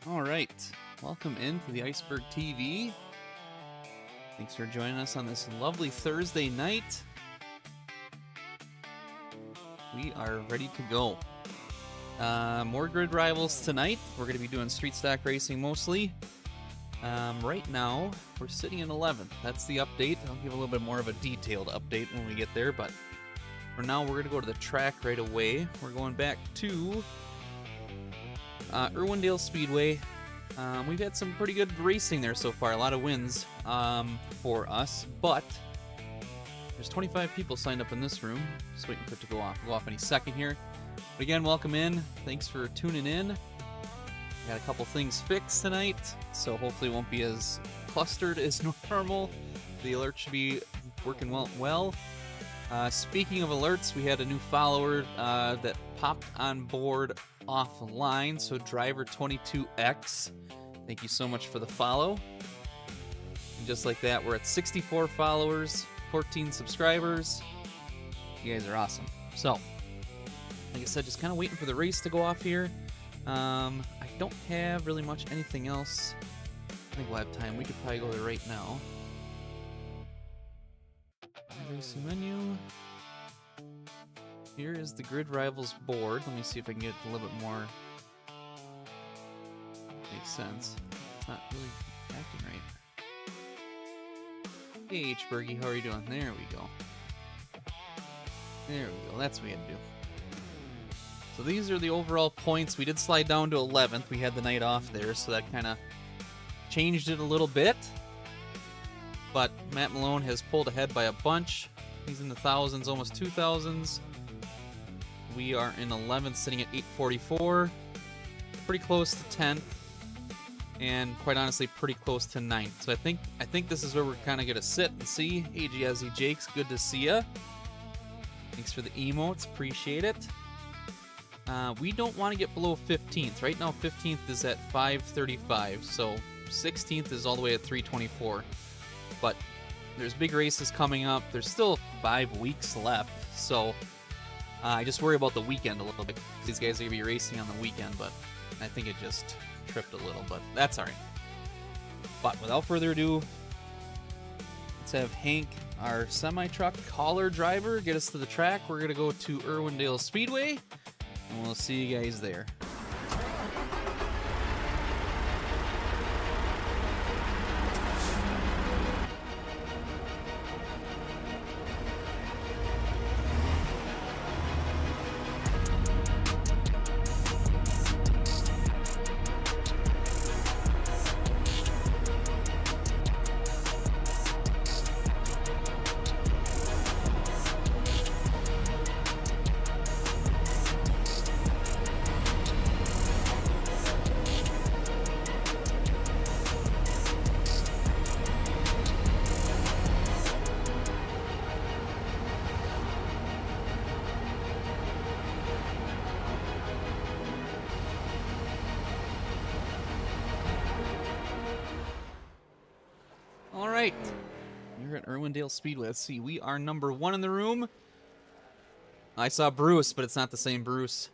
All right, welcome into the Iceberg TV. Thanks for joining us on this lovely Thursday night. We are ready to go. More Grid Rivals tonight. We're going to be doing street stock racing mostly. Right now, we're sitting in 11th. That's the update. I'll give a little bit more of a detailed update when we get there, but for now, we're going to go to the track right away. We're going back to Irwindale Speedway. We've had some pretty good racing there so far. A lot of wins for us, but there's 25 people signed up in this room. Just waiting for it to go off. We'll go off any second here. But again, welcome in. Thanks for tuning in. Got a couple things fixed tonight, so hopefully it won't be as clustered as normal. The alert should be working well. Speaking of alerts, we had a new follower that popped on board offline, so Driver22X, thank you so much for the follow. And just like that, we're at 64 followers, 14 subscribers. You guys are awesome. So, like I said, just kind of waiting for the race to go off here. I don't have really much anything else. I think we'll have time. We could probably go there right now. Racing menu. Here is the Grid Rivals board. Let me see if I can get a little bit more. Makes sense. It's not really acting right. Hey, H. Bergie, how are you doing? There we go. There we go. That's what we had to do. So these are the overall points. We did slide down to 11th. We had the night off there, so that kind of changed it a little bit. But Matt Malone has pulled ahead by a bunch. He's in the thousands, almost 2,000s. We are in 11th, sitting at 844. Pretty close to 10th. And quite honestly, pretty close to 9th. So I think this is where we're kind of going to sit and see. Hey, Jazzy Jakes, good to see ya. Thanks for the emotes, appreciate it. We don't want to get below 15th. Right now, 15th is at 535, so 16th is all the way at 324. But there's big races coming up. There's still 5 weeks left, so I just worry about the weekend a little bit. These guys are going to be racing on the weekend, but I think it just tripped a little, but that's all right. But without further ado, let's have Hank, our semi-truck hauler driver, get us to the track. We're going to go to Irwindale Speedway, and we'll see you guys there. Alright, we're at Irwindale Speedway. Let's see, we are number 1 in the room. I saw Bruce, but it's not the same Bruce.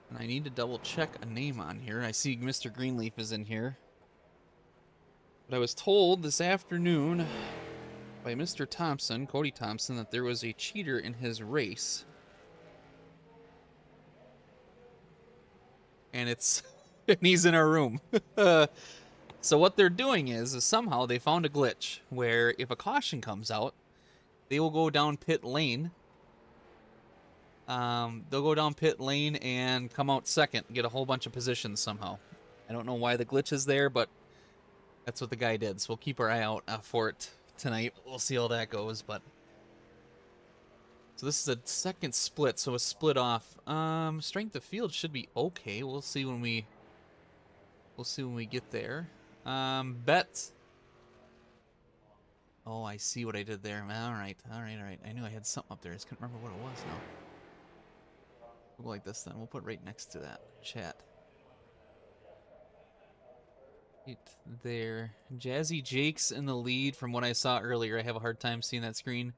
And I need to double check a name on here. I see Mr. Greenleaf is in here. But I was told this afternoon by Mr. Thompson, Cody Thompson, that there was a cheater in his race. And it's... and he's in our room. So what they're doing is somehow they found a glitch where if a caution comes out, they will go down pit lane. They'll go down pit lane and come out second and get a whole bunch of positions somehow. I don't know why the glitch is there, but that's what the guy did. So we'll keep our eye out for it tonight. We'll see how that goes. But so this is a second split, so a split off. Strength of field should be okay. We'll see when we get there. Bet. Oh, I see what I did there. All right. I knew I had something up there. I just couldn't remember what it was now. We'll go like this then. We'll put right next to that chat. Right there. Jazzy Jake's in the lead from what I saw earlier. I have a hard time seeing that screen.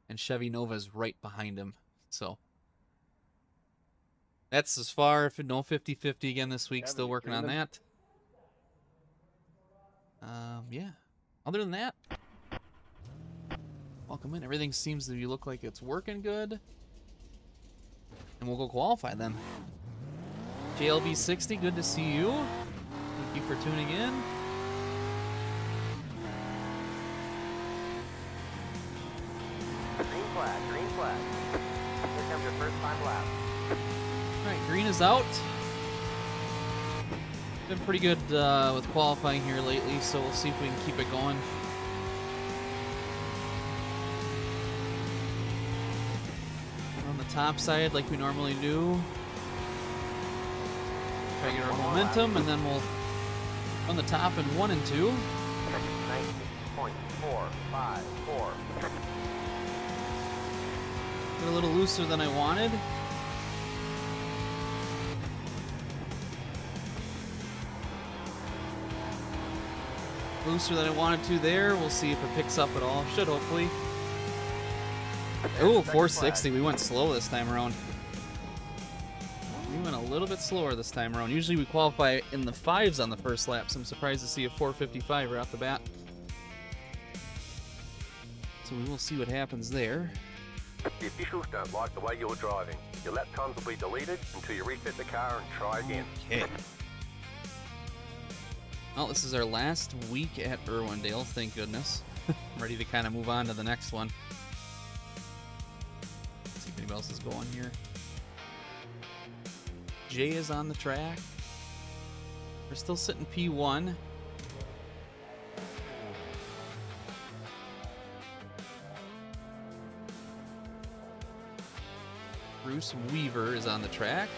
And Chevy Nova's right behind him. So that's as far. No 50-50 again this week. Still working on that. Yeah. Other than that, welcome in. Everything seems to look like it's working good. And we'll go qualify then. JLB60, good to see you. Thank you for tuning in. Green flag, green flag. Here comes your first time lap. Alright, green is out. Been pretty good with qualifying here lately, so we'll see if we can keep it going. We're on the top side like we normally do. Try to get our momentum, and then we'll on the top in 1 and 2. 90.454. Get a little looser than I wanted. Looser than I wanted to there. We'll see if it picks up at all. Should, hopefully. Oh, 460. We went slow this time around. We went a little bit slower this time around. Usually we qualify in the 5s on the first lap, so I'm surprised to see a 4:55 right off the bat. So we will see what happens there. The officials don't like the way you're driving. Your lap times will be deleted until you reset the car and try again. Okay. Well, this is our last week at Irwindale, thank goodness. I'm ready to kind of move on to the next one. See if anybody else is going here. Jay is on the track. We're still sitting P1. Bruce Weaver is on the track.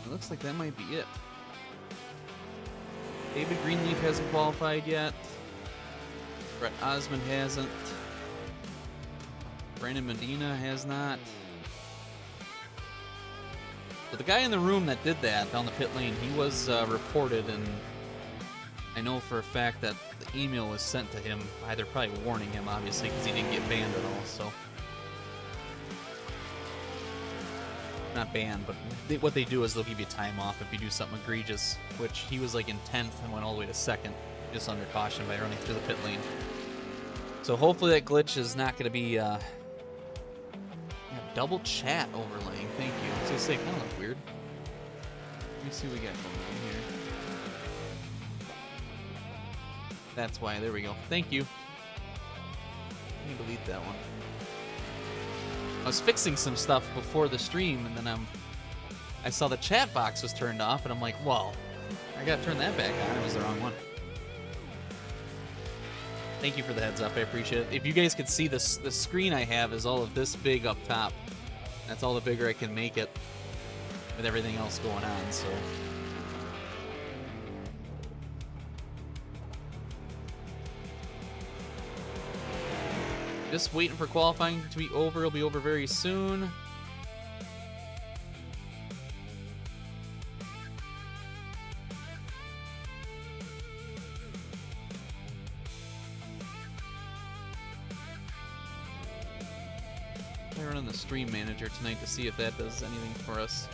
It looks like that might be it. David Greenleaf hasn't qualified yet. Brett Osmond hasn't. Brandon Medina has not. But the guy in the room that did that down the pit lane, he was reported, and I know for a fact that the email was sent to him, either probably warning him, obviously, because he didn't get banned at all, so. Not banned, but what they do is they'll give you time off if you do something egregious, which he was like in 10th and went all the way to 2nd, just under caution by running through the pit lane. So hopefully that glitch is not going to be double chat overlaying. Thank you. I was going to say, kind of look weird. Let me see what we got going on here. That's why. There we go. Thank you. Let me delete that one. I was fixing some stuff before the stream, and then I saw the chat box was turned off, and I'm like, well, I gotta turn that back on. It was the wrong one. Thank you for the heads up. I appreciate it. If you guys could see this, the screen I have is all of this big up top. That's all the bigger I can make it with everything else going on, so. Just waiting for qualifying to be over. It'll be over very soon. I'm running the stream manager tonight to see if that does anything for us.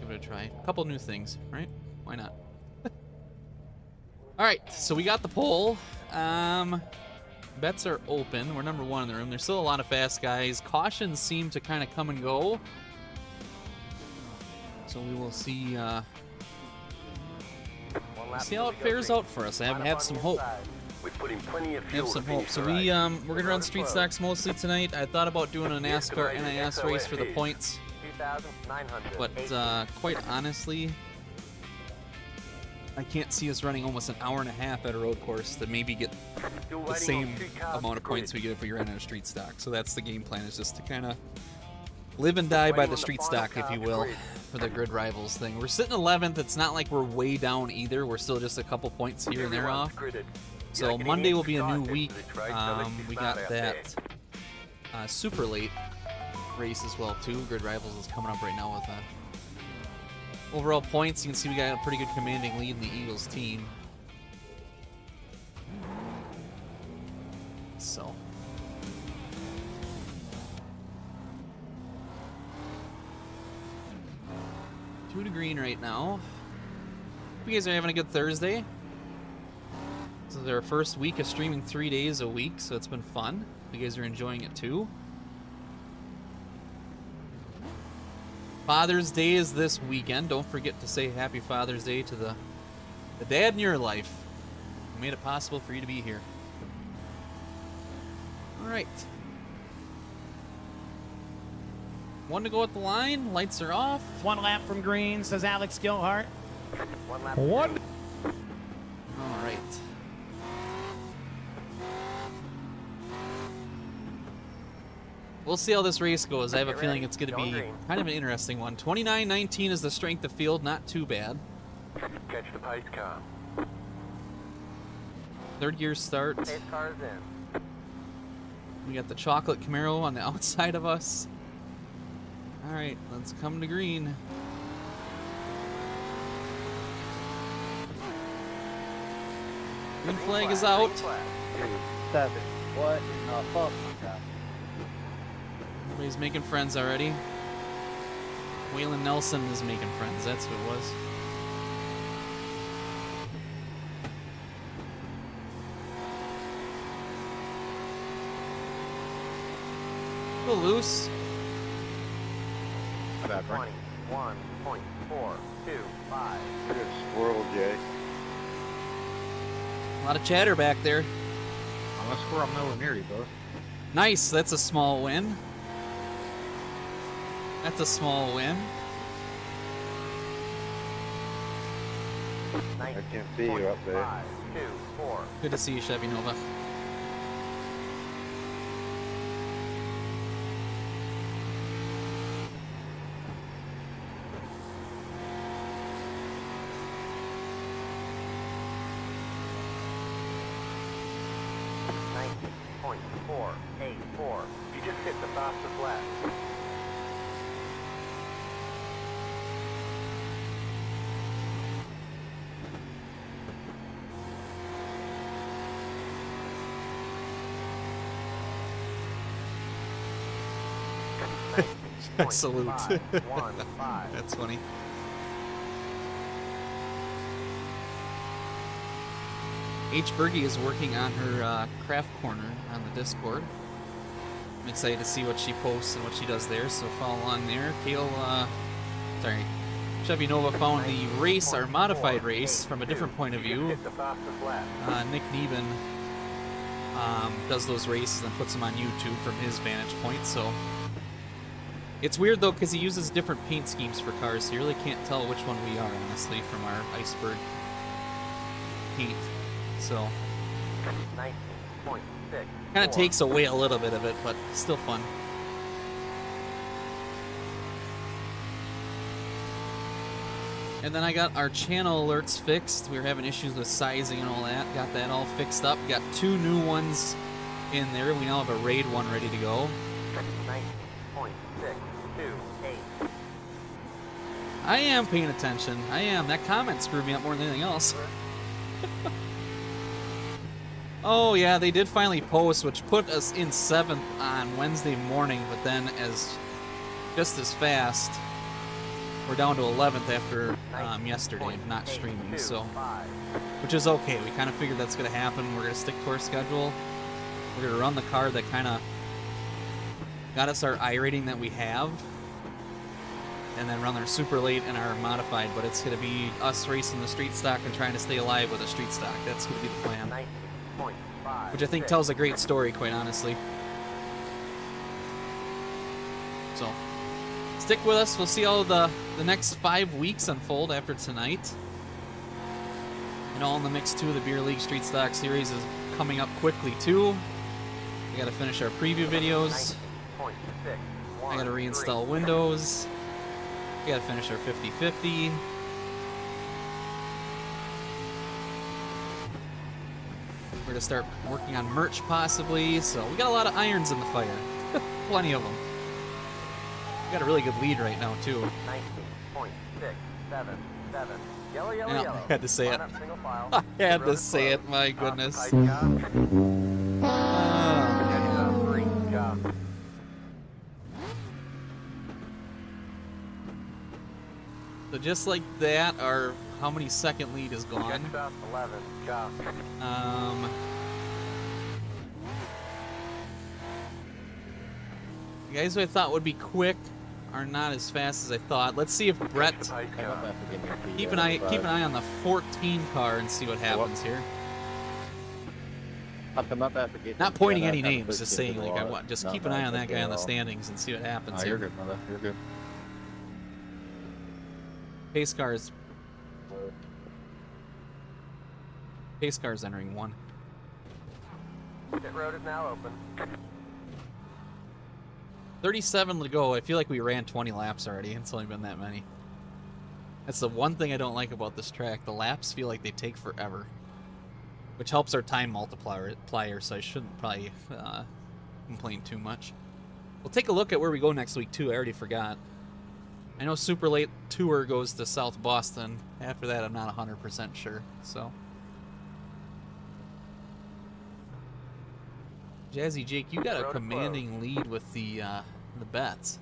Give it a try. A couple new things, right? Why not? All right, so we got the poll. Bets are open. We're number 1 in the room. There's still a lot of fast guys. Cautions seem to kind of come and go. So we will see see how it fares out for us. I have some hope. Some hope. So we're gonna run street stocks mostly tonight. I thought about doing a NASCAR NIS race for the points, but quite honestly, I can't see us running almost an hour and a half at a road course to maybe get the same amount of points we get if we ran in a street stock. So that's the game plan, is just to kind of live and die by the street stock, if you will, for the Grid Rivals thing. We're sitting 11th. It's not like we're way down either. We're still just a couple points here and there off. So Monday will be a new week. We got that super late race as well too. Grid Rivals is coming up right now with overall points. You can see we got a pretty good commanding lead in the Eagles team. So. Two to green right now. You guys are having a good Thursday. This is our first week of streaming 3 days a week, so it's been fun. You guys are enjoying it too. Father's Day is this weekend. Don't forget to say Happy Father's Day to the dad in your life who made it possible for you to be here. All right. 1 to go at the line. Lights are off. 1 lap from green, says Alex Gilhart. 1 lap. All right. We'll see how this race goes. I have a feeling it's going to be kind of an interesting one. 29.19 is the strength of field. Not too bad. Catch the pace car. Third gear start. Pace car is in. We got the chocolate Camaro on the outside of us. All right, let's come to green. Green flag is out. Green flag. 7. What in the fuck? Everybody's making friends already. Waylon Nelson is making friends. That's who it was. A little loose. Bad, right? 21.425. Good squirrel, Jay. A lot of chatter back there. I'm a squirrel. I'm nowhere near you, bro. Nice. That's a small win. That's a small win. I can see you up there. 524. Good to see you, Chevy Nova. .484. You just hit the fastest lap. Salute. 515. That's funny. H. Bergie is working on her craft corner on the Discord. I'm excited to see what she posts and what she does there, so follow along there. Chevy Nova found the race, our modified race, from a different point of view. Hit the fastest lap. Nick Neben does those races and puts them on YouTube from his vantage point, so... It's weird, though, because he uses different paint schemes for cars, so you really can't tell which one we are, honestly, from our iceberg paint. So, 19.6. kind of takes away a little bit of it, but still fun. And then I got our channel alerts fixed. We were having issues with sizing and all that. Got that all fixed up. Got 2 new ones in there. We now have a RAID one ready to go. 19.628. I am paying attention. I am. That comment screwed me up more than anything else. Oh, yeah, they did finally post, which put us in 7th on Wednesday morning, but then just as fast, we're down to 11th after yesterday of not streaming, so, which is okay. We kind of figured that's going to happen. We're going to stick to our schedule. We're going to run the car that kind of got us our I rating that we have, and then run our super late and our modified, but it's going to be us racing the street stock and trying to stay alive with a street stock. That's going to be the plan. Which I think tells a great story, quite honestly. So, stick with us. We'll see how the next 5 weeks unfold after tonight. And all in the mix, too. The Beer League Street Stock Series is coming up quickly, too. We got to finish our preview videos. I got to reinstall Windows. We got to finish our 50-50. We're going to start working on merch, possibly. So we got a lot of irons in the fire. Plenty of them. We got a really good lead right now, too. 19.677. Yellow, yellow, Yeah, yellow. I had to say it. Line up single file. I had Road to say it, closed. my goodness. Tight job. Green job. So just like that, our how many second lead is gone. Check south 11. Job. The guys who I thought would be quick are not as fast as I thought. Let's see if Brett Tight Come up job. after getting your keep an eye on the 14 car and see what happens here. I'll come up after getting Not your pointing gun. any I'll kinda names, push just you saying into the like I wall. want. Just No, keep an no, eye on that push guy you on the wall. standings and see what happens Oh, here. you're good, brother. You're good. Pace cars. Pace cars entering 1. Pit road is now open. 37 to go. I feel like we ran 20 laps already. It's only been that many. That's the one thing I don't like about this track. The laps feel like they take forever, which helps our time multiplier, so I shouldn't probably complain too much. We'll take a look at where we go next week, too. I already forgot. I know Super Late Tour goes to South Boston. After that, I'm not 100% sure, so... Jazzy Jake, you got a commanding lead with the the bets.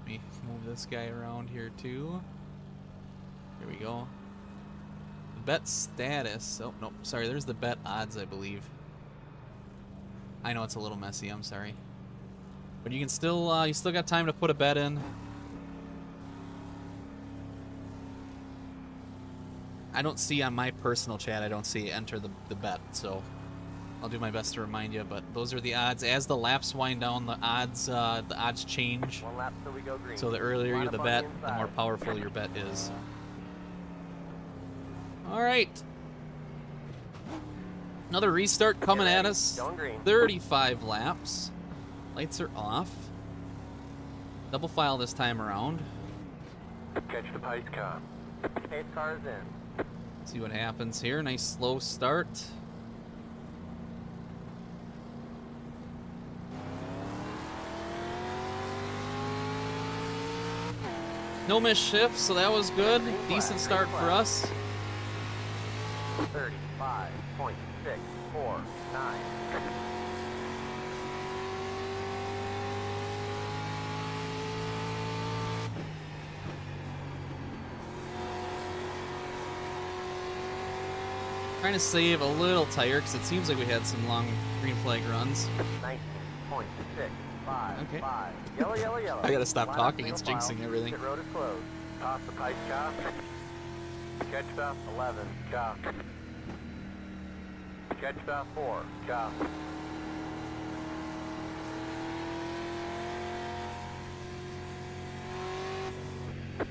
Let me move this guy around here too. Here we go. The bet status. Oh, no, sorry. There's the bet odds, I believe. I know it's a little messy. I'm sorry. But you can still, you still got time to put a bet in. I don't see on my personal chat, I don't see enter the bet, so I'll do my best to remind you, but those are the odds. As the laps wind down, the odds change. 1 lap till we go green. So the earlier Line the up on bet, the the more inside. powerful your bet is. Alright. Another restart coming Get at ready. us. Going green. 35 laps. Lights are off. Double file this time around. Catch the pace car. Pace car is in. See what happens here. Nice slow start. No missed shifts, so that was good. Decent start for us. 35.649. Trying to save a little tire because it seems like we had some long green flag runs. 19.655. Okay. Yellow, yellow, yellow. I gotta stop Line up talking, single it's file. jinxing everything. Pit road is closed. Pass the pace car. Catch the 11 car. Catch the 4 car.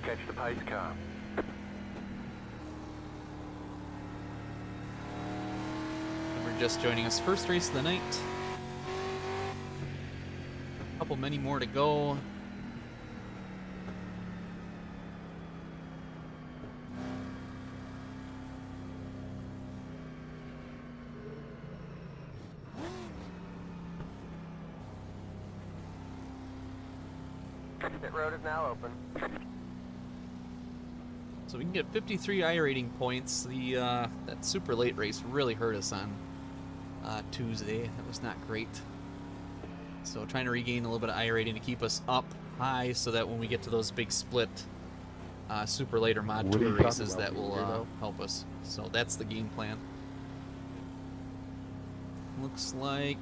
Catch the pace car. We're just joining us. First race of the night. Couple many more to go. Pit road is now open. So we can get 53 iRating points. The that super late race really hurt us on Tuesday. That was not great. So trying to regain a little bit of iRating to keep us up high, so that when we get to those big split super late or mod What are tour you talking races, about, that will weirdo? help us. So that's the game plan. Looks like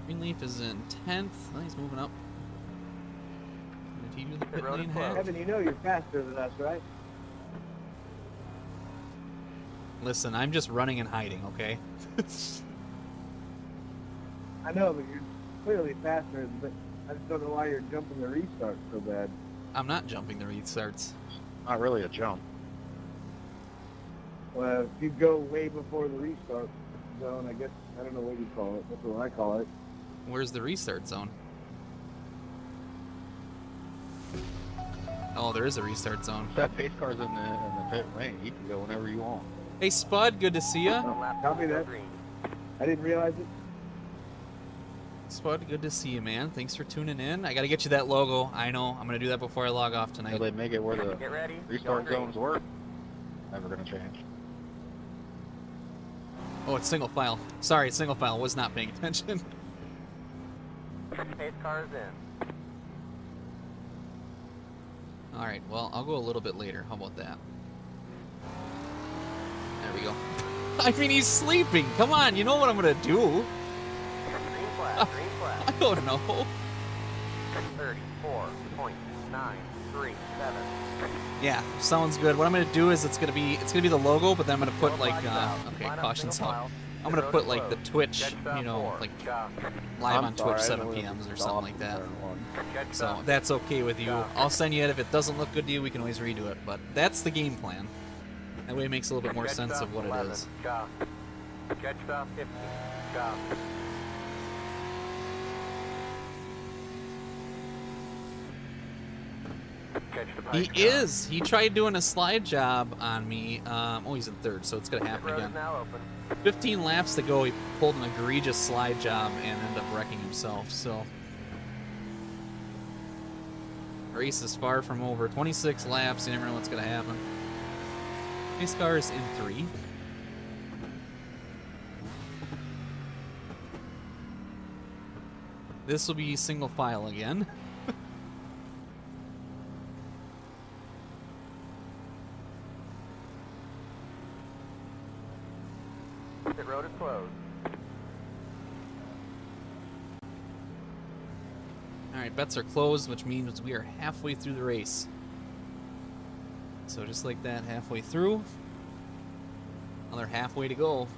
Greenleaf is in 10th. Oh, he's moving up. Did he do the pit road is lane closed. hack? Evan, you know you're faster than us, right? Listen, I'm just running and hiding, okay? I know, but you're clearly faster, but I just don't know why you're jumping the restart so bad. I'm not jumping the restarts. Not really a jump. Well, if you go way before the restart zone, I guess, I don't know what you call it. That's what I call it. Where's the restart zone? Oh, there is a restart zone. That pace car's in the pit lane. You can go whenever you want. Hey, Spud, good to see ya. Oh, Lap copy till we go that. green. I didn't realize it. Spud, good to see you, man. Thanks for tuning in. I gotta get you that logo. I know. I'm gonna do that before I log off Will tonight. they make it where the Get ready. restart Going zones work? Never gonna change. Oh, it's single file. Sorry, it's single file. Was not paying attention. green. Pace car is in. All right. Well, I'll go a little bit later. How about that? There we go. I mean, he's sleeping. Come on. You know what I'm gonna do? Green flag. Green flag. I don't know. 34.937. Yeah, sounds good. What I'm gonna do is it's gonna be the logo, but then I'm gonna put like okay, caution's out. I'm gonna put like the Twitch, you know, like live I'm on sorry, Twitch I 7 know p.m. or it's something off like that. turn one. So that's okay with you. I'll send you it. If it doesn't look good to you, we can always redo it. But that's the game plan. That way it makes a little bit more sense of what it is. Catch the 50. He is. He tried doing a slide job on me. Oh, he's in third, so it's gonna happen Road is again. now open. 15 laps to go. He pulled an egregious slide job and ended up wrecking himself. So race is far from over. 26 laps. You never know what's gonna happen. Pace car is in 3. This will be single file again. Pit road is closed. Alright, bets are closed, which means we are halfway through the race. So just like that, halfway through. Another halfway to go.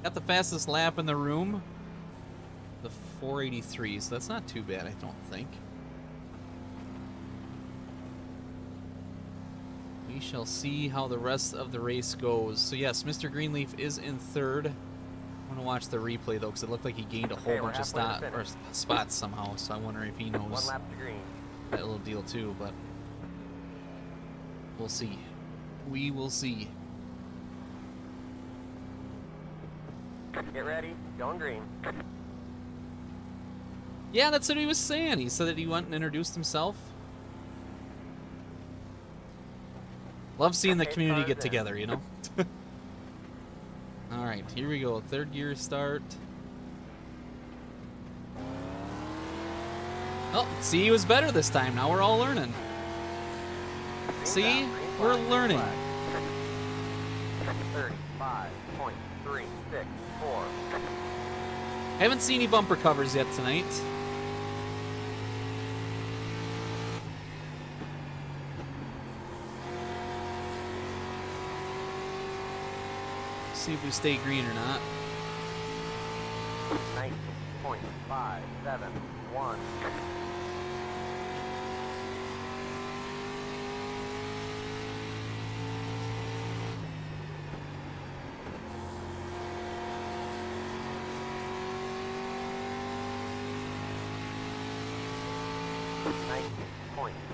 Got the fastest lap in the room. The 483, so that's not too bad, I don't think. We shall see how the rest of the race goes. So yes, Mr. Greenleaf is in third. I'm gonna watch the replay though, because it looked like he gained a whole Okay, we're bunch of halfway to finish. spots somehow. So I wonder if he 1 knows lap to green. that little deal too. But we'll see. We will see. Get ready. Going green. Yeah, that's what he was saying. He said that he went and introduced himself. Love seeing the Okay, community cars get in. together, you know? Alright, here we go. Third gear start. Oh, see, he was better this time. Now we're all learning. See? Green We're flag, learning. flag. 35.364. Haven't seen any bumper covers yet tonight. See if we stay green or not. 19.571.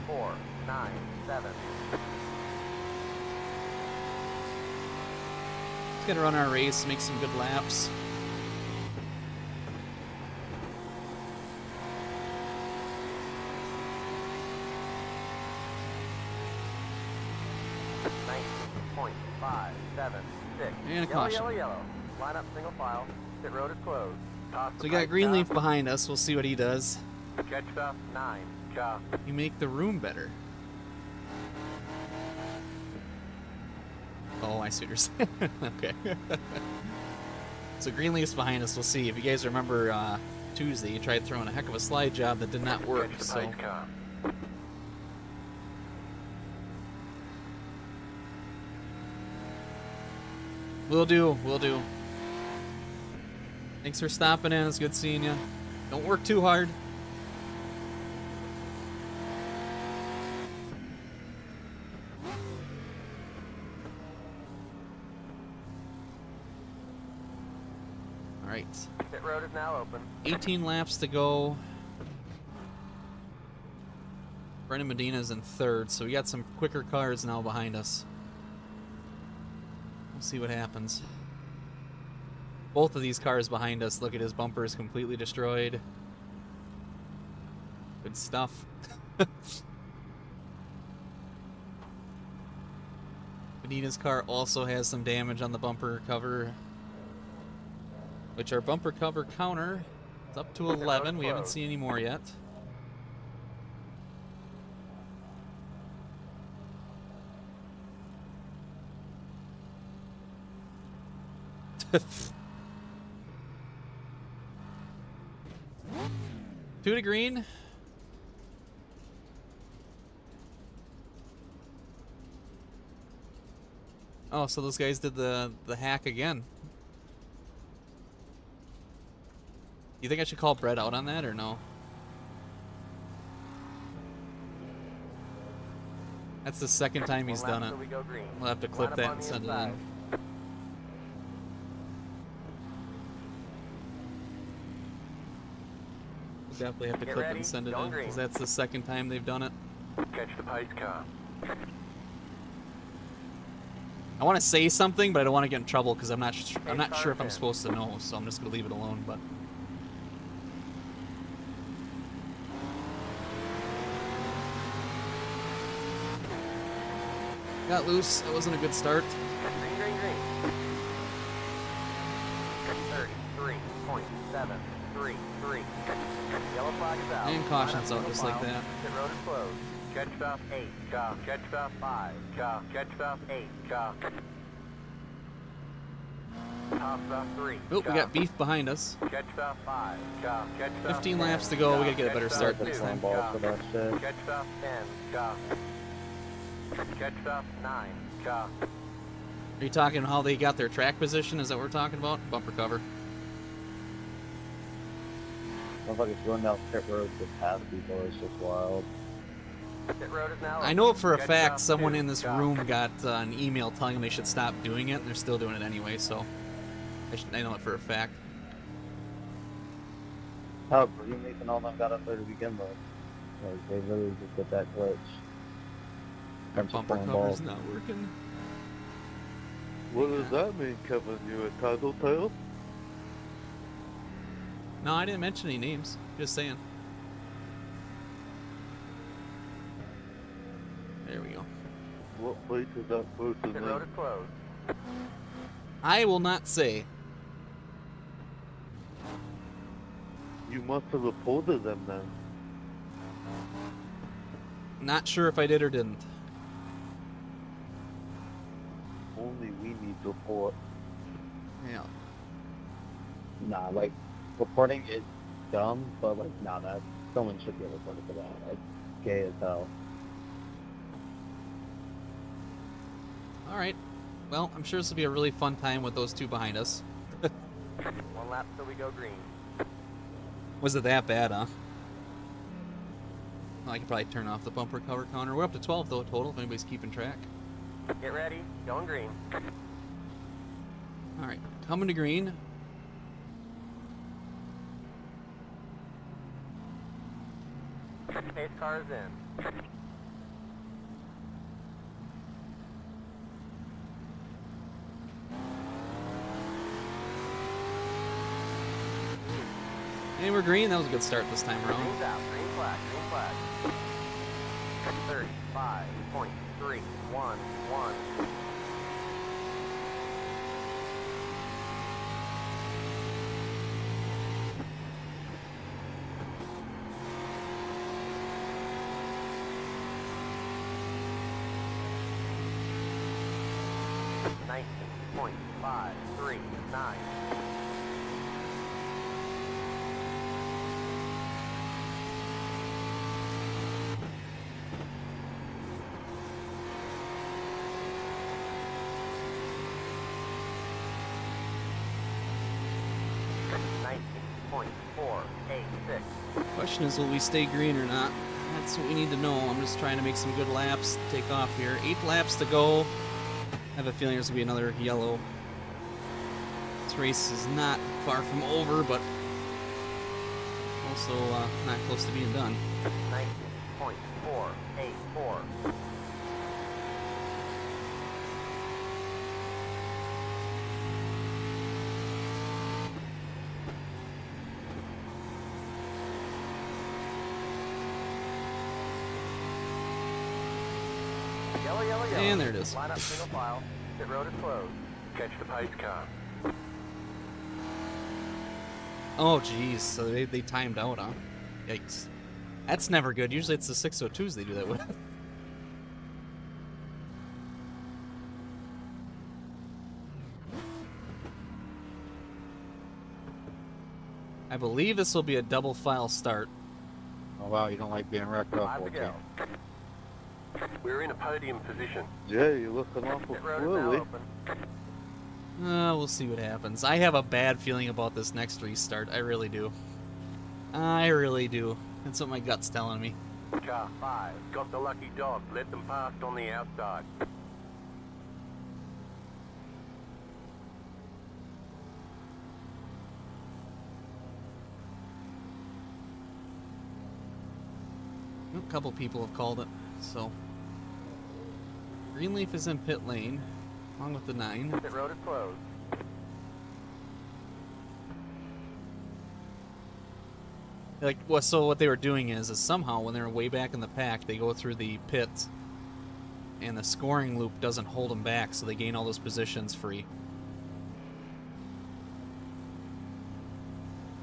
.497. Just gotta run our race, make some good laps. And a caution. Yellow. Line up single file. Pit road is closed. Toss So the we got pipe Greenleaf down. behind us. We'll see what he does. Catch stuff 9. Cha. You make the room better. Oh, I see what you're saying. Okay. So Greenleaf's behind us. We'll see. If you guys remember Tuesday, he tried throwing a heck of a slide job that did not work. Catch the So pace car. we'll do. We'll do. Thanks for stopping in. It's good seeing you. Don't work too hard. All right. Pit road is now open. 18 laps to go. Brendan Medina's in third, so we got some quicker cars now behind us. We'll see what happens. Both of these cars behind us, look at his bumper is completely destroyed. Good stuff. Medina's car also has some damage on the bumper cover, which our bumper cover counter is up to 11. We haven't seen any more yet. Two to green. Oh, so those guys did the hack again. You think I should call Brett out on that or no? That's the second time he's One lap done it. till we go green. We'll have to Line clip up that on and the send it inside. in. We'll definitely have to Get clip it ready, and send it going in, green. because that's the second time they've done it. Catch the pace car. I want to say something, but I don't want to get in trouble because I'm not sure if I'm cars in. supposed to know, so I'm just gonna leave it alone. But got loose. That wasn't a good start. Green. 33.7. 733. Yellow flag is out. And caution's Line out up just single like file. that. Pit road is closed. Catch stop 8, car. Catch stop 5, car. Catch stop 8, car. Top stop 3. Oh, we got beef behind us. Catch stop 5, car. Catch stop 15 10, laps to go. We gotta get a car. better Catch start stop next 2, time. Balls car. for that shit. Catch stop 10, car. Catch stop 9, car. Are you talking how they got their track position? Is that what we're talking about? Bumper cover. Motherfuckers going down pit road to pass people is just wild. Pit road is now I know open. for a Catch fact stop someone 2, in this car. room got an email telling them they should stop doing it, and they're still doing it anyway, so I know it for a fact. How Greenleaf and all them got up there to begin with. Like, they really just get that glitch. Our Bunch of bumper pulling cover's balls. not working. What does that mean, Kevin? You a tattletale? No, I didn't mention any names. Just saying. There we go. What place is that person Pit road in? is closed. I will not say. You must have reported them then. Not sure if I did or didn't. Only we need report. Yeah. Nah, like, reporting is dumb, but like, nah, that someone should be reported for that. It's gay as hell. All right. Well, I'm sure this will be a really fun time with those two behind us. 1 lap till we go green. Was it that bad, huh? Well, I could probably turn off the bumper cover counter. We're up to 12 though total. If anybody's keeping track. Get ready. Going green. All right, coming to green. Pace car is in. And we're green. That was a good start this time around. Green's out. Green flag. Green flag. 35.311. .539. .486. Question is, will we stay green or not? That's what we need to know. I'm just trying to make some good laps, take off here. 8 laps to go. I have a feeling there's going to be another yellow. This race is not far from over, but also not close to being done. 19.484. Yellow, yellow, yellow. And there it is. Line up single file. Pit road is closed. Catch the pace car. Oh, geez. So they timed out, huh? Yikes. That's never good. Usually it's the 602s they do that with. I believe this will be a double file start. Oh wow, you don't like being wrecked up, 5 to okay? go. We're in a podium position. Yeah, you're looking awful Pit road is now slowly. open. We'll see what happens. I have a bad feeling about this next restart. I really do. I really do. That's what my gut's telling me. Car 5 got the lucky dog. Let them past on the outside. A couple people have called it, so. Greenleaf is in pit lane, along with the 9. Pit road is closed. Like, well, so what they were doing is somehow when they're way back in the pack, they go through the pit, and the scoring loop doesn't hold them back, so they gain all those positions free.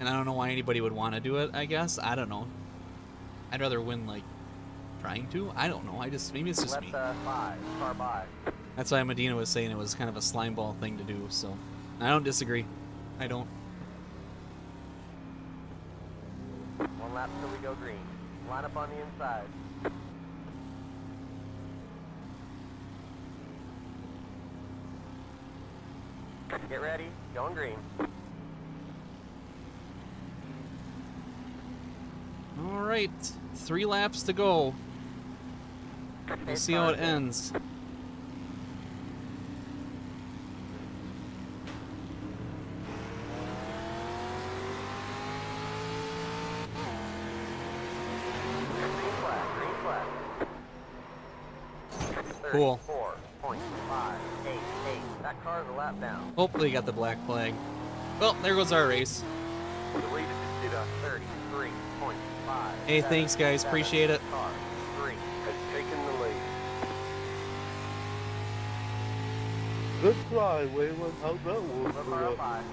And I don't know why anybody would want to do it, I guess. I don't know. I'd rather win, like, trying to. I don't know. Maybe it's just me. Left 5, car by. That's why Medina was saying it was kind of a slime ball thing to do, so I don't disagree. I don't. 1 lap till we go green. Line up on the inside. Get ready, going green. All right, 3 laps to go. We'll see how it ends. Green flag, green flag. Cool. 34.588. That car's a lap down. Hopefully you got the black flag. Well, there goes our race. The leader just did a 33.5. Hey, thanks guys, appreciate it. Car 3 has taken the lead. Good fly, Waylon. How's that work Look for car you? up high.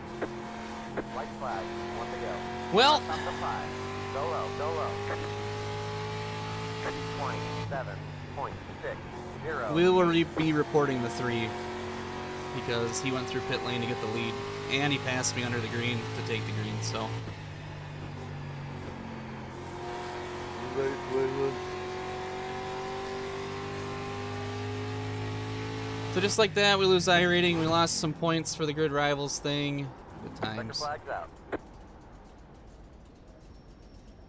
White flag, 1 to go. Well, Top to 5. Go low, go low. 27.60. we will be reporting the 3 because he went through pit lane to get the lead, and he passed me under the green to take the green, so. Right, Waylon. So just like that, we lose iRating. We lost some points for the Grid Rivals thing. Good Second times. flag's out.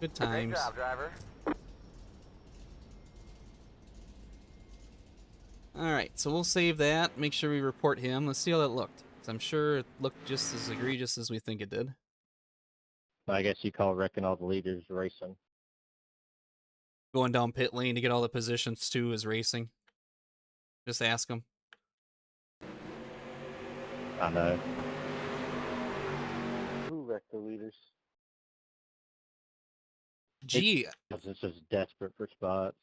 Good Great times. job, driver. Alright, so we'll save that. Make sure we report him. Let's see how that looked. 'Cause I'm sure it looked just as egregious as we think it did. I guess you call wrecking all the leaders racing. Going down pit lane to get all the positions too is racing. Just ask him. I know. Who wrecked the leaders? Gee, Because it's just desperate for spots.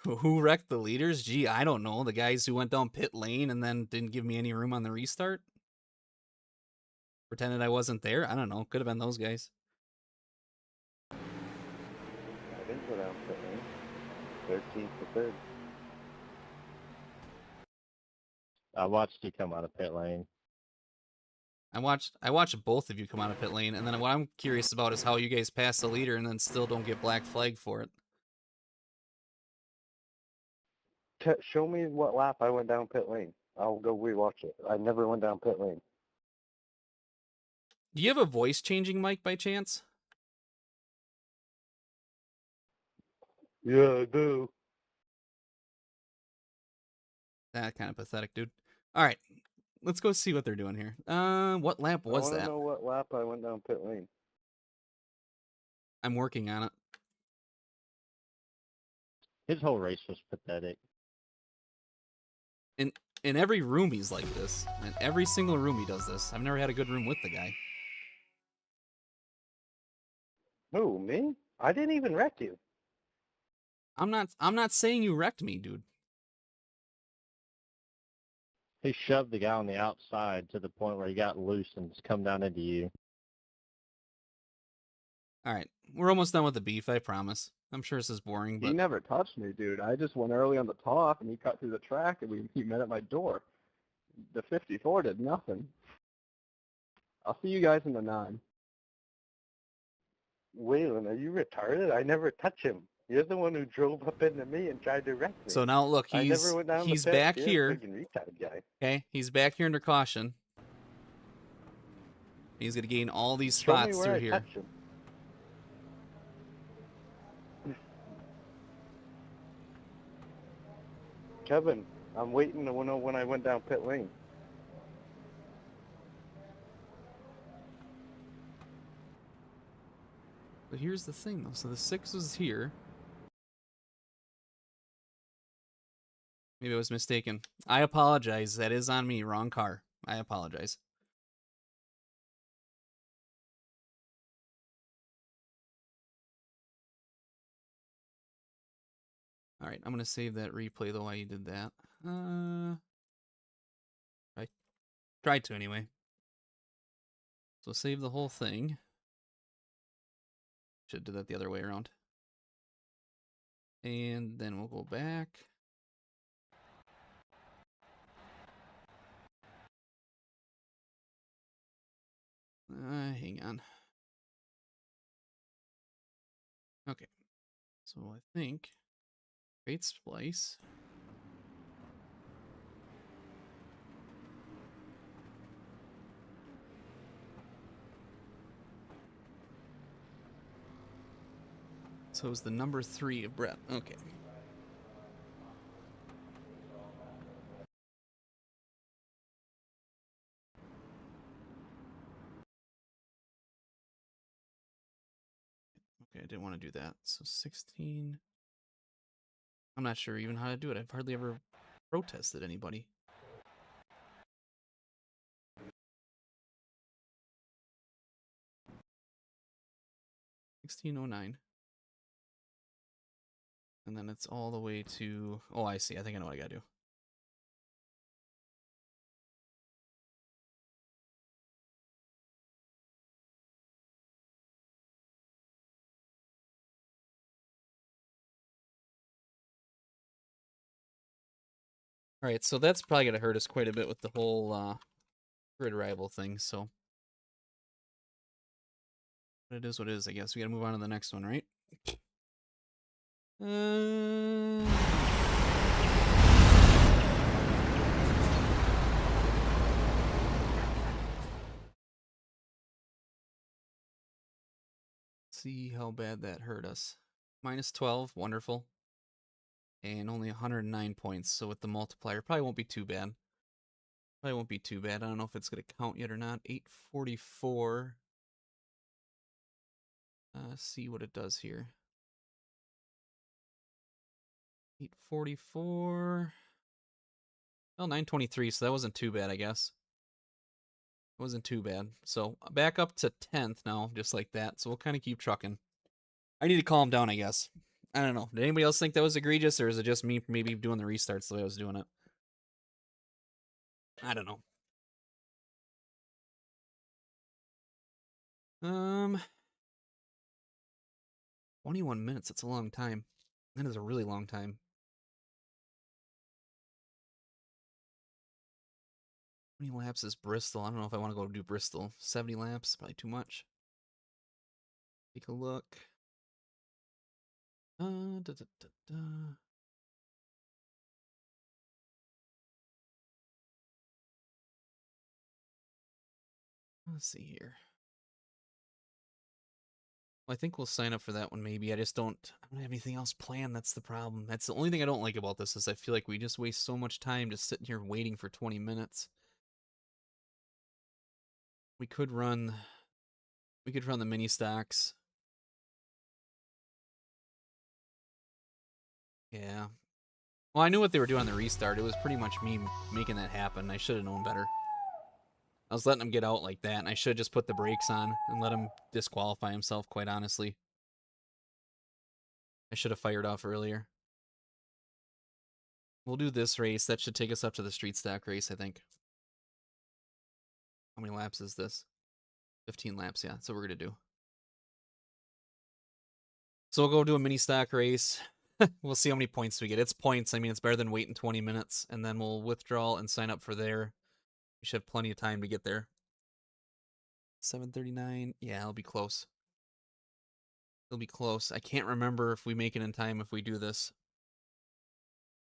who wrecked the leaders? Gee, I don't know. The guys who went down pit lane and then didn't give me any room on the restart? Pretended I wasn't there? I don't know. Could have been those guys. I didn't go down pit lane. 13th to 3rd. I watched you come out of pit lane. I watched both of you come out of pit lane, and then what I'm curious about is how you guys pass the leader and then still don't get black flag for it. Show me what lap I went down pit lane. I'll go rewatch it. I never went down pit lane. Do you have a voice changing mic by chance? Yeah, I do. That kind of pathetic, dude. All right, let's go see what they're doing here. What lap was I want that? to know what lap I went down pit lane. I'm working on it. His whole race was pathetic. In every room he's like this. In every single room he does this. I've never had a good room with the guy. Who, me? I didn't even wreck you. I'm not saying you wrecked me, dude. He shoved the guy on the outside to the point where he got loose and just come down into you. All right, we're almost done with the beef, I promise. I'm sure this is boring, He but never touched me, dude. I just went early on the top, and he cut through the track, and he met at my door. The 54 did nothing. I'll see you guys in the 9. Waylon, are you retarded? I never touch him. You're the one who drove up into me and tried to wreck me. so now look, I never went down he's the pit. back You're a here. friggin' retard guy. Okay, he's back here under caution. He's gonna gain all these Show me spots where through I here. touch him. Kevin, I'm waiting to know when I went down pit lane. But here's the thing, though. So the 6 was here. Maybe I was mistaken. I apologize. That is on me. Wrong car. I apologize. All right, I'm going to save that replay, though, while you did that. I tried to, anyway. So save the whole thing. Should do that the other way around. And then we'll go back. Hang on. Okay. So I think create splice. So it's the number 3 of Brett. Okay. Okay, I didn't want to do that. So 16. I'm not sure even how to do it. I've hardly ever protested anybody. $16.09. And then it's all the way to... Oh, I see. I think I know what I gotta do. Alright, so that's probably gonna hurt us quite a bit with the whole grid rival thing, so... But it is what it is, I guess. We gotta move on to the next one, right? See how bad that hurt us. Minus 12, wonderful. And only 109 points, so with the multiplier, probably won't be too bad. Probably won't be too bad. I don't know if it's going to count yet or not. 844. See what it does here. 844. Well, 923, so that wasn't too bad, I guess. It wasn't too bad. So back up to 10th now, just like that. So we'll kind of keep trucking. I need to calm down, I guess. I don't know. Did anybody else think that was egregious, or is it just me maybe doing the restarts the way I was doing it? I don't know. 21 minutes, that's a long time. That is a really long time. How many laps is Bristol? I don't know if I want to go do Bristol. 70 laps, probably too much. Take a look. Let's see here. Well, I think we'll sign up for that one maybe. I don't have anything else planned. That's the problem. That's the only thing I don't like about this is I feel like we just waste so much time just sitting here waiting for 20 minutes. We could run the mini stocks. Yeah. Well, I knew what they were doing on the restart. It was pretty much me making that happen. I should have known better. I was letting him get out like that, and I should have just put the brakes on and let him disqualify himself, quite honestly. I should have fired off earlier. We'll do this race. That should take us up to the street stock race, I think. How many laps is this? 15 laps, yeah. That's what we're going to do. So we'll go do a mini stock race. We'll see how many points we get. It's points. I mean, it's better than waiting 20 minutes. And then we'll withdraw and sign up for there. We should have plenty of time to get there. 7:39. Yeah, it'll be close. It'll be close. I can't remember if we make it in time if we do this.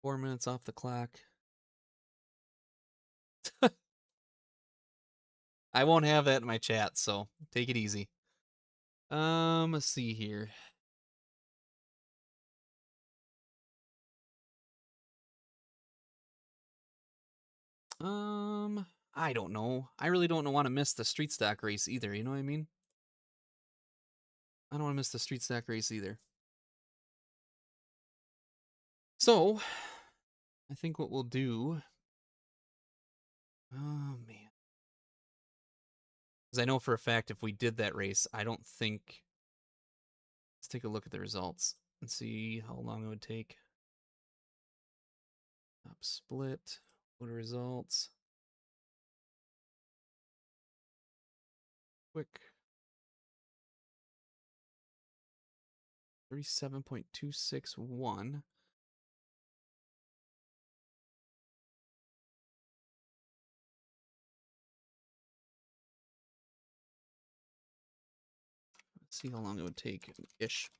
4 minutes off the clock. I won't have that in my chat, so take it easy. Let's see here. I don't know. I really don't want to miss the street stock race either, you know what I mean? I don't want to miss the street stock race either. So, I think what we'll do... Oh, man. Because I know for a fact if we did that race, I don't think... Let's take a look at the results and see how long it would take. Top split. What are results? quick. 37.261. Let's see how long it would take ish.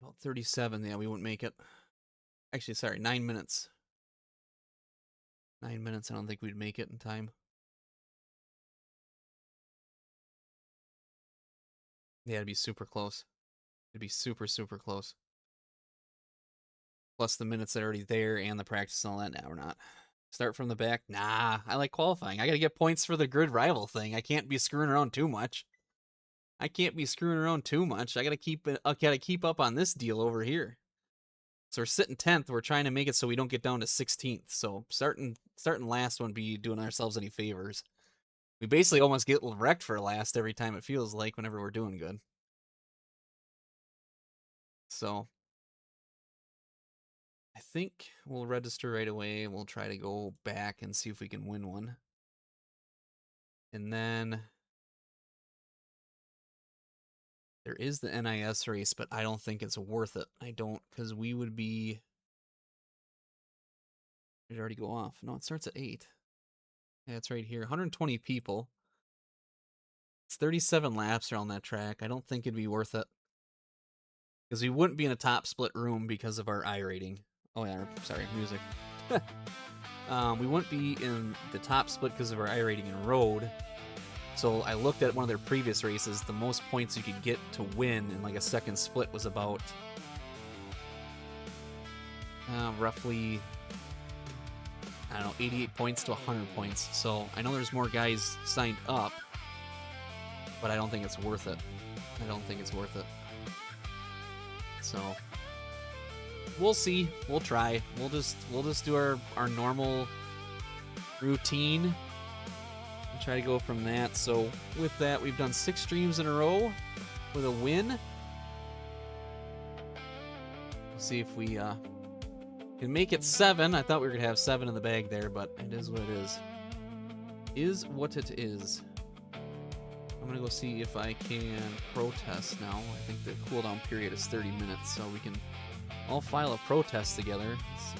About 37, yeah, we wouldn't make it. Actually, sorry, 9 minutes. 9 minutes, I don't think we'd make it in time. Yeah, it'd be super close. It'd be super, super close. Plus the minutes that are already there and the practice and all that. Now we're not. Start from the back? Nah, I like qualifying. I gotta get points for the grid rival thing. I can't be screwing around too much. I can't be screwing around too much. I gotta keep up on this deal over here. So we're sitting 10th. We're trying to make it so we don't get down to 16th. So starting last wouldn't be doing ourselves any favors. We basically almost get wrecked for last every time, it feels like, whenever we're doing good. So I think we'll register right away. We'll try to go back and see if we can win one. And then there is the NIS race, but I don't think it's worth it. I don't, because we would be... It'd already go off. No, it starts at 8. Yeah, it's right here. 120 people. It's 37 laps around that track. I don't think it'd be worth it. Because we wouldn't be in a top split room because of our I rating. Oh yeah, sorry, music. We wouldn't be in the top split because of our I rating in road. So I looked at one of their previous races. The most points you could get to win in like a second split was about roughly, I don't know, 88 points to 100 points. So I know there's more guys signed up, but I don't think it's worth it. I don't think it's worth it. So we'll see. We'll try. We'll just do our normal routine and try to go from that. So with that, we've done 6 streams in a row with a win. We'll see if we can make it 7. I thought we were gonna have 7 in the bag there, but it is what it is. Is what it is. I'm gonna go see if I can protest now. I think the cooldown period is 30 minutes, so we can all file a protest together. Let's see.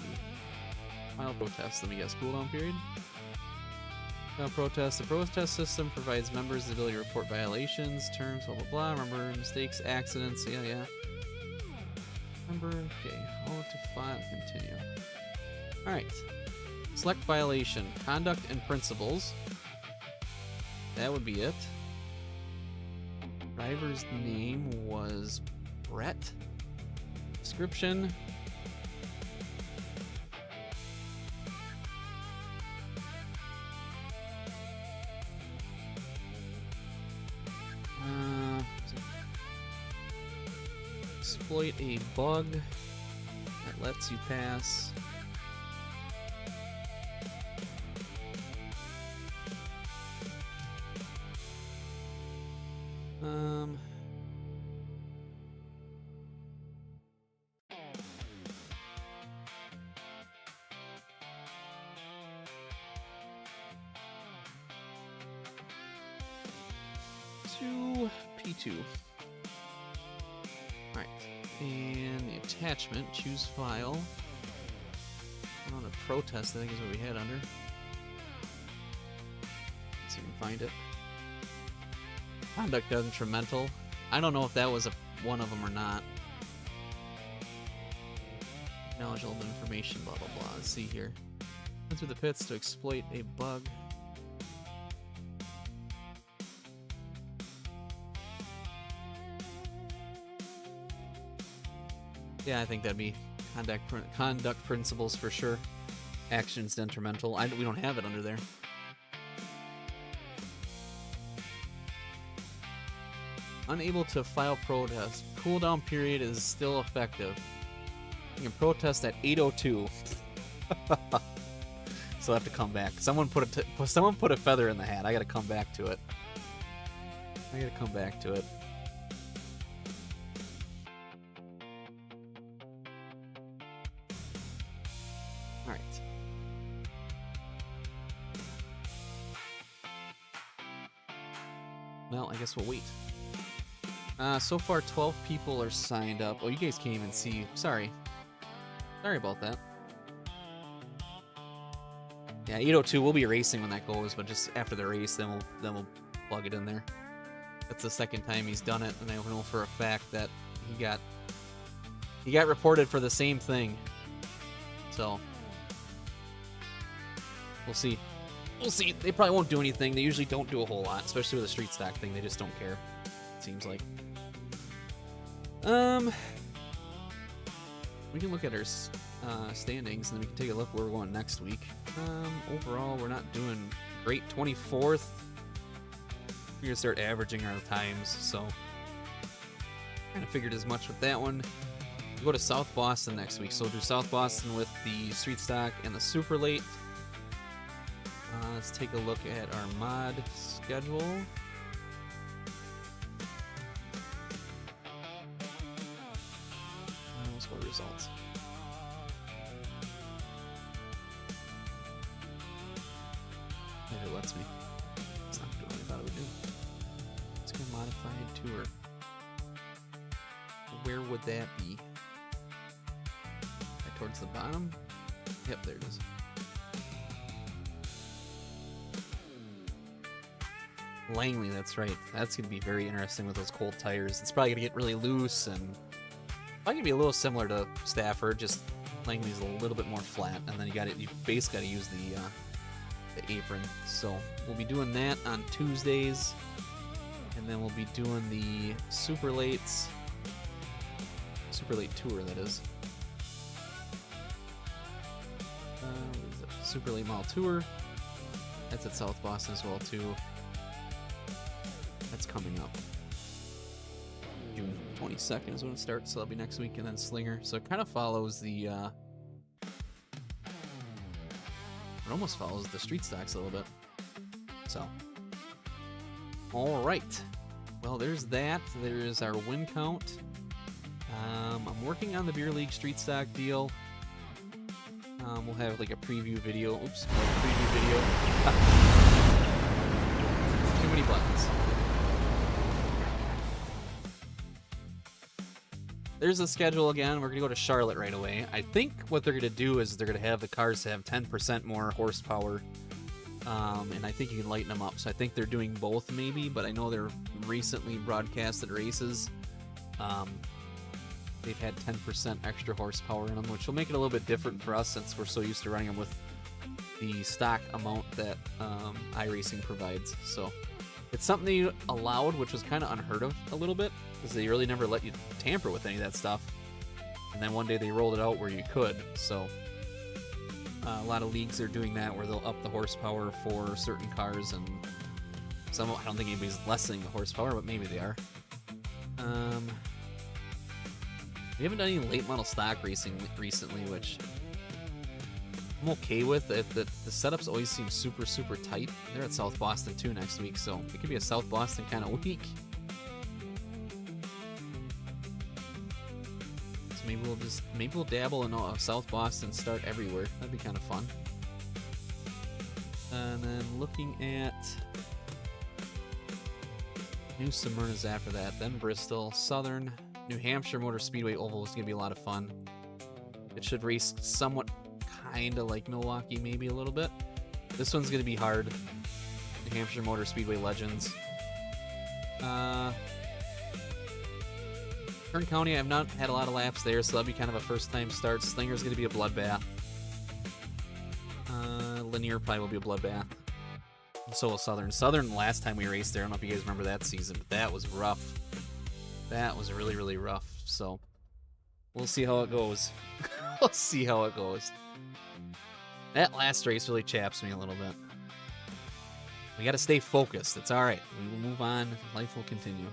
File protest. Let me guess. Cooldown period. Protest. The protest system provides members the ability to report violations, terms, blah blah blah. Remember mistakes, accidents. Yeah. Remember. Okay. All to file. Continue. All right. Select violation. Conduct and principles. That would be it. Driver's name was Brett. Description. Exploit a bug that lets you pass. P2. Alright. And the attachment, choose file. On a protest, I think is what we had under. Let's see if we can find it. Conduct detrimental. I don't know if that was one of them or not. Acknowledge all the information, blah blah blah. Let's see here. Went through the pits to exploit a bug. Yeah, I think that'd be conduct principles for sure. Actions detrimental. We don't have it under there. Unable to file protest. Cooldown period is still effective. You can protest at 8:02. So I have to come back. Someone put a feather in the hat. I gotta come back to it. All right. Well, I guess we'll wait. So far, 12 people are signed up. Oh, you guys can't even see. Sorry. Sorry about that. Yeah, 802. We'll be racing when that goes, but just after the race, then we'll plug it in there. That's the second time he's done it, and I know for a fact that he got reported for the same thing. So we'll see. We'll see. They probably won't do anything. They usually don't do a whole lot, especially with a street stock thing. They just don't care. It seems like. We can look at our standings, and then we can take a look where we're going next week. Overall, we're not doing great. 24th. We're gonna start averaging our times, so kind of figured as much with that one. We'll go to South Boston next week, so we'll do South Boston with the street stock and the super late. Let's take a look at our mod schedule. Let's go to results. Maybe it lets me. It's not doing what I thought it would do. Let's go modified tour. Where would that be? Right towards the bottom? Yep, there it is. Langley, that's right. That's going to be very interesting with those cold tires. It's probably going to get really loose and probably going to be a little similar to Stafford, just Langley's a little bit more flat, and then you basically got to use the apron. So we'll be doing that on Tuesdays, and then we'll be doing the super late tour, that is. What is it? Super late mile tour. That's at South Boston as well too. That's coming up. June 22nd is when it starts, so that'll be next week, and then Slinger. So it kind of follows the it almost follows the street stocks a little bit. So, all right. Well, there's that. There's our win count. I'm working on the Beer League street stock deal. We'll have like a preview video. Oops, preview video. Too many buttons. There's the schedule again. We're going to go to Charlotte right away. I think what they're going to do is they're going to have the cars have 10% more horsepower. And I think you can lighten them up. So I think they're doing both maybe, but I know they're recently broadcasted races. They've had 10% extra horsepower in them, which will make it a little bit different for us since we're so used to running them with the stock amount that iRacing provides. So it's something they allowed, which was kind of unheard of a little bit, because they really never let you tamper with any of that stuff. And then one day they rolled it out where you could. So a lot of leagues are doing that, where they'll up the horsepower for certain cars, and some, I don't think anybody's lessening the horsepower, but maybe they are. We haven't done any late model stock racing recently, which I'm okay with. The setups always seem super, super tight. They're at South Boston too next week, so it could be a South Boston kind of week. So maybe we'll dabble in a South Boston start everywhere. That'd be kind of fun. And then looking at New Smyrna's after that, then Bristol, Southern, New Hampshire Motor Speedway Oval is going to be a lot of fun. It should race somewhat kind of like Milwaukee, maybe a little bit. This one's going to be hard. New Hampshire Motor Speedway Legends. Kern County, I've not had a lot of laps there, so that'll be kind of a first-time start. Slinger's going to be a bloodbath. Linear probably will be a bloodbath. And so will Southern. Southern, last time we raced there, I don't know if you guys remember that season, but that was rough. That was really, really rough. So we'll see how it goes. We'll see how it goes. That last race really chaps me a little bit. We got to stay focused. It's all right. We will move on. Life will continue.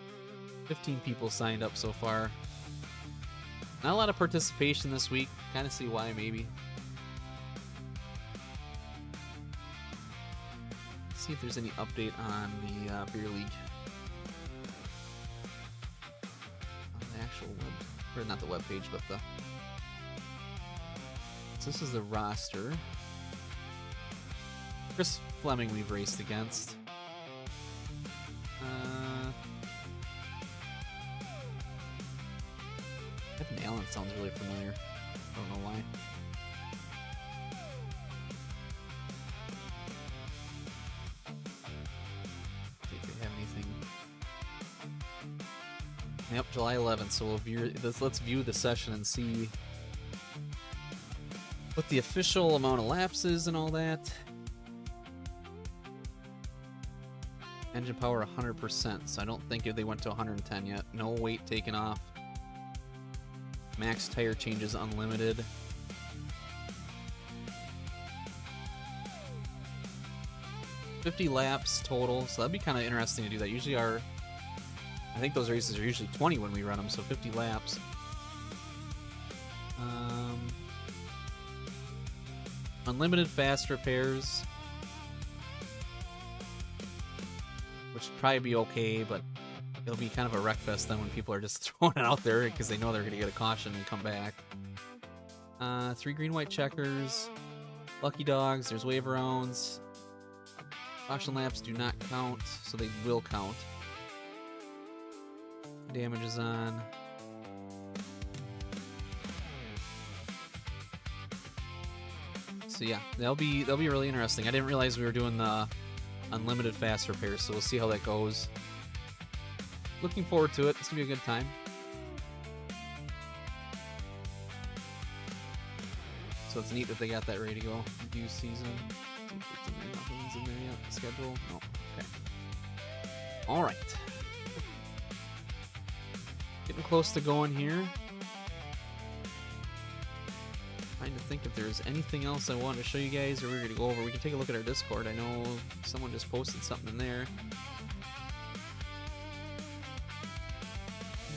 15 people signed up so far. Not a lot of participation this week. Kind of see why, maybe. See if there's any update on the Beer League. On the actual web, or not the web page, but the So this is the roster. Chris Fleming we've raced against. Kevin Allen sounds really familiar. I don't know why. See if we have anything. Yep, July 11th. So we'll view this. Let's view the session and see what the official amount of laps is and all that. Engine power 100%, so I don't think they went to 110 yet. No weight taken off. Max tire changes unlimited. $50 laps total, so that'd be kind of interesting to do that. Usually I think those races are usually 20 when we run them, so 50 laps. Unlimited fast repairs. Which would probably be okay, but it'll be kind of a wreck fest then when people are just throwing it out there because they know they're going to get a caution and come back. 3 green, white checkers. Lucky dogs. There's wave rounds. Caution laps do not count, so they will count. Damage is on. So yeah, that'll be really interesting. I didn't realize we were doing the unlimited fast repairs, so we'll see how that goes. Looking forward to it. It's gonna be a good time. So it's neat that they got that ready to go. Review season. See if it's in there. Nothing's in there yet. Schedule. No. Okay. All right. Getting close to going here. Trying to think if there's anything else I wanted to show you guys or we're going to go over. We can take a look at our Discord. I know someone just posted something in there.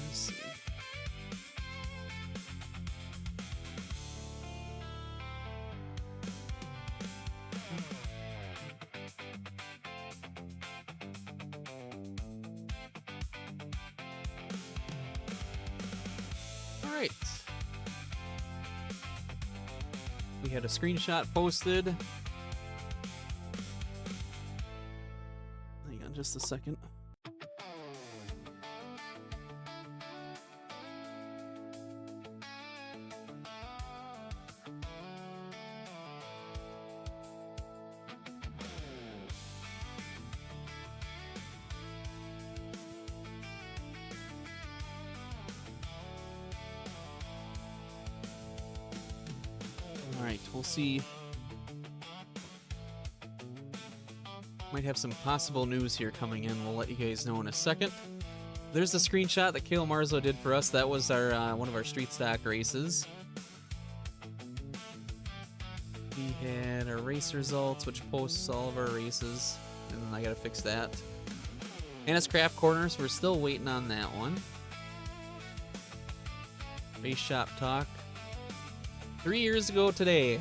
Let's see. All right. We had a screenshot posted. Hang on just a second. Alright, we'll see. Might have some possible news here coming in. We'll let you guys know in a second. There's the screenshot that Kale Marzo did for us. That was our one of our street stock races. We had our race results, which posts all of our races. And then I gotta fix that. And it's Craft Corners. We're still waiting on that one. Race Shop Talk. 3 years ago today.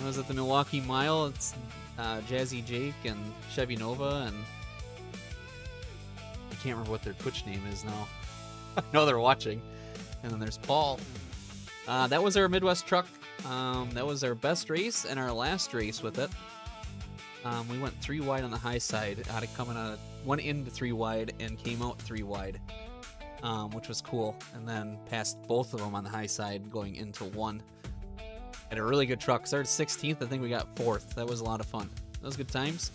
I was at the Milwaukee Mile. It's Jazzy Jake and Chevy Nova, and I can't remember what their Twitch name is now. I know they're watching. And then there's Paul. That was our Midwest truck. That was our best race and our last race with it. We went 3 wide on the high side, went into 3 wide and came out 3 wide. Which was cool, and then passed both of them on the high side going into 1. Had a really good truck. Started 16th, I think we got 4th. That was a lot of fun. That was good times.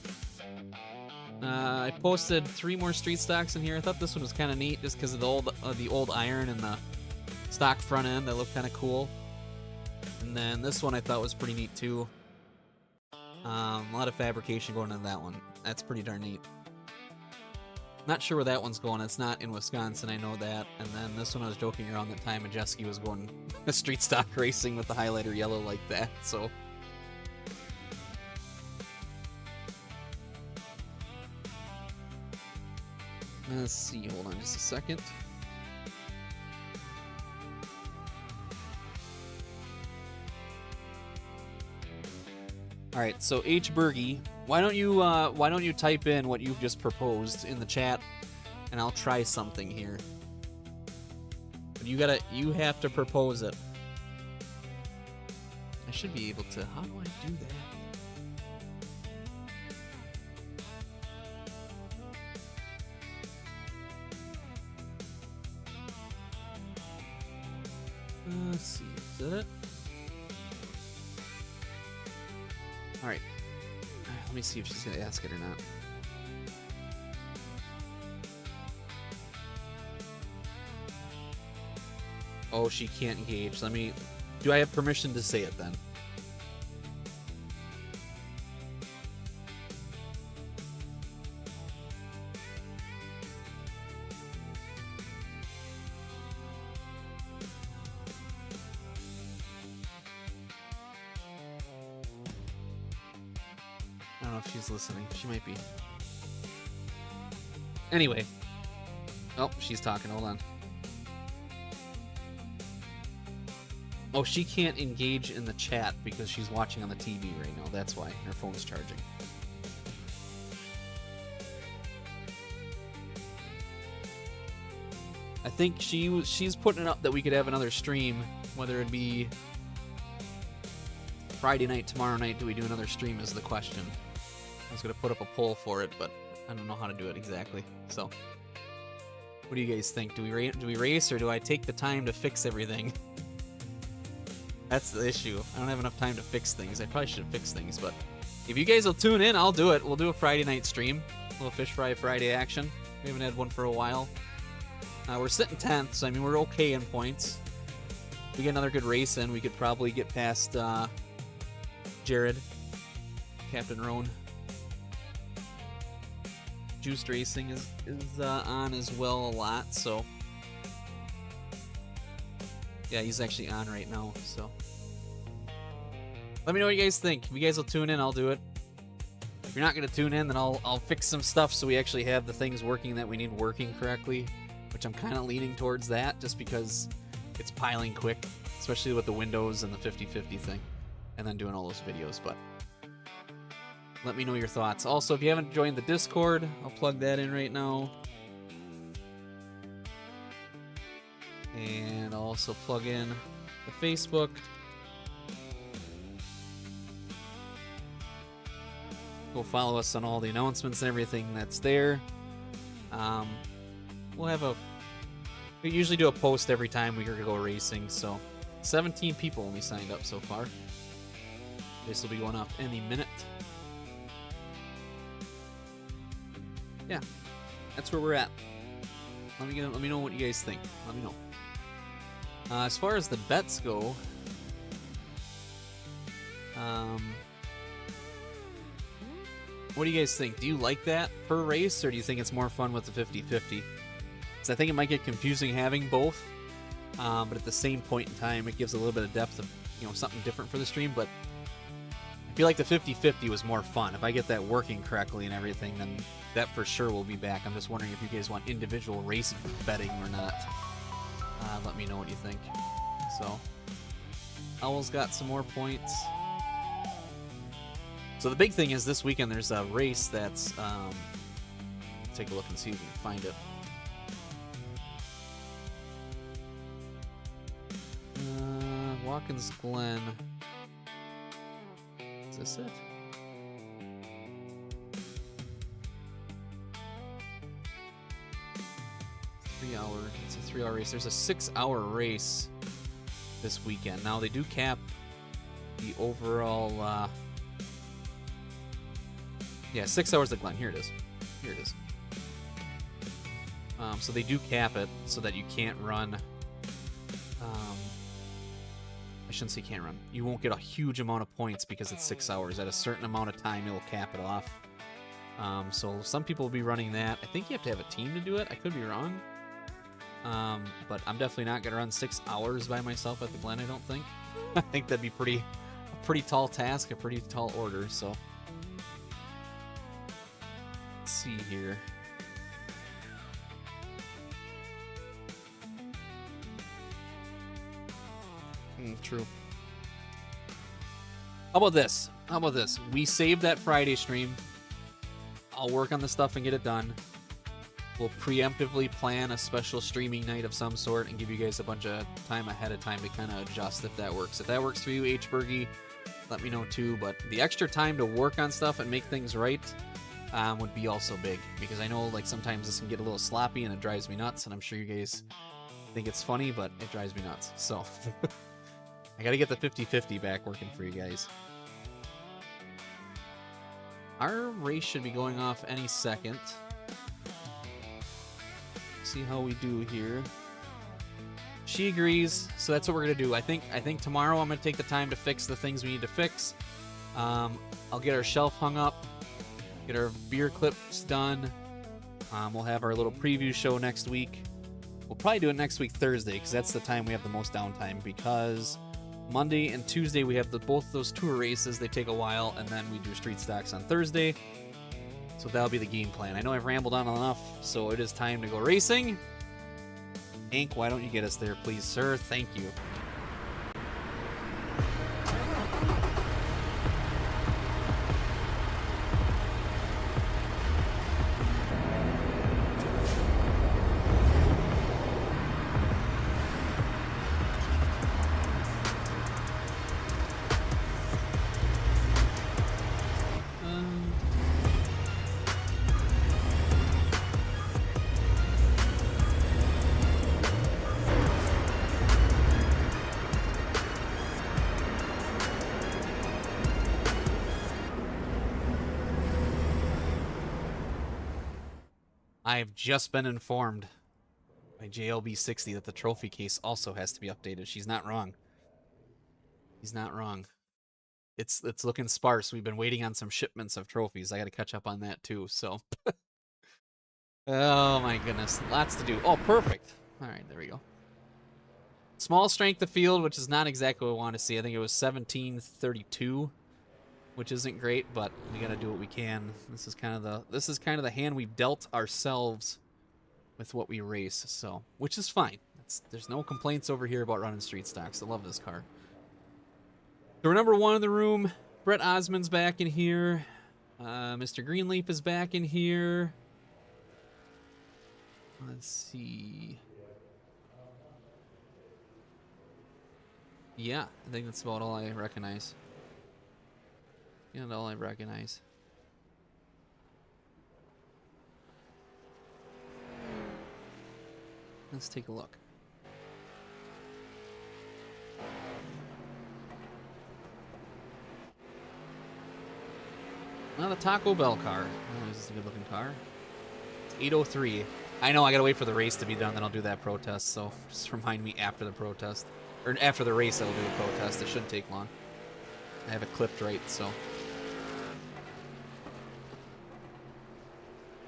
I posted 3 more street stocks in here. I thought this one was kind of neat just because of the old iron and the stock front end. That looked kind of cool. And then this one I thought was pretty neat too. A lot of fabrication going into that one. That's pretty darn neat. Not sure where that one's going. It's not in Wisconsin, I know that. And then this one I was joking around that time Majeski was going street stock racing with the highlighter yellow like that, so. Let's see, hold on just a second. All right, so H. Bergie, why don't you type in what you've just proposed in the chat, and I'll try something here. But you have to propose it. I should be able to. How do I do that? Let's see. Is that it? Alright. Let me see if she's going to ask it or not. Oh, she can't engage. Let me... Do I have permission to say it then? I don't know if she's listening. She might be. Anyway. Oh, she's talking. Hold on. Oh, she can't engage in the chat because she's watching on the TV right now. That's why. Her phone's charging. I think she's putting it up that we could have another stream, whether it be Friday night, tomorrow night. Do we do another stream is the question. I was going to put up a poll for it, but I don't know how to do it exactly. So, what do you guys think? Do we race or do I take the time to fix everything? That's the issue. I don't have enough time to fix things. I probably should fix things, but if you guys will tune in, I'll do it. We'll do a Friday night stream. A little Fish Fry Friday action. We haven't had one for a while. We're sitting 10th, so I mean, we're okay in points. If we get another good race in, we could probably get past Jared, Captain Roan. Juiced Racing is on as well a lot, so yeah, he's actually on right now. So let me know what you guys think. If you guys will tune in, I'll do it. If you're not gonna tune in, then I'll fix some stuff so we actually have the things working that we need working correctly, which I'm kind of leaning towards that just because it's piling quick, especially with the Windows and the 50/50 thing, and then doing all those videos. But let me know your thoughts. Also, if you haven't joined the Discord, I'll plug that in right now. And I'll also plug in the Facebook. Go follow us on all the announcements and everything that's there. We usually do a post every time we go racing, so 17 people only signed up so far. This will be going up any minute. Yeah, that's where we're at. Let me know what you guys think. Let me know. As far as the bets go, what do you guys think? Do you like that per race, or do you think it's more fun with the 50/50? Because I think it might get confusing having both, but at the same point in time, it gives a little bit of depth of, something different for the stream. But I feel like the 50/50 was more fun. If I get that working correctly and everything, then that for sure will be back. I'm just wondering if you guys want individual race betting or not. Let me know what you think. So, Owl's got some more points. So the big thing is this weekend there's a race that's, take a look and see if we can find it. Watkins Glen. Is this it? It's a 3-hour race. There's a 6-hour race this weekend. Now they do cap the overall, 6 hours at Glen. Here it is. So they do cap it so that you can't run, I shouldn't say can't run. You won't get a huge amount of points because it's 6 hours. At a certain amount of time, it will cap it off. So some people will be running that. I think you have to have a team to do it. I could be wrong. But I'm definitely not going to run 6 hours by myself at the Glen, I don't think. I think that'd be a pretty tall task, a pretty tall order, so. Let's see here. True. How about this? We save that Friday stream. I'll work on the stuff and get it done. we'll preemptively plan a special streaming night of some sort and give you guys a bunch of time ahead of time to kind of adjust if that works. If that works for you, H-Bergy, let me know too. But the extra time to work on stuff and make things right would be also big, because I know like sometimes this can get a little sloppy and it drives me nuts, and I'm sure you guys think it's funny, but it drives me nuts. So I gotta get the 50-50 back working for you guys. Our race should be going off any second. See how we do here. She agrees, so that's what we're gonna do. I think tomorrow I'm gonna take the time to fix the things we need to fix. I'll get our shelf hung up, get our beer clips done. We'll have our little preview show next week. We'll probably do it next week Thursday, because that's the time we have the most downtime, because Monday and Tuesday we have both those tour races. They take a while, and then we do street stocks on Thursday. So that'll be the game plan. I know I've rambled on enough, so it is time to go racing. Hank, why don't you get us there, please, sir? Thank you. I've just been informed by JLB60 that the trophy case also has to be updated. She's not wrong. He's not wrong. It's looking sparse. We've been waiting on some shipments of trophies. I got to catch up on that too. So, oh my goodness, lots to do. Oh, perfect. All right, there we go. Small strength of field, which is not exactly what we want to see. I think it was 1732. Which isn't great, but we gotta do what we can. This is kind of the hand we've dealt ourselves with what we race, so which is fine. There's no complaints over here about running street stocks. I love this car. So we're number one in the room. Brett Osmond's back in here. Mr. Greenleaf is back in here. Let's see. Yeah, I think that's about all I recognize. You know, all I recognize. Let's take a look. Well, the Taco Bell car. Oh, this is a good looking car. It's 8:03. I know I gotta wait for the race to be done, then I'll do that protest, so just remind me after the protest. Or after the race, I'll do a protest. It shouldn't take long. I have it clipped right, so.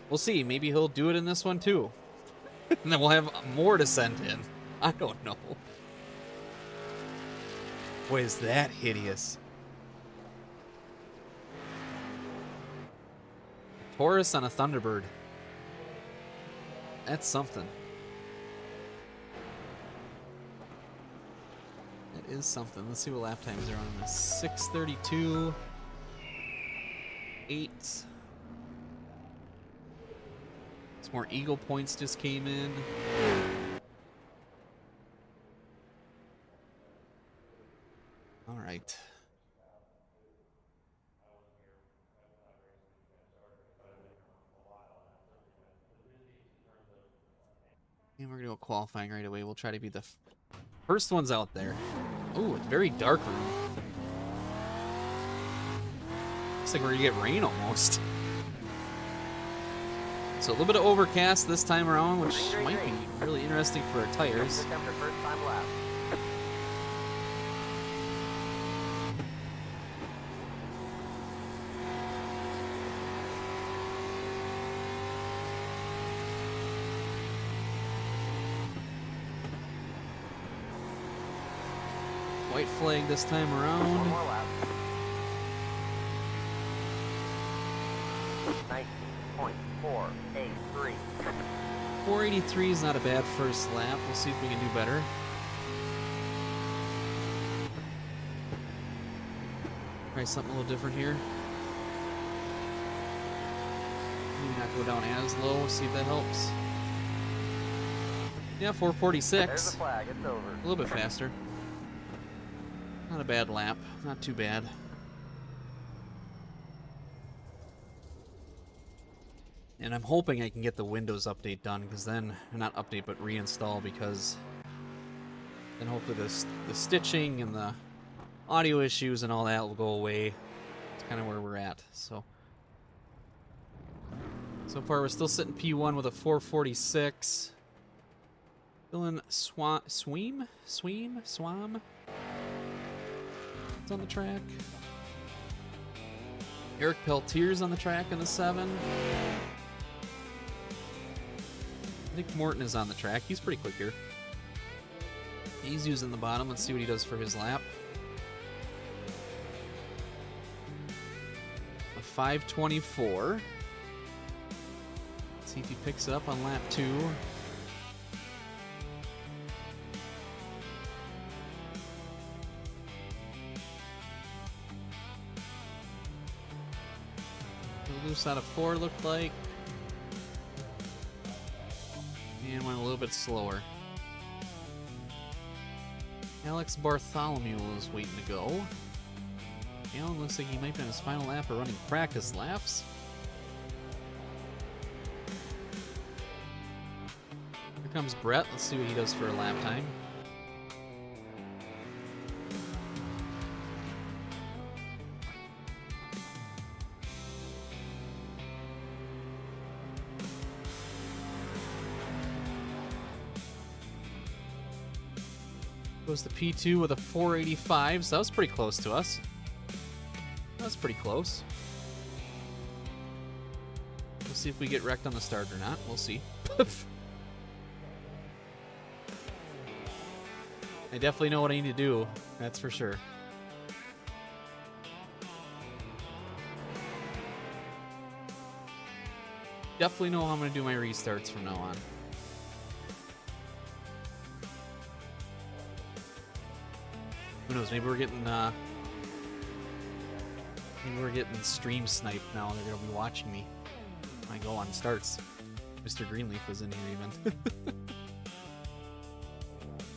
We'll see. Maybe he'll do it in this one too. And then we'll have more to send in. I don't know. Boy, is that hideous. Taurus on a Thunderbird. That's something. That is something. Let's see what lap times are on this. 6:32. 8. Some more Eagle points just came in. All right. And we're going to go qualifying right away. We'll try to be the first ones out there. Ooh, it's very dark room. Looks like we're going to get rain almost. So a little bit of overcast this time around, which might be really interesting for our tires. White flag this time around. One more lap. 19.483. 483 is not a bad first lap. We'll see if we can do better. Try something a little different here. Maybe Not go down as low. See if that helps. Yeah, There's 446. the flag. It's over. A little bit faster. Not a bad lap. Not too bad. And I'm hoping I can get the Windows update done, because then, not update, but reinstall, because then hopefully the stitching and the audio issues and all that will go away. It's kind of where we're at. So far we're still sitting P1 with a 446. Dylan Swam? It's on the track. Eric Peltier's on the track in the 7. Nick Morton is on the track. He's pretty quick here. He's using the bottom. Let's see what he does for his lap. A 5:24. Let's see if he picks it up on lap 2. Loose out of 4 looked like. And went a little bit slower. Alex Bartholomew is waiting to go. Alan looks like he might be on his final lap or running practice laps. Here comes Brett. Let's see what he does for a lap time. Goes to P2 with a 485, so that was pretty close to us. That was pretty close. We'll see if we get wrecked on the start or not. We'll see. I definitely know what I need to do. That's for sure. Definitely know how I'm going to do my restarts from now on. Who knows? Maybe we're getting stream sniped now. They're gonna be watching me when I go on starts. Mr. Greenleaf was in here even.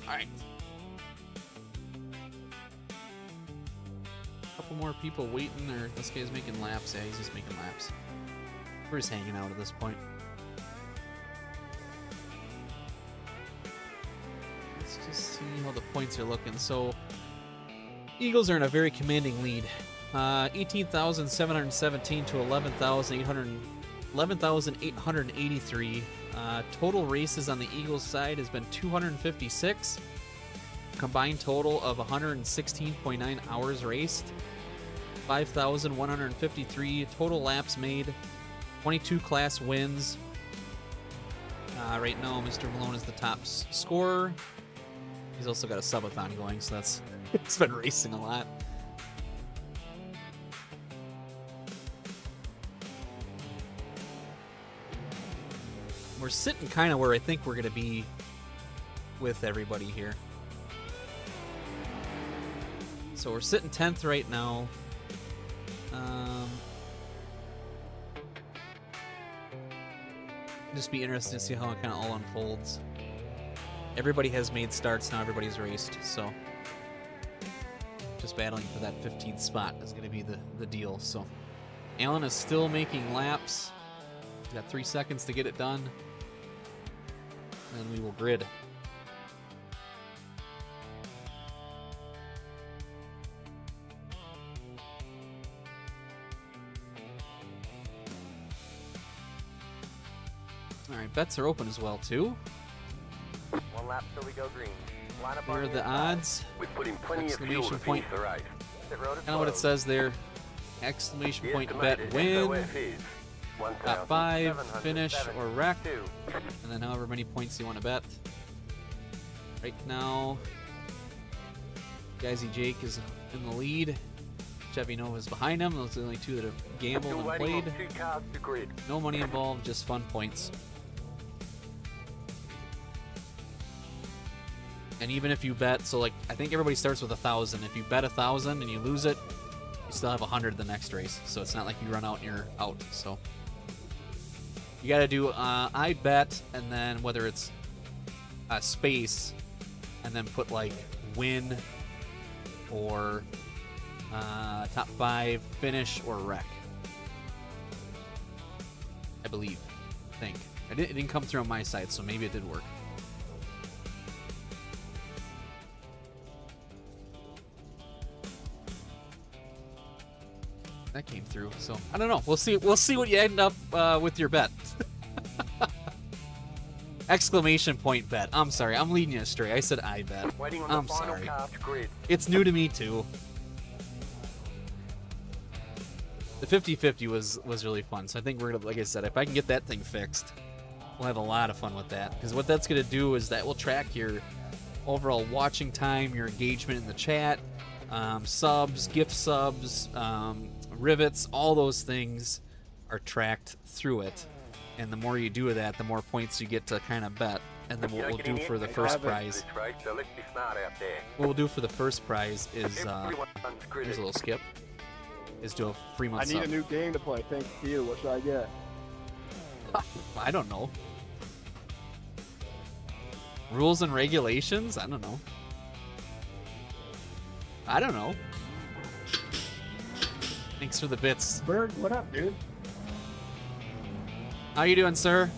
All right. Couple more people waiting, or this guy's making laps. Yeah, he's just making laps. We're just hanging out at this point. Let's just see how the points are looking. So. Eagles are in a very commanding lead. 18,717 to 11,883. Total races on the Eagles side has been 256. Combined total of 116.9 hours raced. 5,153 total laps made. 22 class wins. Right now, Mr. Malone is the top scorer. He's also got a subathon going, so that's it's been racing a lot. We're sitting kind of where I think we're going to be with everybody here. So we're sitting 10th right now. Just be interested to see how it kind of all unfolds. Everybody has made starts now. Everybody's raced, so just battling for that 15th spot is going to be the deal. So Alan is still making laps. He's got 3 seconds to get it done, and we will grid. All right, bets are open as well too. 1 lap till we go green. Line up Here on are the the inside. odds. We've put in plenty of fuel Exclamation to point. finish the race. Pit road is Kind of what it closed. says there. Exclamation The point estimated bet win. SOF is Top 5, finish, or wreck. 1,772. And then however many points you want to bet. Right now, Gazi Jake is in the lead. Chevy Nova is behind him. Those are the only two that have gambled Still and waiting played. on 2 cars to grid. No money involved, just fun points. And even if you bet, so like I think everybody starts with 1,000. If you bet 1,000 and you lose it, you still have 100 the next race. So it's not like you run out and you're out. So You gotta do I bet, and then whether it's a space, and then put like win or top 5 finish or wreck. I believe. I think. It didn't come through on my side, so maybe it did work. That came through, so I don't know. We'll see what you end up with your bet. Exclamation point bet. I'm sorry, I'm leading you astray. I said I bet. Waiting on I'm the final sorry. car to grid. It's new to me too. The 50-50 was really fun, so I think we're gonna, like I said, if I can get that thing fixed, we'll have a lot of fun with that. Because what that's gonna do is that will track your overall watching time, your engagement in the chat, subs, gift subs, rivets, all those things are tracked through it. And the more you do of that, the more points you get to kind of bet. And then what we'll do for the first prize, So let's be smart out there. what we'll do for the first prize is Everyone's here's gridded. a little skip. Is do a free I month need sub. a new game to play. Thanks to you. What should I get? I don't know. Rules and regulations? I don't know. I don't know. Thanks for the bits. Berg, what up, dude? How you doing, sir?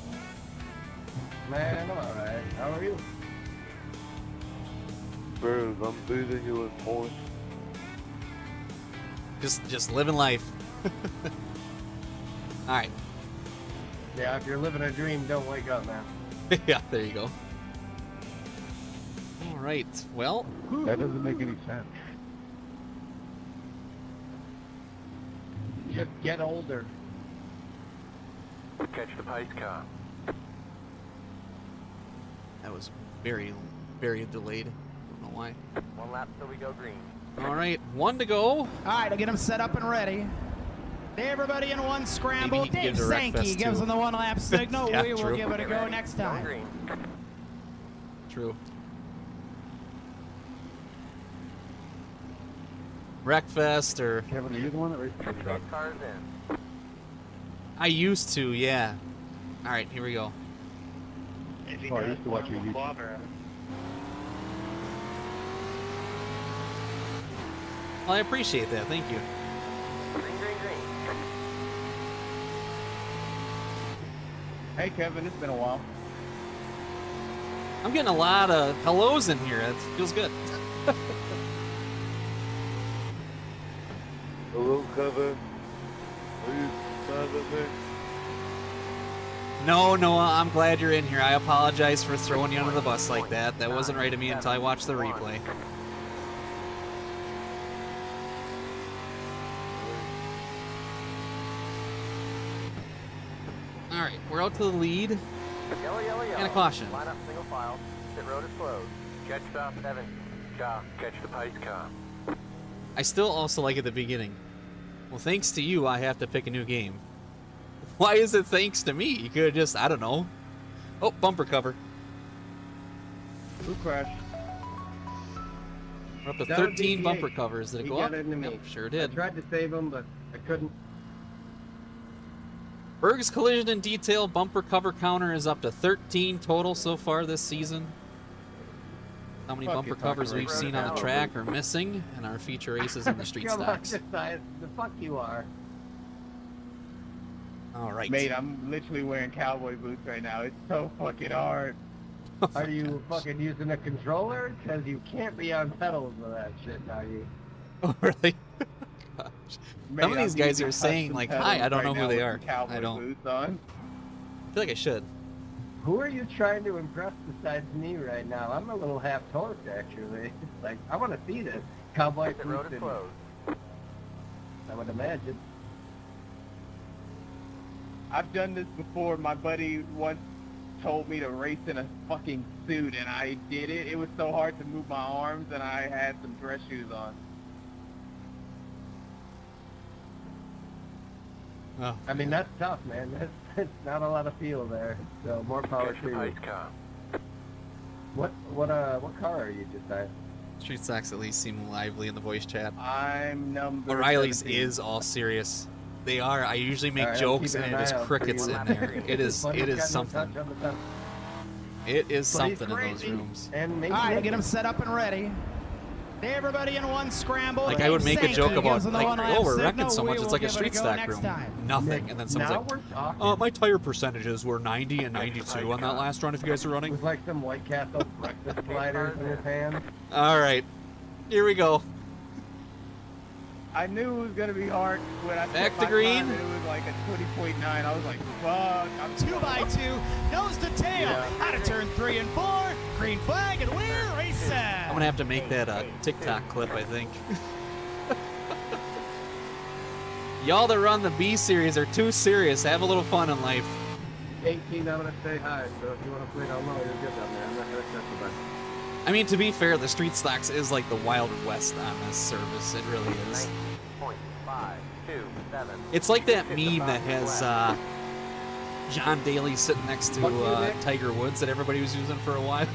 Man, I'm alright. How are you? Bro, I'm beating you in points. Just living life. All right. Yeah, if you're living a dream, don't wake up, man. Yeah, there you go. All right. Well, That doesn't make any sense. Just get older. Catch the pace car. that was very, very delayed. Don't know why. 1 lap till we go green. All right, 1 to go. All right, I'll get them set up and ready. Everybody in one scramble. Maybe he can Dave give the wreck Sankey fest gives too. them the 1 lap signal. Yeah, We will true. give it a Get go ready. next Go time. green. True. Wreckfest or Kevin, are you the one that races the truck? Both cars in. I used to, yeah. All right, here we go. Oh, I used to watch your YouTube. Well, I appreciate that. Thank you. Green, green, green. Hey, Kevin, it's been a while. I'm getting a lot of hellos in here. It feels good. Hello, Kevin. Are you mad at me? No, Noah, I'm glad you're in here. I apologize for throwing you under the bus like that. That wasn't right of me until I watched the replay. All right, we're out to the lead. Yellow, yellow, yellow. And a caution. Line up single file. Pit road is closed. Catch stop 7. Car. Catch the pace car. I still also like at the beginning. Well, thanks to you, I have to pick a new game. Why is it thanks to me? You could have just, I don't know. Oh, bumper cover. Who crashed? We're up to That would 13 be bumper Jake. covers. Did it He go got up? into me. Yep, sure I did. tried to save him, but I couldn't. Berg's collision and detail bumper cover counter is up to 13 total so far this season. How many Fuck bumper you, covers Tucker. we've seen on the track are missing, and our feature aces in the street Come on, stocks. decide the fuck you are. All right. Mate, I'm literally wearing cowboy boots right now. It's so fucking hard. Are you fucking using a controller? Because you can't be on pedals with that shit, are you? Oh, really? Gosh. Mate, Some of I'm these guys using are saying, custom like, pedals hi, I don't right know who now they with are. some Cowboy I don't. boots on. I feel like I should. Who are you trying to impress besides me right now? I'm a little half torqued, actually. Like, I want to see this. Cowboy Pit road boots is and closed. I would imagine. I've done this before. My buddy once told me to race in a fucking suit, and I did it. It was so hard to move my arms, and I had some dress shoes on. Oh, I mean, that's tough, man. That's not a lot of feel there. So more power Catch to the you. pace car. What car are you just at? street stocks at least seem lively in the voice chat. I'm number O'Reilly's 17. is all serious. They are. I usually make Alright, I'm jokes keeping and an it is eye out for crickets you. in there. It is something. It is But he's something in those crazy. rooms. And maybe All right, get them set up and ready. Everybody in one scramble. Like I would make a joke about Gives them the like, one oh, we're lap wrecking signal. so much. We It's will like a give it street go stack next room. time. Nothing. And then someone's now like, we're talking. my tire percentages were 90 and 92 on that last run. If you guys are running. With like some White Castle breakfast sliders in his hand. All right, here we go. I knew it was gonna be hard when I Back set to my green. time and it was like a 20.9. I was like, fuck. I'm 2x2, nose to tail. Out of turn 3 and 4. Green flag, and we're racing. I'm gonna have to make that a TikTok clip, I think. Y'all that run the B series are too serious. Have a little fun in life. 18, I'm gonna say hi. So if you want to play down low, you're good down there. I'm not gonna set the best. I mean, to be fair, the street stocks is like the Wild West on this service. It really is. 19.527. It's like that meme that has John Daly sitting next to Tiger Woods that everybody was using for a while.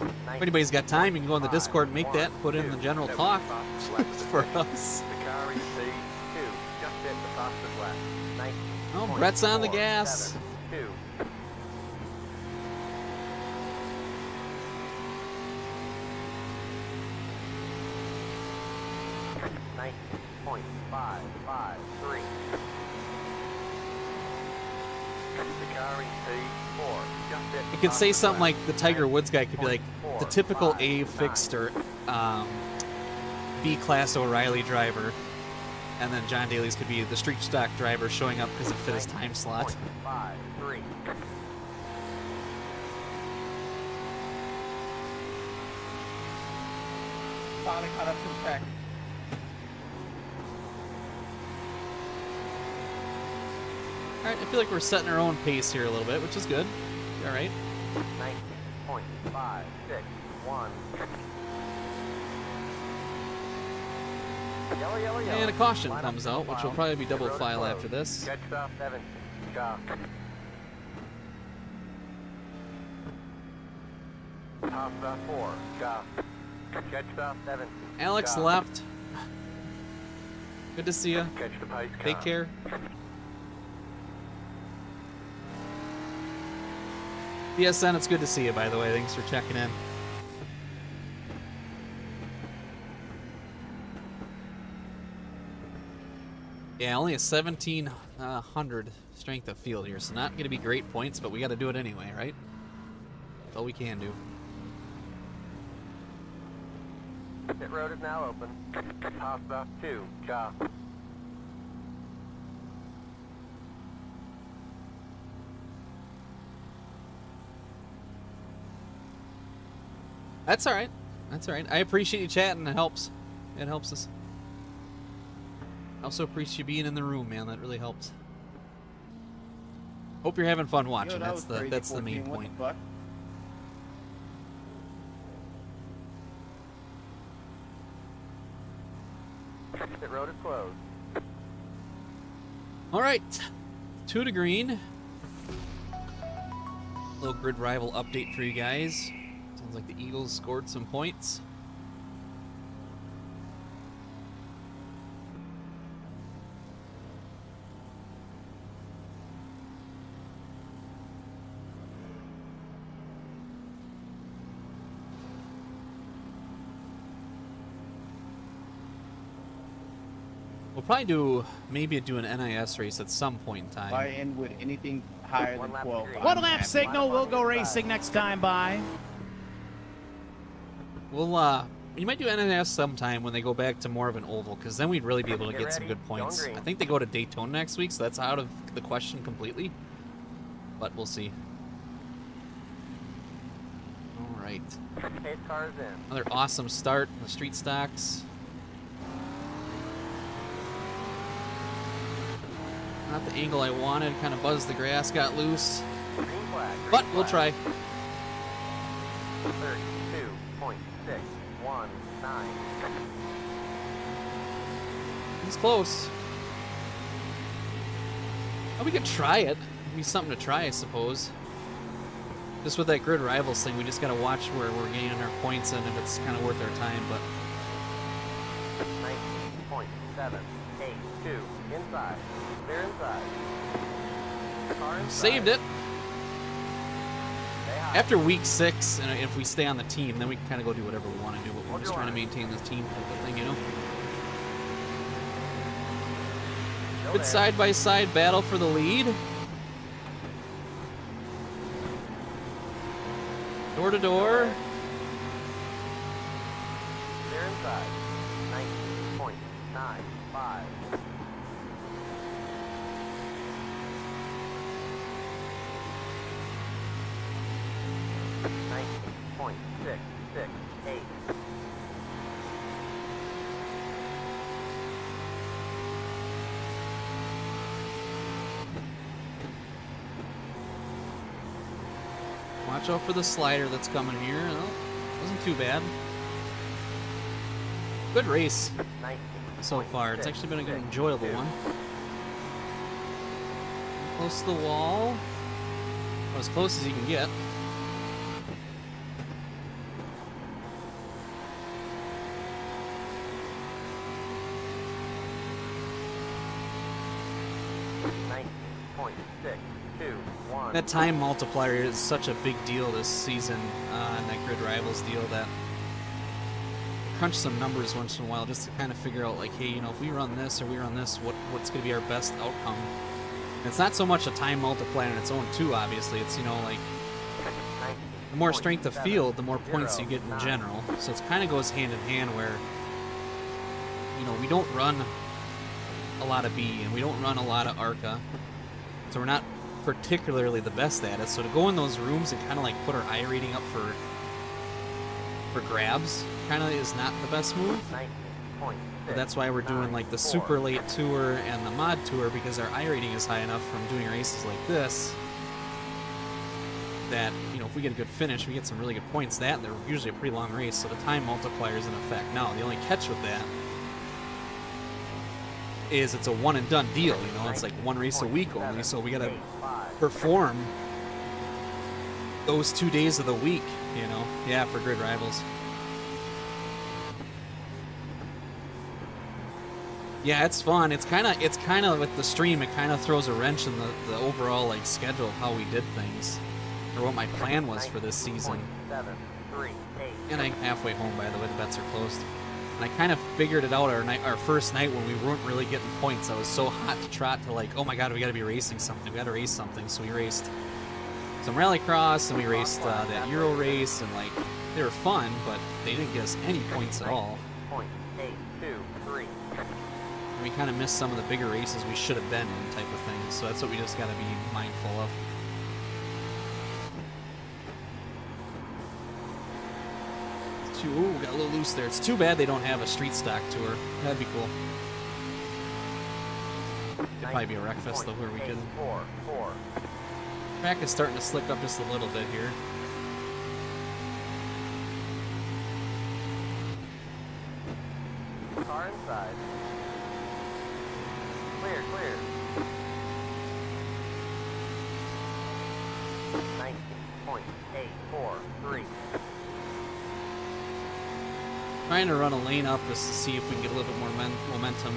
If anybody's got time, you can go on the Discord and make that, put in the general talk for us. The car in C2 just hit the fastest lap. 19. Oh, Brett's on the gas. 2. .553. The car in C4 just hit the You could say fastest something lap. like the Tiger Woods guy could be like the typical A fixed or B class O'Reilly driver, and then John Daly's could be the street stock driver showing up because it fit his time slot. 5-3. finally caught up to the pack. All right, I feel like we're setting our own pace here a little bit, which is good. All right. 19.561. Yellow, yellow, yellow. And a caution Line up comes to the out, which will file. probably be double Road is file closed. after this. Catch stop 7. Car. Top stop 4. Car. Catch stop 7. Alex Car. left. Good to see you. Catch the pace car. Take care. BSN, it's good to see you, by the way. Thanks for checking in. Yeah, only a 1,700 strength of field here, so not going to be great points, but we got to do it anyway, right? That's all we can do. Pit road is now open. Top stop 2. Car. That's all right. That's all right. I appreciate you chatting. It helps. It helps us. I also appreciate you being in the room, man. That really helps. Hope you're having fun watching. Yo, that That's was the crazy, main 14. What point. the fuck? Pit road is closed. All right, 2 to green. Little grid rival update for you guys. Sounds like the Eagles scored some points. We'll probably do an NIS race at some point in time. I end with anything higher One than lap 12. green. I'm One lap happy. signal. We'll go racing next time by. We'll you might do NIS sometime when they go back to more of an oval, because then we'd really be able to Get get some ready, good points. going green. I think they go to Daytona next week, so that's out of the question completely. But we'll see. All right, Pace car is in. another awesome start in the street stocks. Not the angle I wanted. Kind of buzzed the grass, got loose, Green flag. Green but we'll flag. try. 32.619. He's close. Oh, we could try it. It'd be something to try, I suppose. Just with that grid rivals thing, we just gotta watch where we're gaining our points and if it's kind of worth our time. But 19.782 inside. Clear inside. Car inside. saved it. Stay high. After week 6, and if we stay on the team, then we can kind of go do whatever we want to do. But we're Hold just your trying to line. maintain this team type of thing, you know. Still Good there. side-by-side battle for the lead. Door to door. Clear inside. 19.95. .668. Watch out for the slider that's coming here. Oh, wasn't too bad. Good race so far. It's actually been a good, enjoyable one. Close to the wall. As close as you can get. That time multiplier is such a big deal this season, and that grid rivals deal that crunch some numbers once in a while just to kind of figure out like, hey, you know, if we run this or we run this, what's going to be our best outcome? And it's not so much a time multiplier on its own too, obviously. It's, you know, like the more strength of field, the more points you get in general. So it kind of goes hand in hand where, you know, we don't run a lot of B and we don't run a lot of ARCA, so we're not particularly the best at it. So to go in those rooms and kind of like put our I rating up for grabs kind of is not the best move. But that's why we're doing like the super late tour and the mod tour, because our I rating is high enough from doing races like this that, you know, if we get a good finish, we get some really good points. That, and they're usually a pretty long race, so the time multiplier is in effect. Now, the only catch with that is it's a one and done deal, you know, it's like one race a week only, so we gotta perform those 2 days of the week, you know. Yeah, for grid rivals. Yeah, it's fun. It's kind of with the stream, it kind of throws a wrench in the overall like schedule of how we did things, or what my plan was for this season. And I'm halfway home, by the way. The bets are closed. And I kind of figured it out our first night when we weren't really getting points. I was so hot to trot to like, oh my god, we got to be racing something. We got to race something. So we raced some rallycross and we raced that Euro race, and like they were fun, but they didn't get us any points at all. And we kind of missed some of the bigger races we should have been in, type of thing. So that's what we just got to be mindful of. Ooh, got a little loose there. It's too bad they don't have a street stock tour. That'd be cool. It'd probably be a wreckfest though, where we could. Track is starting to slick up just a little bit here. Car inside. Clear, clear. 19.843. Trying to run a lane up just to see if we can get a little bit more momentum.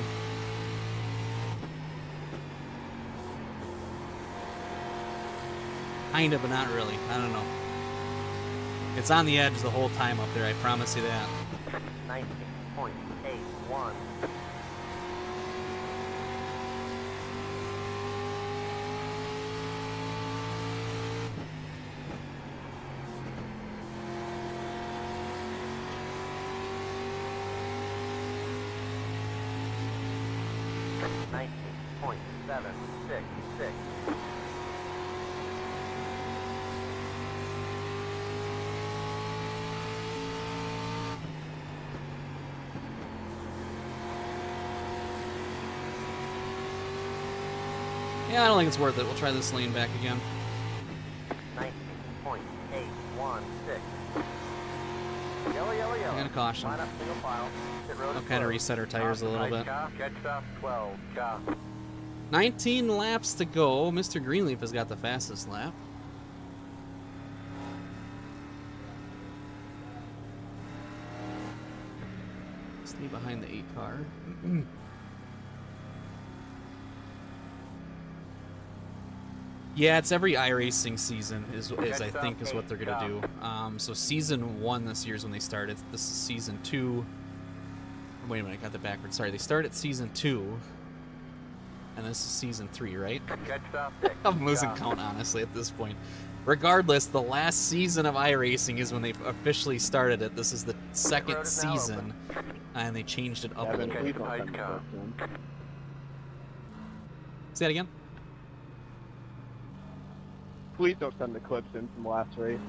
Kind of, but not really. I don't know. It's on the edge the whole time up there, I promise you that. 19.81. .766. Yeah, I don't think it's worth it. We'll try this lane back again. 19.816. Yellow, yellow, yellow. And a caution. Line up single file. Pit road I'll is kind of closed. reset our tires a little bit. Car, catch up, 12. Car. 19 laps to go. Mr. Greenleaf has got the fastest lap. car. Yeah, it's every iRacing season is I think is what they're gonna do. So season 1 this year is when they started. This is season 2. Wait a minute, I got that backwards. Sorry, they start at season 2, and this is season 3, right? Catch stop 6. I'm losing count honestly at this point. Regardless, the last season of iRacing is when they officially started it. This is the second season, and they changed it up a Devin, little please bit. don't send the clips in. Say that again. Please don't send the clips in from last race.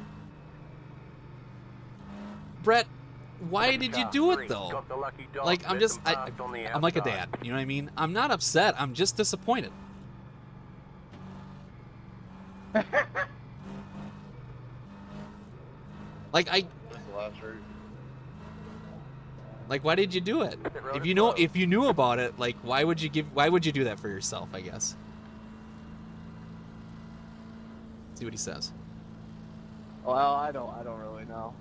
Brett, why did you do it 3. though? Got the lucky dog, Like, I'm bit just, and passed on the I'm like a outside. dad, you know what I mean? I'm not upset, I'm just disappointed. Like, like, why did you do it? If you knew about it, like, why would you do that for yourself, I guess? See what he says. Well, I don't really know.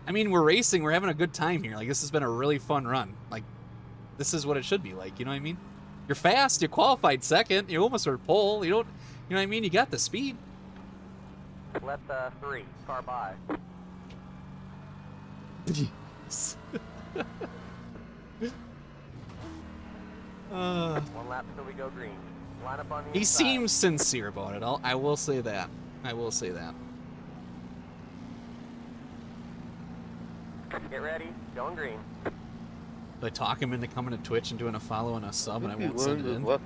I mean, we're racing, we're having a good time here. Like, this has been a really fun run. Like, this is what it should be like, you know what I mean? You're fast, you qualified second, you almost were pole, you know what I mean? You got the speed. Left 3. Car by. Jeez. 1 lap till we go green. Line up on the He inside. seems sincere about it. I will say that. I will say that. Get ready. Going green. I talk him into coming to Twitch and doing a follow and a sub, and I won't send it in. Catch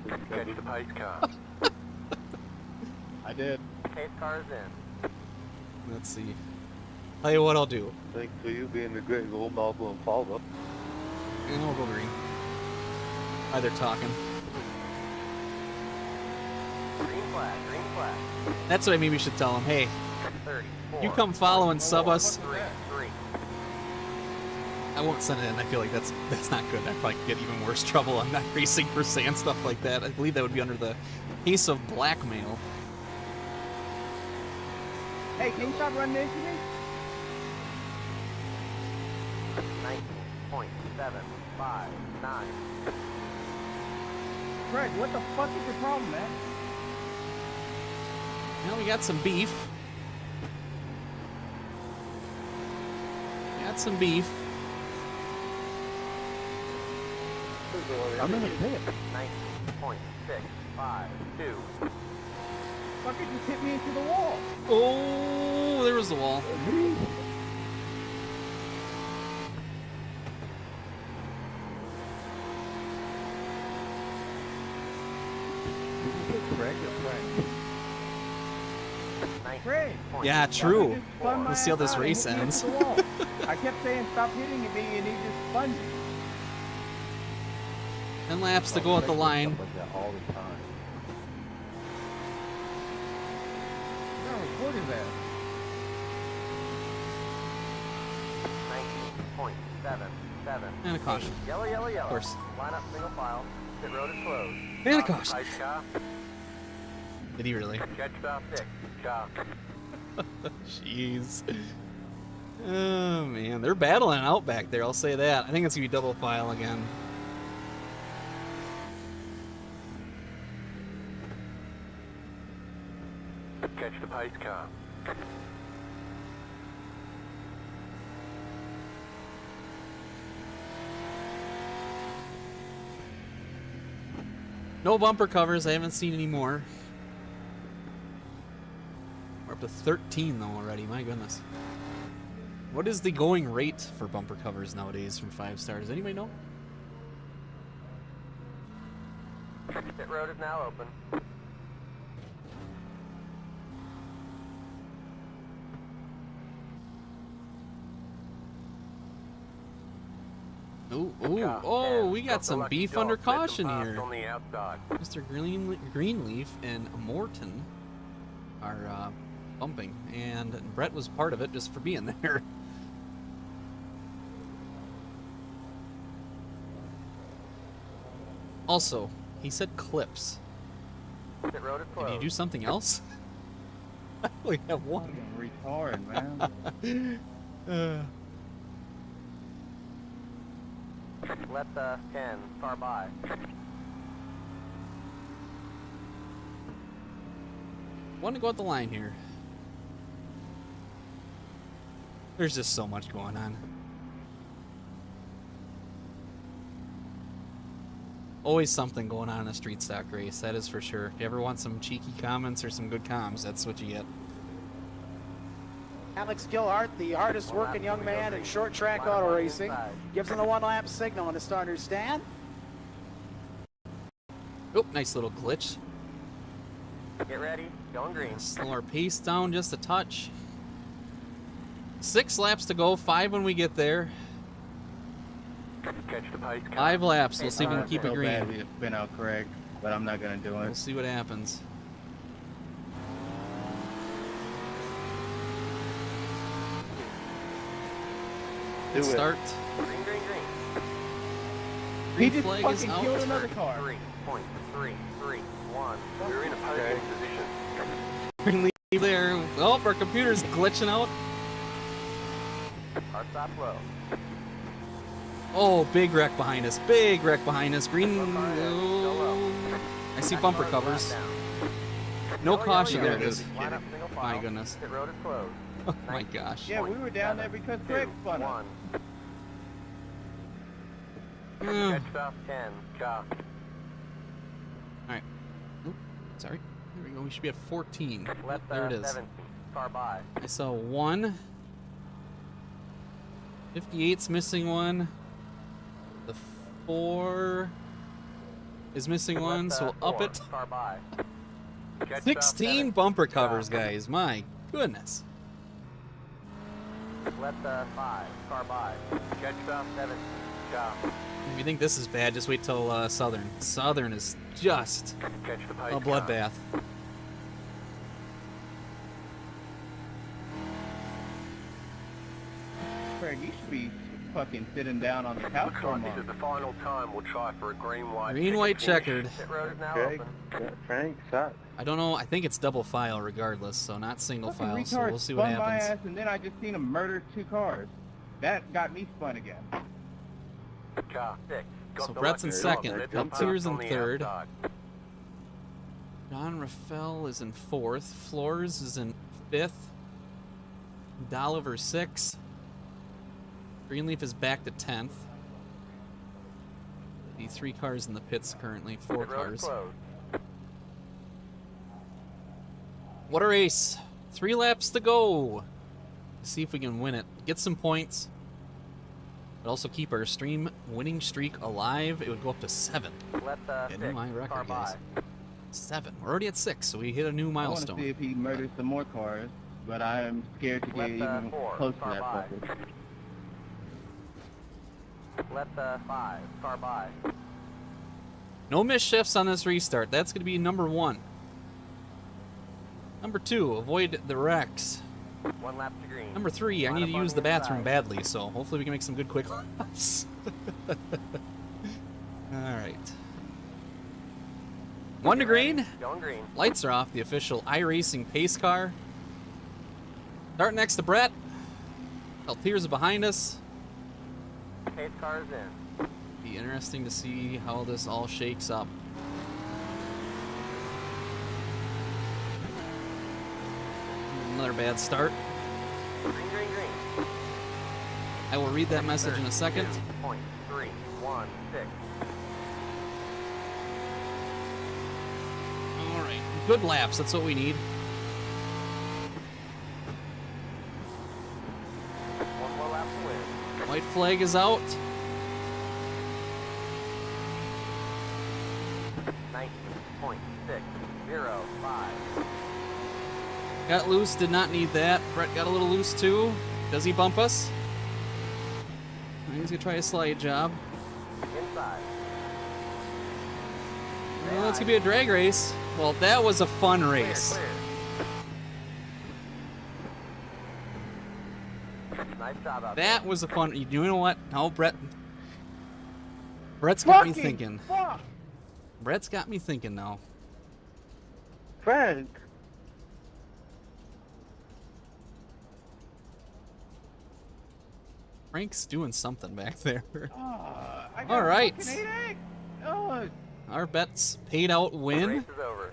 the pace car. I did. Pace car is in. Let's see. Tell you what I'll do. Thanks for you being a great role model and follow. And we'll go green. While they're talking. Green flag. Green flag. That's what maybe we should tell him. Hey, 34. you come follow and sub us. 3. I won't send it in. I feel like that's not good. I'd probably get even worse trouble. I'm not racing for saying stuff like that. I believe that would be under the case of blackmail. Hey, can you stop running into me? 19.759. Greg, what the fuck is your problem, man? Well, we got some beef. Got some beef. I'm in the pit. 19.652. Fucking just hit me into the wall. Oh, there was the wall. Craig or Frank? Greg. Yeah, true. Just spun my Let's see how this ass out and race hit me ends. into the wall. I kept saying stop hitting me, and he just spun me. 10 laps to go at the line. Like that all the time. How recorded that? 19.77. And a caution. Yellow, yellow, yellow. Of course. Line up single file. Pit road is closed. And a Stop the caution. pace car. Did he really? Catch stop 6. Car. Jeez. Oh, man. They're battling out back there, I'll say that. I think it's going to be double file again. Catch the pace car. No bumper covers. I haven't seen any more. We're up to 13, though, already. My goodness. What is the going rate for bumper covers nowadays from 5 stars? Does anybody know? Pit road is now open. Ooh, Car oh, 10. we got the some lucky beef dog. under Bit and caution passed here. On the outside. Mr. Greenleaf and Morton are bumping, and Brett was part of it just for being there. Also, he said clips. Pit road is Did closed. you do something else? I only have one. Fucking retard, man. Let the 10, car by. Want to go out the line here. There's just so much going on. Always something going on in a street stock race, that is for sure. If you ever want some cheeky comments or some good comms, that's what you get. Alex Gilhart, the hardest working young man in short track auto racing, gives him the 1 lap signal on the starter's stand. Oh, nice little glitch. Get ready, going green. Slow our pace down just a touch. 6 laps to go, 5 when we get there. Catch the pace car. 5 laps, we'll see if we can keep it So bad green. we spin out correct, but I'm not gonna do We'll it. see what happens. Do Good it. start. Green, green, green. He Green just flag is fucking out. killed another car. 3.331. We're in opposing position. Green lead there. Oh, our computer's glitching out. Our stop low. Oh, big wreck behind us. Big wreck behind us. Green. Go car ahead. Go low. Oh, I see Back bumper car's covers. flat down. No Go, caution. go, There go. it is. Line up single My file. goodness. Pit road is closed. Oh my gosh. Yeah, we were down there because Craig spun us. 1. Oh, Catch stop 10, car. sorry. There we go. We should be at 14. Left There it is. 17, car by. I saw 1. 58's missing one. The 4 is missing one, Left, so we'll up 4, it. Car by. Catch stop 16 7, bumper covers, car. guys. My goodness. Left 5, car by. Catch stop 7, car. If you think this is bad, just wait till Southern. Southern is just Catch the pace a bloodbath. Craig, you should be fucking sitting down on the couch Looks for a like this is month. the final time we'll try for a green, white, Green, white, finish. checkered. Pit road is now Craig, open. Frank, Sat. I don't know. I think it's double file regardless, so not single Fucking file. So retard we'll see what spun my happens. ass, and then I just seen him murder 2 cars. That got me spun again. Car 6. Got So the Brett's in lucky second. spot. Let's Peltier's up in on the third. outside. John Rafael is in 4th. Floors is in 5th. Dolliver 6th. Greenleaf is back to 10th. The 3 cars in the pits currently. 4 Pit road is cars. closed. What a race. 3 laps to go. See if we can win it. Get some points. But also keep our stream winning streak alive. It would go up to 7. Left Getting 6, my record, car guys. by. 7. We're already at 6, so we hit a new I want to milestone. see if he murders some more cars, but I am scared to get Left, even 4, close to car that by. fucker. Left 5, car by. No misshifts on this restart. That's going to be number 1. Number 2, avoid the wrecks. 1 lap to green. Number 3, I Line need up to on use the the bathroom inside. badly, so hopefully we can make some good quick laps. Alright. 1 to green. Going green. Lights are off, the official iRacing pace car. Start next to Brett. Peltier's behind us. Pace car is in. Be interesting to see how this all shakes up. Another bad start. Green, green, green. I will read that message in a second. 2.316. Alright, good laps, that's what we need. 1 more lap to win. White flag is out. 19.605. Got loose, did not need that. Brett got a little loose too. Does he bump us? He's gonna try a slide job. Inside. Well, it's gonna be a drag race. Well, that was a fun Clear, race. clear. Nice job out That was a fun. You know what? No, Brett. Brett's got me Fucking thinking. fuck! Brett's got me thinking now. Frank. Frank's doing something back there. I got All a right. fucking 8X. Oh, Our bets paid out win. Race is over.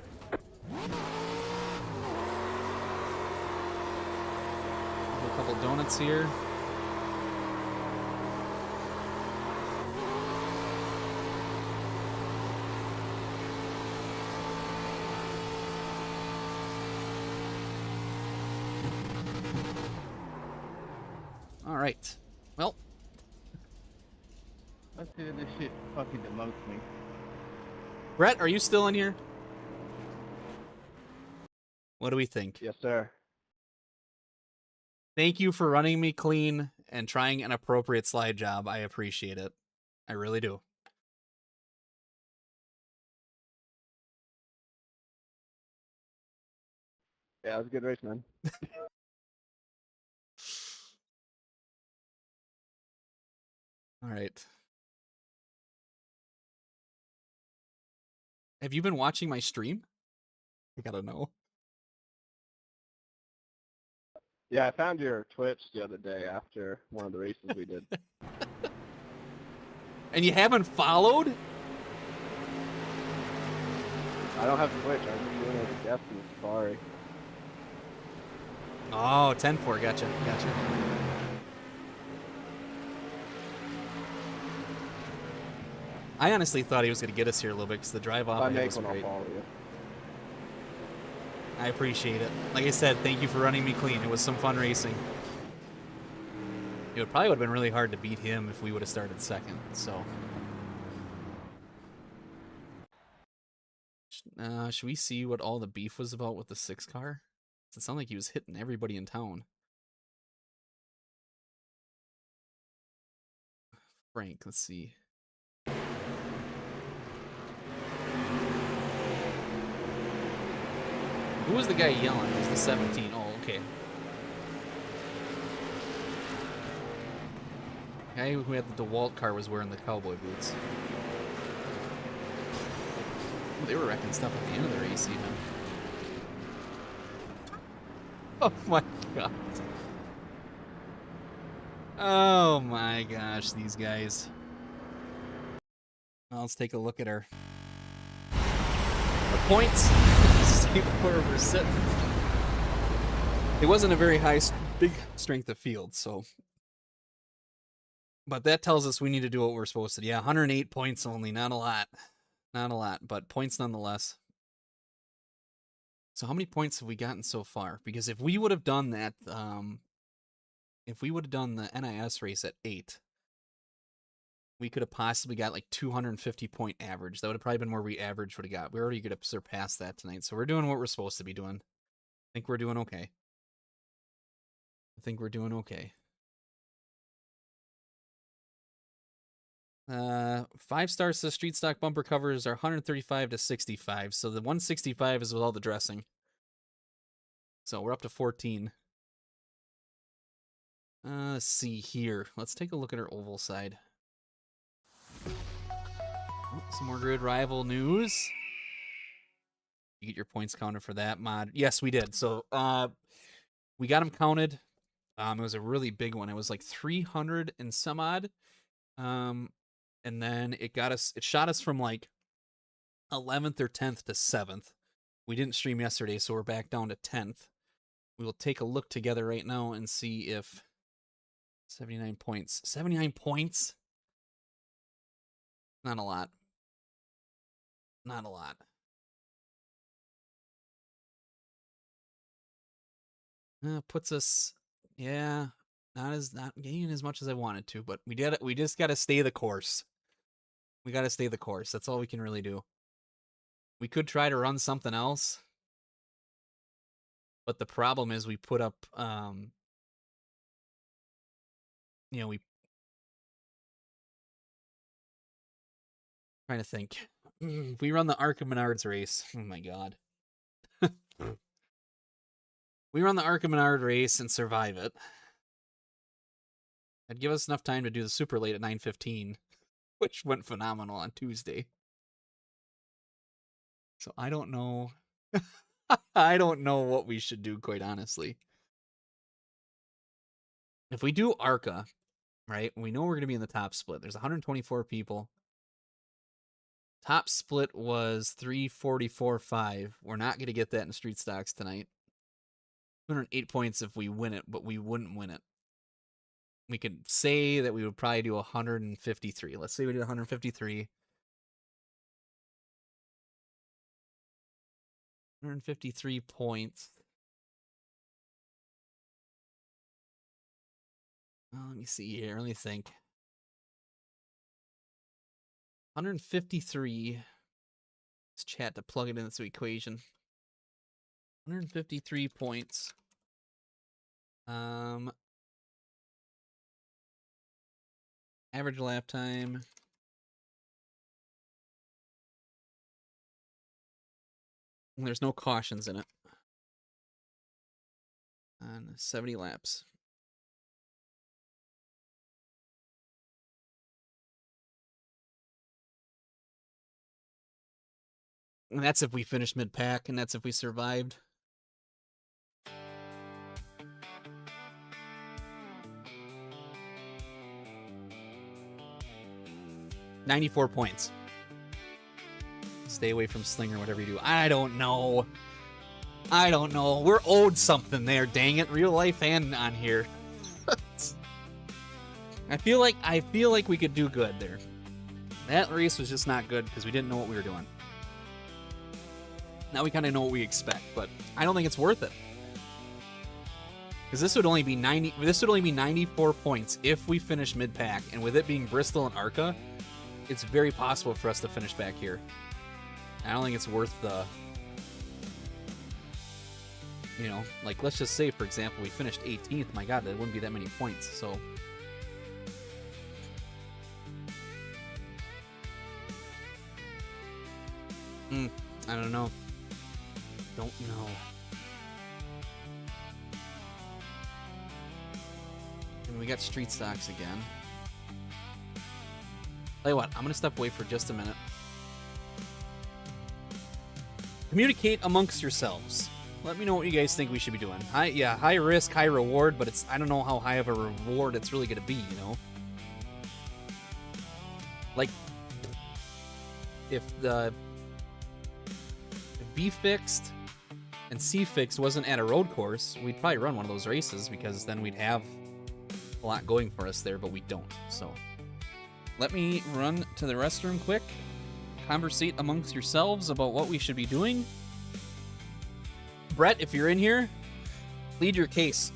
A couple donuts here. All right. Well, let's see if this shit fucking demotes me. Brett, are you still in here? What do we think? Yes, sir. Thank you for running me clean and trying an appropriate slide job. I appreciate it. I really do. Yeah, it was a good race, man. All right. Have you been watching my stream? I gotta know. Yeah, I found your Twitch the other day after one of the races we did. And you haven't followed? I don't have Twitch. I was just doing it as a guest in the Safari. Oh, 10-4. Gotcha. Gotcha. I honestly thought he was going to get us here a little bit because the drive off If I ahead make was one, I'll great. follow you. I appreciate it. Like I said, thank you for running me clean. It was some fun racing. It probably would have been really hard to beat him if we would have started second. So, should we see what all the beef was about with the 6 car? It sounded like he was hitting everybody in town. Frank, let's see. Who was the guy yelling? It was the 17. Oh, okay. Guy who had the DeWalt car was wearing the cowboy boots. Oh, they were wrecking stuff at the end of the race, even. Oh my god. Oh my gosh, these guys. Well, let's take a look at our points. See where we're sitting. It wasn't a very big strength of field, so. But that tells us we need to do what we're supposed to do. Yeah, 108 points only, not a lot. Not a lot, but points nonetheless. So how many points have we gotten so far? Because if we would have done that, if we would have done the NIS race at 8, we could have possibly got like 250 point average. That would have probably been where we average would have got. We're already going to surpass that tonight. So we're doing what we're supposed to be doing. I think we're doing okay. I think we're doing okay. 5 stars to street stock bumper covers are 135 to 65. So the 165 is with all the dressing. So we're up to 14. Let's see here. Let's take a look at our oval side. Oh, some more grid rival news. You get your points counted for that mod. Yes, we did. So we got them counted. It was a really big one. It was like 300 and some odd. And then it shot us from like 11th or 10th to 7th. We didn't stream yesterday, so we're back down to 10th. We will take a look together right now and see if 79 points. 79 points? Not a lot. Not a lot. Puts us, yeah, not gaining as much as I wanted to, but we did it. We just got to stay the course. We got to stay the course. That's all we can really do. We could try to run something else, but the problem is we put up, you know, we trying to think. If we run the Arca Menards race, oh my god. We run the Arca Menard race and survive it. That'd give us enough time to do the super late at 9:15, which went phenomenal on Tuesday. So I don't know. I don't know what we should do, quite honestly. If we do Arca, right? We know we're going to be in the top split. There's 124 people. Top split was 344.5. We're not going to get that in Street Stocks tonight. 208 points if we win it, but we wouldn't win it. We could say that we would probably do 153. Let's say we did 153. 153 points. Let me see here. Let me think. 153. Let's chat to plug it into the equation. 153 points. Average lap time. And there's no cautions in it. On 70 laps. And that's if we finished mid-pack, and that's if we survived. $94 points. Stay away from Slinger, whatever you do. I don't know. We're owed something there, dang it. Real life and on here. I feel like we could do good there. That race was just not good because we didn't know what we were doing. Now we kind of know what we expect, but I don't think it's worth it. Because this would only be 94 points if we finish mid-pack, and with it being Bristol and ARCA, it's very possible for us to finish back here. I don't think it's worth the, you know, like, let's just say, for example, we finished 18th. My God, that wouldn't be that many points, so. I don't know. Don't know. And we got Street Stocks again. Tell you what, I'm going to step away for just a minute. Communicate amongst yourselves. Let me know what you guys think we should be doing. High risk, high reward, but I don't know how high of a reward it's really going to be, you know? Like, if B fixed and C fixed wasn't at a road course, we'd probably run one of those races because then we'd have a lot going for us there, but we don't. So let me run to the restroom quick. Conversate amongst yourselves about what we should be doing. Brett, if you're in here, plead your case.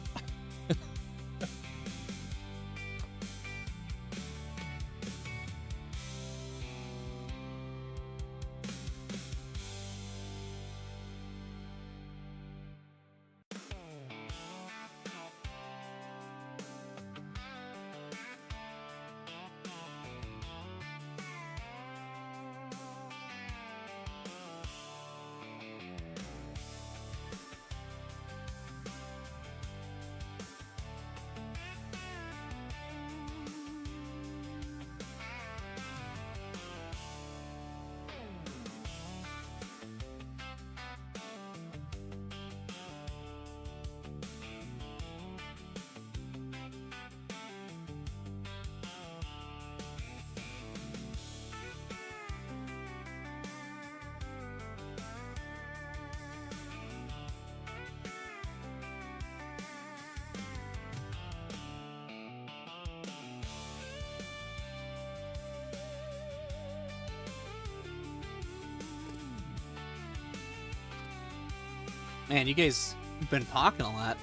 Man, you guys have been talking a lot.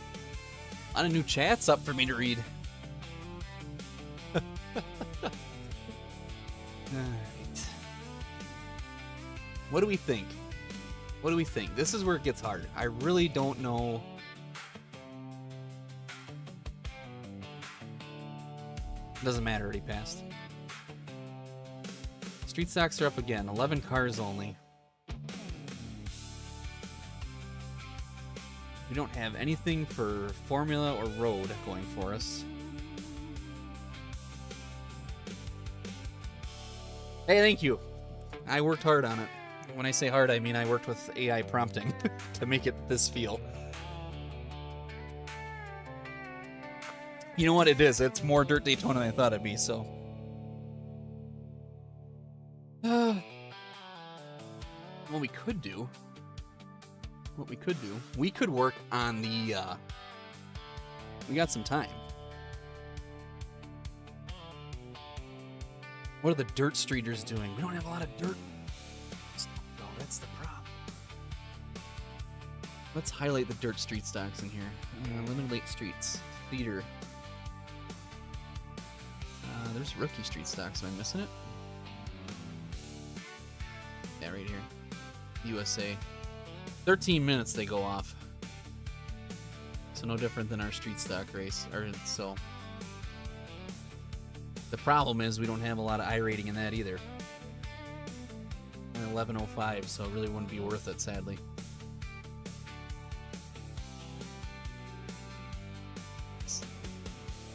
A lot of new chats up for me to read. Alright. What do we think? What do we think? This is where it gets hard. I really don't know. Doesn't matter, already passed. Street stocks are up again. 11 cars only. We don't have anything for Formula or Road going for us. Hey, thank you. I worked hard on it. When I say hard, I mean I worked with AI prompting to make it this feel. You know what it is? It's more Dirt Daytona than I thought it'd be, so. What we could do, we could work on the, we got some time. What are the dirt streeters doing? We don't have a lot of dirt. No, that's the problem. Let's highlight the dirt street stocks in here. Limited late streets. Theater. There's rookie street stocks. Am I missing it? Yeah, right here. USA. 13 minutes they go off. So no different than our street stock race. So the problem is we don't have a lot of I rating in that either. And 11:05, so it really wouldn't be worth it, sadly.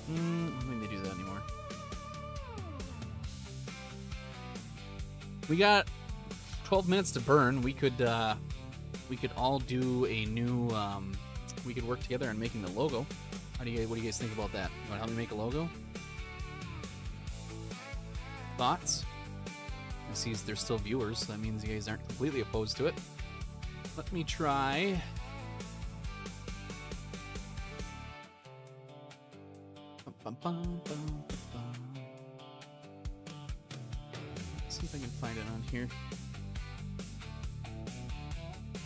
I don't think they do that anymore. We got 12 minutes to burn. We could all do a new. We could work together on making the logo. What do you guys think about that? You want to help me make a logo? Thoughts? I see there's still viewers, so that means you guys aren't completely opposed to it. Let me try. See if I can find it on here.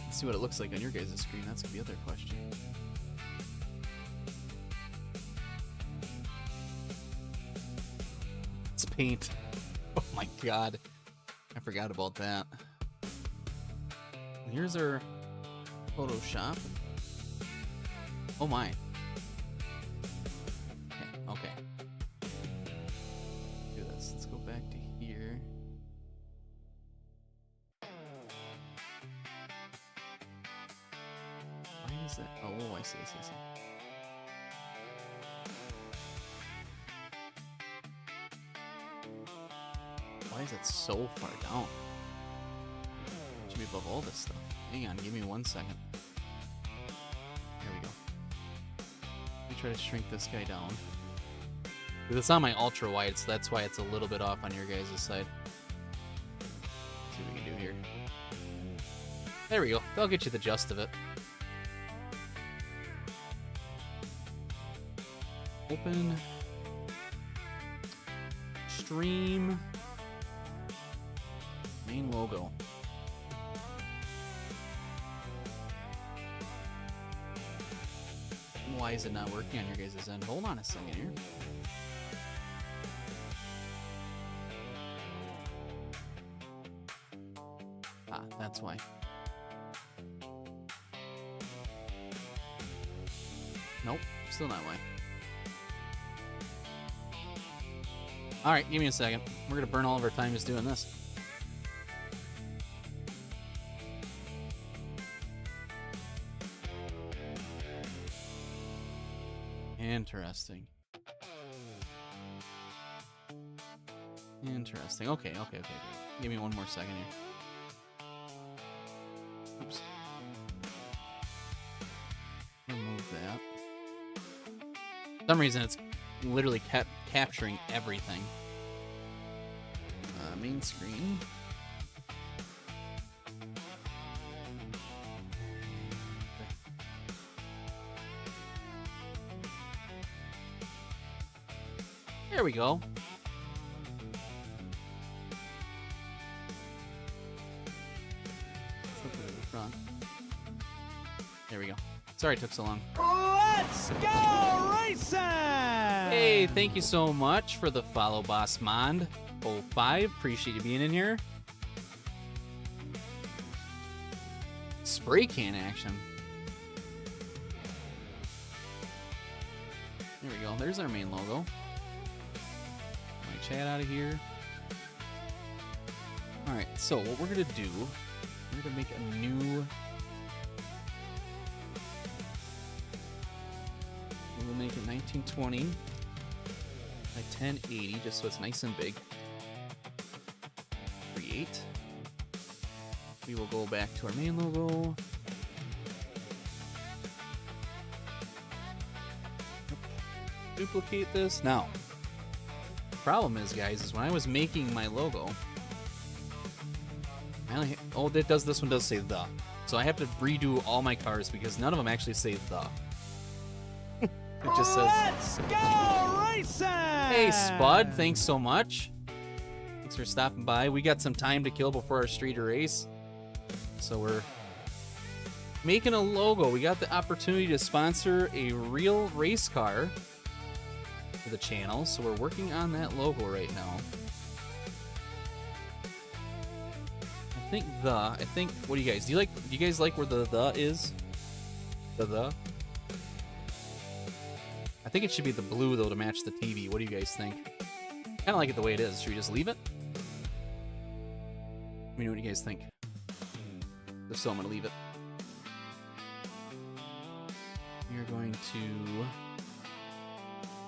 Let's see what it looks like on your guys' screen. That's the other question. It's paint. Oh my god. I forgot about that. Here's our Photoshop. Oh my. Okay. Do this. Let's go back to here. Why is that? Oh, I see. Why is it so far down? It should be above all this stuff. Hang on, give me 1 second. There we go. Let me try to shrink this guy down. Because it's on my ultra wide, so that's why it's a little bit off on your guys' side. Let's see what we can do here. There we go. That'll get you the gist of it. Open. Stream. Main logo. Why is it not working on your guys' end? Hold on a second here. Ah, that's why. Nope, still not why. Alright, give me a second. We're gonna burn all of our time just doing this. Interesting. Okay. Give me 1 more second here. Oops. Remove that. For some reason, it's literally kept capturing everything. Main screen. There we go. Flip it to the front. There we go. Sorry it took so long. Let's go racing! Hey, thank you so much for the follow, Boss Mond 05. Appreciate you being in here. Spray can action. There we go. There's our main logo. My chat out of here. Alright, so what we're going to do, we're going to make a new... We'll make it 1920 by 1080, just so it's nice and big. Create. We will go back to our main logo. Yep. Duplicate this. Now, the problem is, guys, is when I was making my logo, I only oh, that does this one does say the, so I have to redo all my cars because none of them actually say the. It just says. Let's go racing! Hey, Spud, thanks so much. Thanks for stopping by. We got some time to kill before our street race, so we're making a logo. We got the opportunity to sponsor a real race car for the channel, so we're working on that logo right now. I think what do you guys do you guys like where the is? The I think it should be the blue though to match the TV. What do you guys think? Kind of like it the way it is. Should we just leave it? Let me know what you guys think. If so, I'm gonna leave it. You're going to.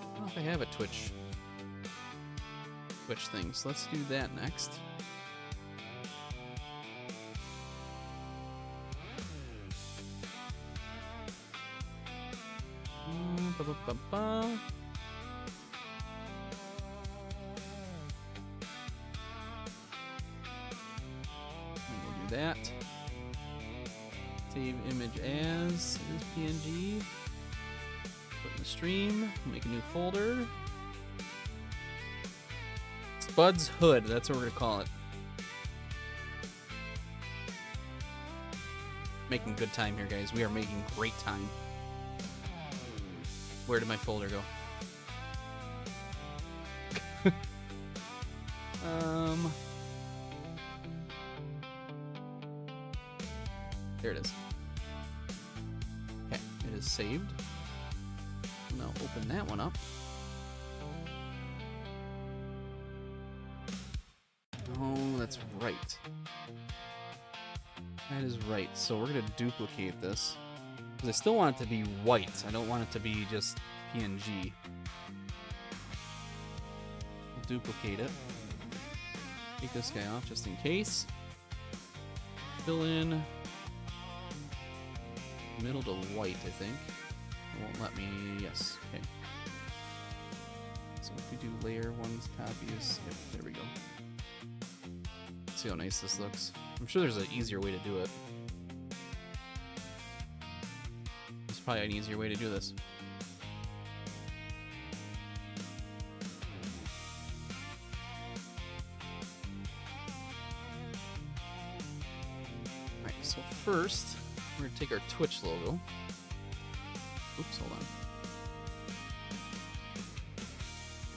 I don't know if I have a Twitch thing, so let's do that next. Ba-ba-ba-ba. We'll do that. Save image as PNG. Put in the stream. Make a new folder. Spud's Hood. That's what we're gonna call it. Making good time here, guys. We are making great time. Where did my folder go? There it is. Okay, it is saved. Now open that one up. Oh, that's right. That is right. So we're gonna duplicate this. Because I still want it to be white. I don't want it to be just PNG. Duplicate it. Take this guy off just in case. Fill in middle to white, I think. It won't let me. Yes. Okay. So if we do layer one's copies, yep, there we go. See how nice this looks. I'm sure there's an easier way to do it. There's probably an easier way to do this. Alright, so first, we're going to take our Twitch logo. Oops, hold on.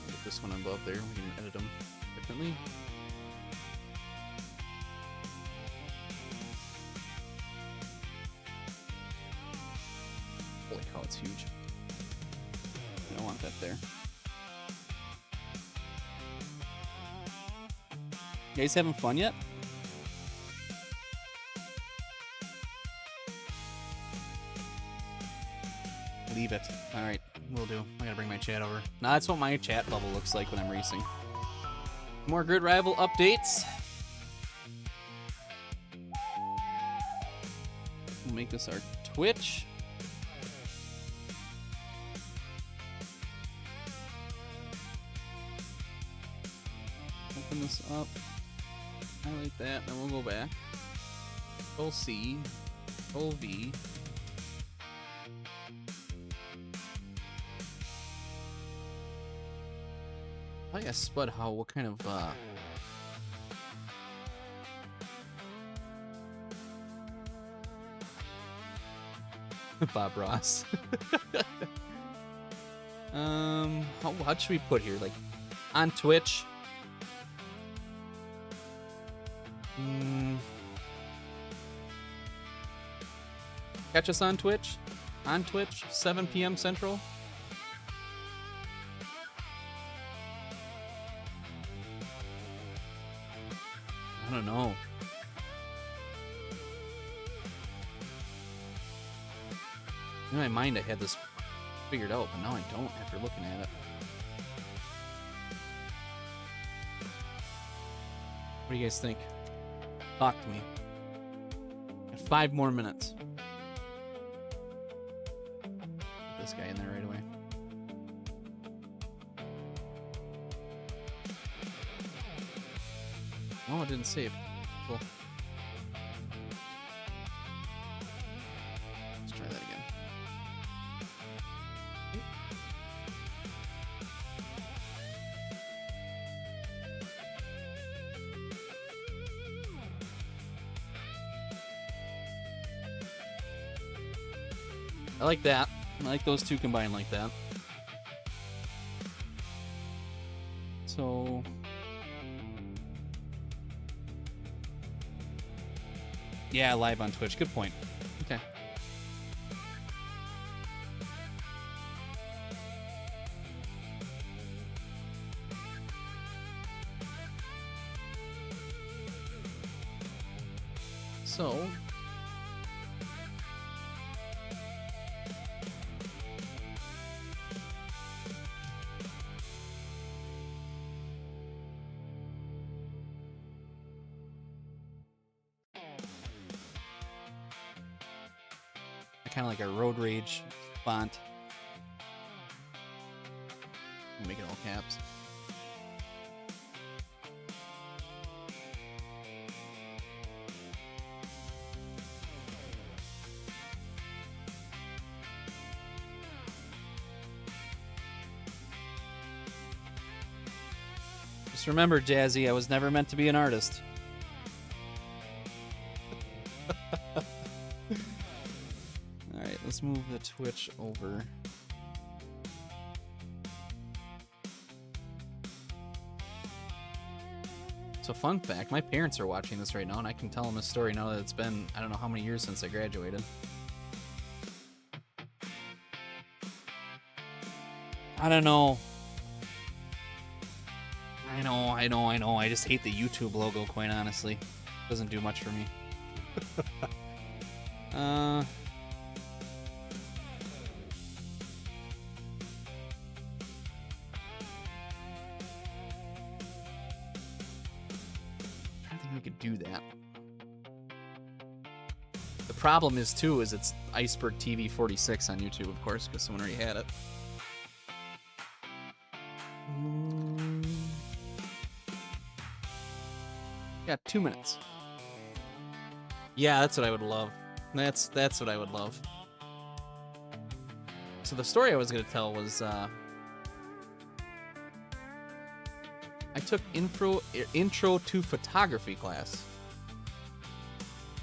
Get this one above there. We can edit them differently. Holy cow, it's huge. I don't want that there. You guys having fun yet? Leave it. Alright, will do. I gotta bring my chat over. Nah, that's what my chat bubble looks like when I'm racing. More Grid Rival updates. We'll make this our Twitch. Open this up. Highlight that, then we'll go back. Control C. Control V. I guess Spud, what kind of Bob Ross. What should we put here? Like on Twitch. Catch us on Twitch. On Twitch, 7 p.m. Central. I don't know. In my mind, I had this figured out, but now I don't after looking at it. What do you guys think? Talk to me. Got 5 more minutes. Get this guy in there right away. Oh, it didn't save. Cool. Let's try that again. I like that. I like those two combined like that. So... yeah, live on Twitch. Good point. Okay. So... kind of like a road rage font. Make it all caps. Just remember, Jazzy, I was never meant to be an artist. Let's move the Twitch over. So fun fact, my parents are watching this right now, and I can tell them a story now that it's been, I don't know how many years since I graduated. I don't know. I know. I just hate the YouTube logo, quite honestly. Doesn't do much for me. Do that. The problem is too is it's Iceberg TV 46 on YouTube, of course, because someone already had it. Yeah, 2 minutes. Yeah, that's what I would love. That's what I would love. So the story I was going to tell was I took intro to photography class,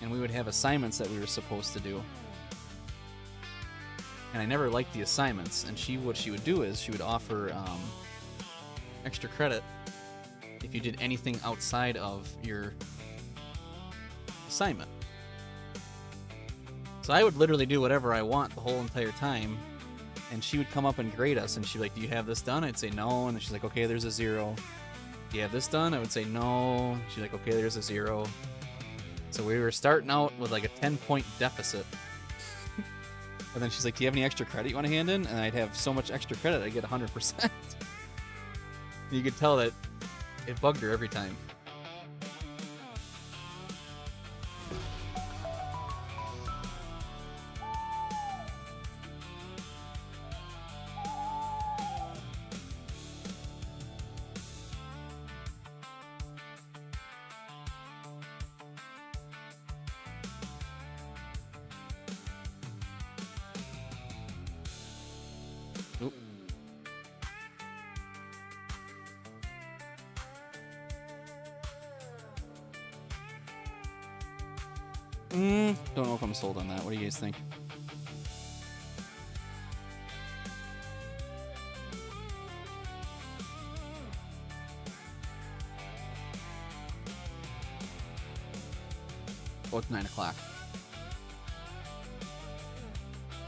and we would have assignments that we were supposed to do. And I never liked the assignments. And what she would do is she would offer extra credit if you did anything outside of your assignment. So I would literally do whatever I want the whole entire time, and she would come up and grade us, and she'd be like, "Do you have this done?" I'd say no, and then she's like, "Okay, there's a 0. Do you have this done?" I would say no. She's like, "Okay, there's a 0. So we were starting out with like a 10-point deficit. And then she's like, "Do you have any extra credit you want to hand in?" And I'd have so much extra credit, I'd get 100%. You could tell that it bugged her every time. Don't know if I'm sold on that. What do you guys think? Oh, it's 9 o'clock.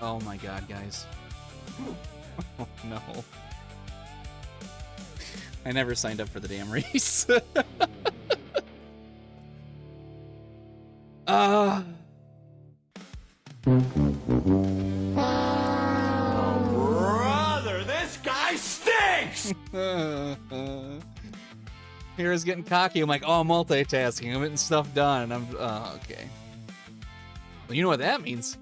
Oh my god, guys. Oh no. I never signed up for the damn race. Brother, this guy stinks! Here's getting cocky. I'm like, oh, I'm multitasking. I'm getting stuff done. And I'm, okay. Well, you know what that means.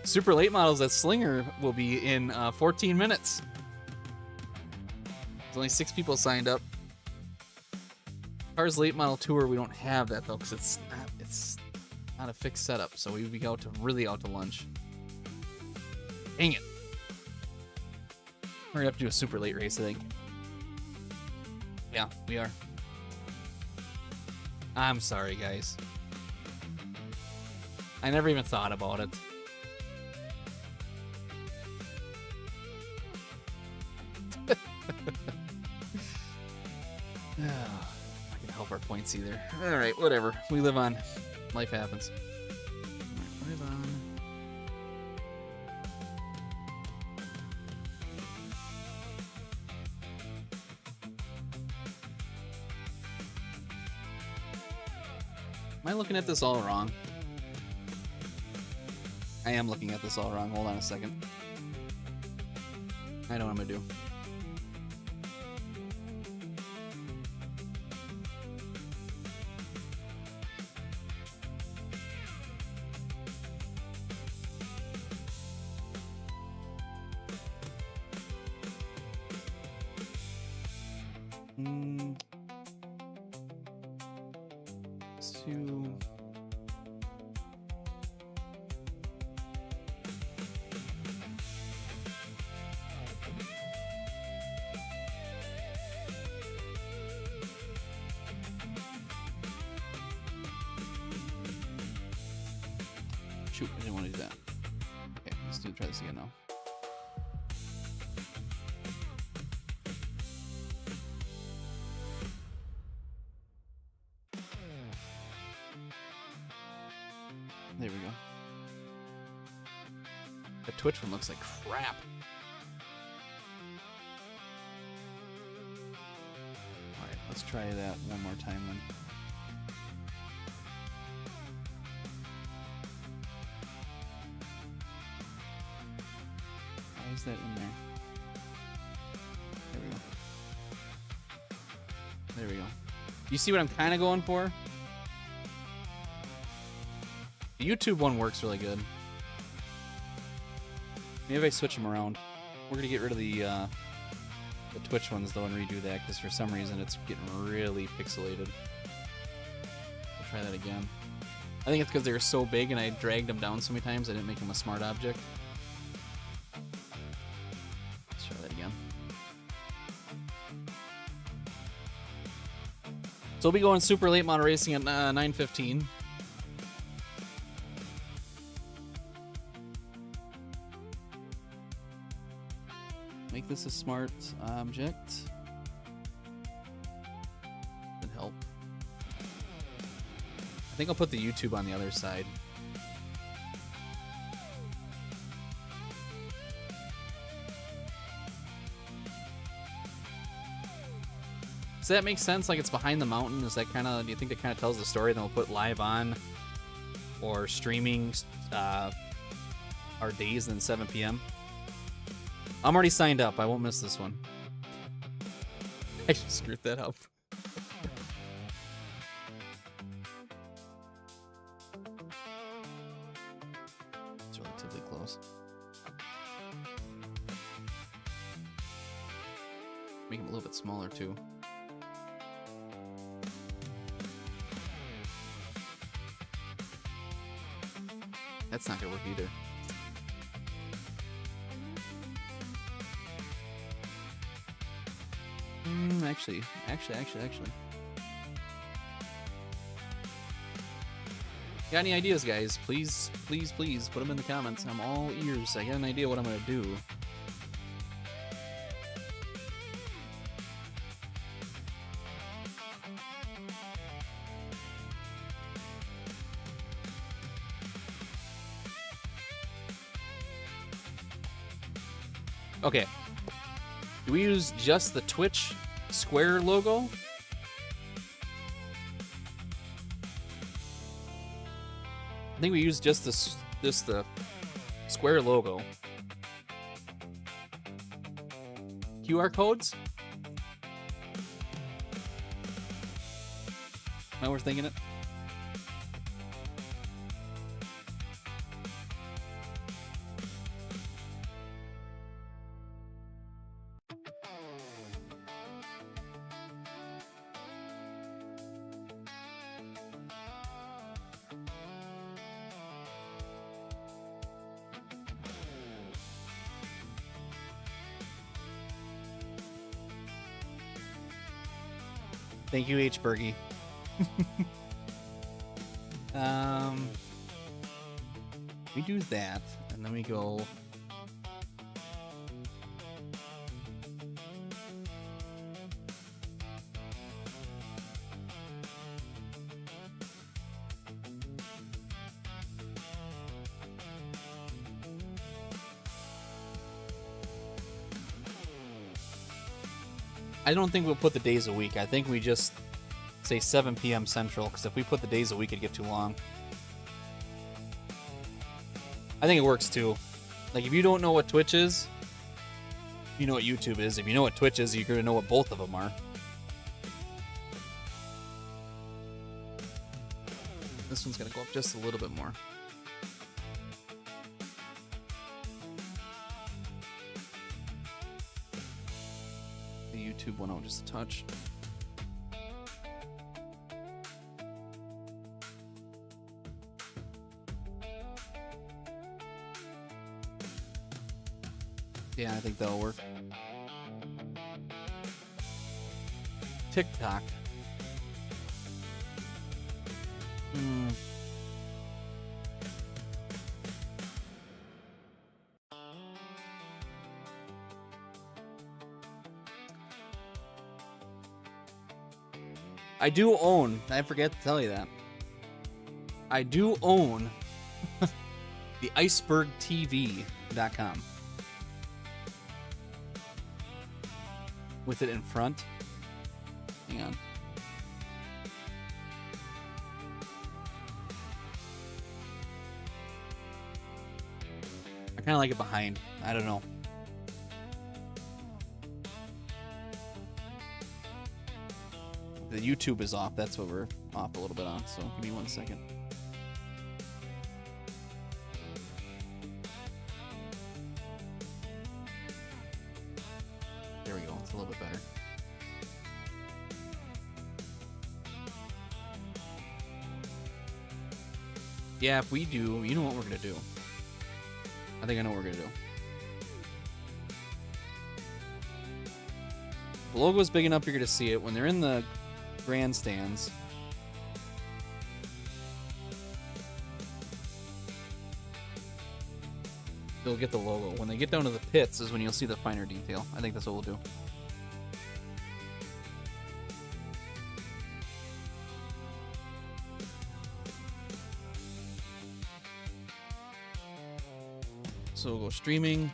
Super late models at Slinger will be in 14 minutes. There's only 6 people signed up. Cars Late Model Tour, we don't have that though, because it's not a fixed setup, so we'd be really out to lunch. Dang it. We're gonna have to do a super late race, I think. Yeah, we are. I'm sorry, guys. I never even thought about it. I'm not gonna help our points either. Alright, whatever. We live on. Life happens. Alright, live on. Am I looking at this all wrong? I am looking at this all wrong. Hold on a second. I know what I'm gonna do. To shoot, I didn't want to do that. Okay, let's try this again now. There we go. The Twitch one looks like crap. Alright, let's try that one more time then. Why is that in there? There we go. There we go. You see what I'm kind of going for? The YouTube one works really good. Maybe if I switch them around. We're gonna get rid of the Twitch ones though and redo that because for some reason it's getting really pixelated. I'll try that again. I think it's because they were so big and I dragged them down so many times I didn't make them a smart object. Let's try that again. So we'll be going super late model racing at 9:15. Make this a smart object. Would help. I think I'll put the YouTube on the other side. Does that make sense? Like it's behind the mountain? Is that kind of? Do you think that kind of tells the story? Then we'll put live on or streaming our days and 7 p.m. I'm already signed up. I won't miss this one. I just screwed that up. It's relatively close. Make them a little bit smaller too. That's not gonna work either. Actually. Got any ideas, guys? Please put them in the comments. I'm all ears. I got an idea what I'm gonna do. Okay. Do we use just the Twitch Square logo? I think we use just the Square logo. QR codes? Am I overthinking it? Thank you, H. Bergie. We do that, and then we go. I don't think we'll put the days a week. I think we just say 7 p.m. Central, because if we put the days a week, it'd get too long. I think it works too. Like, if you don't know what Twitch is, you know what YouTube is. If you know what Twitch is, you're going to know what both of them are. This one's going to go up just a little bit more. The YouTube went out just a touch. Yeah, I think that'll work. TikTok. I do own, I forget to tell you that. I do own the icebergtv.com. With it in front. Hang on. I kind of like it behind. I don't know. The YouTube is off. That's what we're off a little bit on. So give me 1 second. There we go. It's a little bit better. Yeah, if we do, you know what we're going to do. I think I know what we're going to do. The logo's big enough you're going to see it. When they're in the grandstands, they'll get the logo. When they get down to the pits is when you'll see the finer detail. I think that's what we'll do. So we'll go streaming.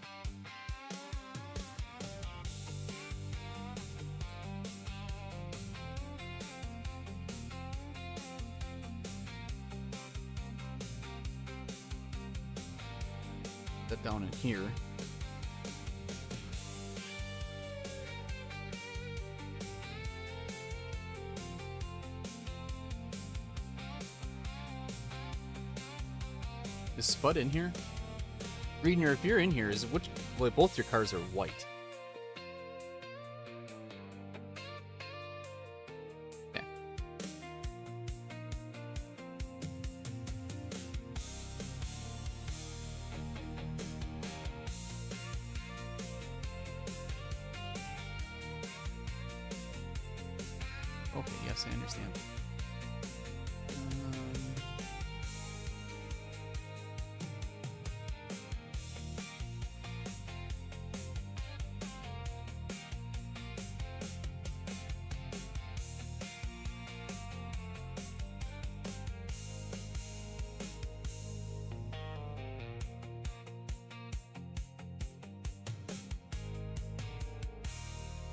That down in here. Is Spud in here? Readner, if you're in here, is which? Well, both your cars are white. Okay. Okay. Yes, I understand.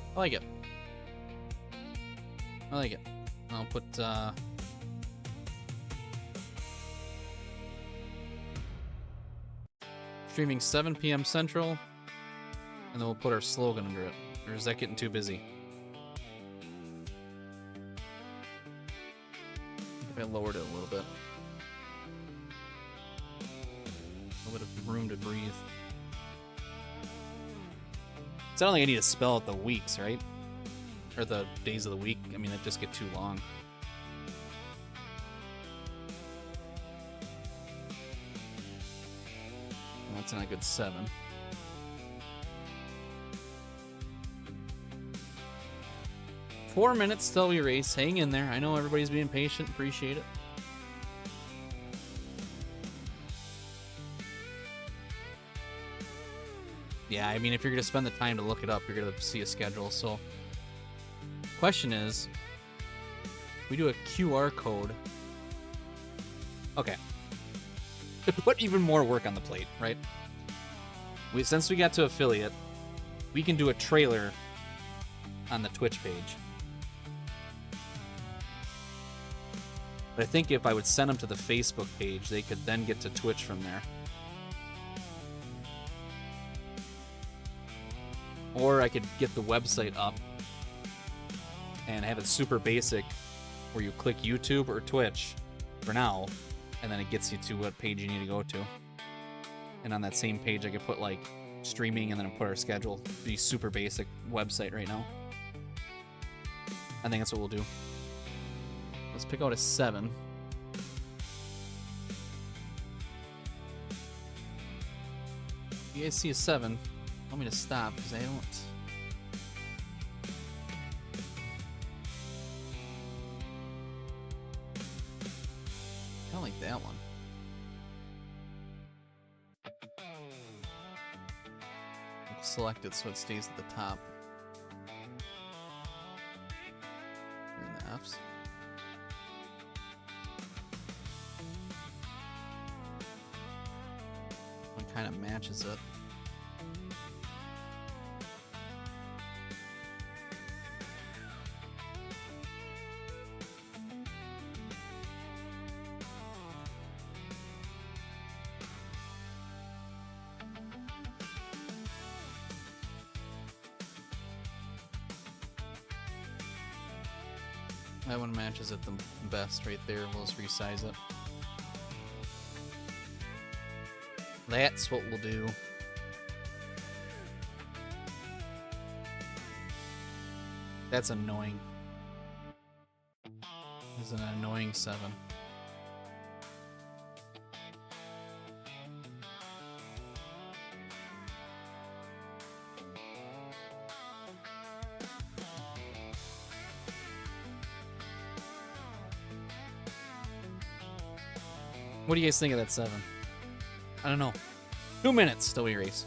I like it. I like it. I'll put, streaming 7 p.m. Central, and then we'll put our slogan under it. Or is that getting too busy? If I lowered it a little bit. A little bit of room to breathe. So I don't think I need to spell out the weeks, right? Or the days of the week. I mean, it'd just get too long. That's not a good 7. 4 minutes till we race. Hang in there. I know everybody's being patient. Appreciate it. Yeah, I mean, if you're going to spend the time to look it up, you're going to see a schedule. So, question is, we do a QR code. Okay. Put even more work on the plate, right? Since we got to affiliate, we can do a trailer on the Twitch page. But I think if I would send them to the Facebook page, they could then get to Twitch from there. Or I could get the website up and have it super basic where you click YouTube or Twitch for now, and then it gets you to what page you need to go to. And on that same page, I could put like streaming and then put our schedule. It'd be super basic website right now. I think that's what we'll do. Let's pick out a 7. You guys see a 7? Want me to stop because I don't. Kind of like that one. I'll select it so it stays at the top. Here in the F's. One kind of matches it. That one matches it the best right there. We'll just resize it. That's what we'll do. That's annoying. This is an annoying 7. What do you guys think of that 7? I don't know. 2 minutes till we race.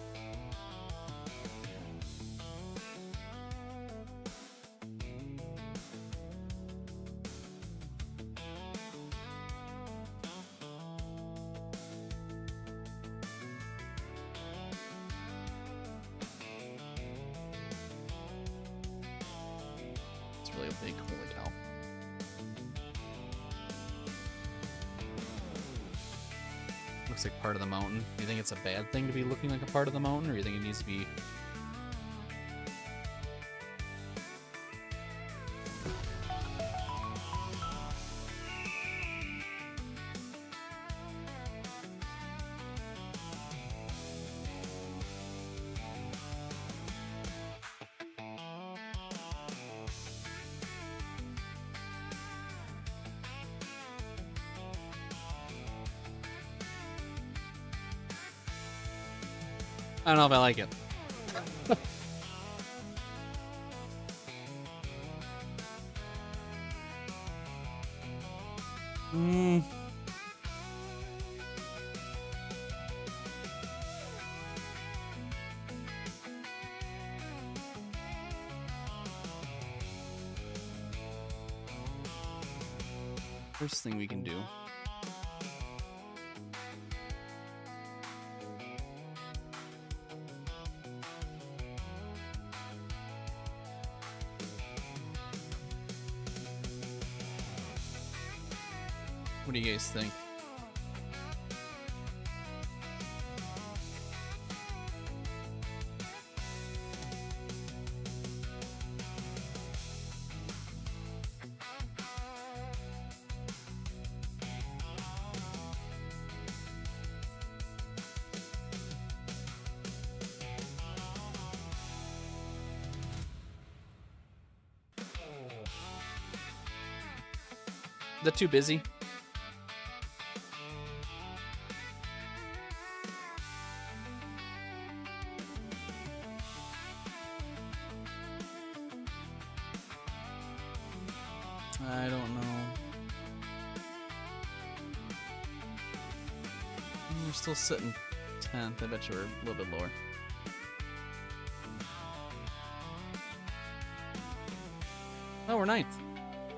It's really big. Holy cow. Looks like part of the mountain. Do you think it's a bad thing to be looking like a part of the mountain, or do you think it needs to be... I don't know if I like it. First thing we can do. What do you guys think? Is that too busy? We're still sitting 10th. I bet you we're a little bit lower. Oh, we're 9th.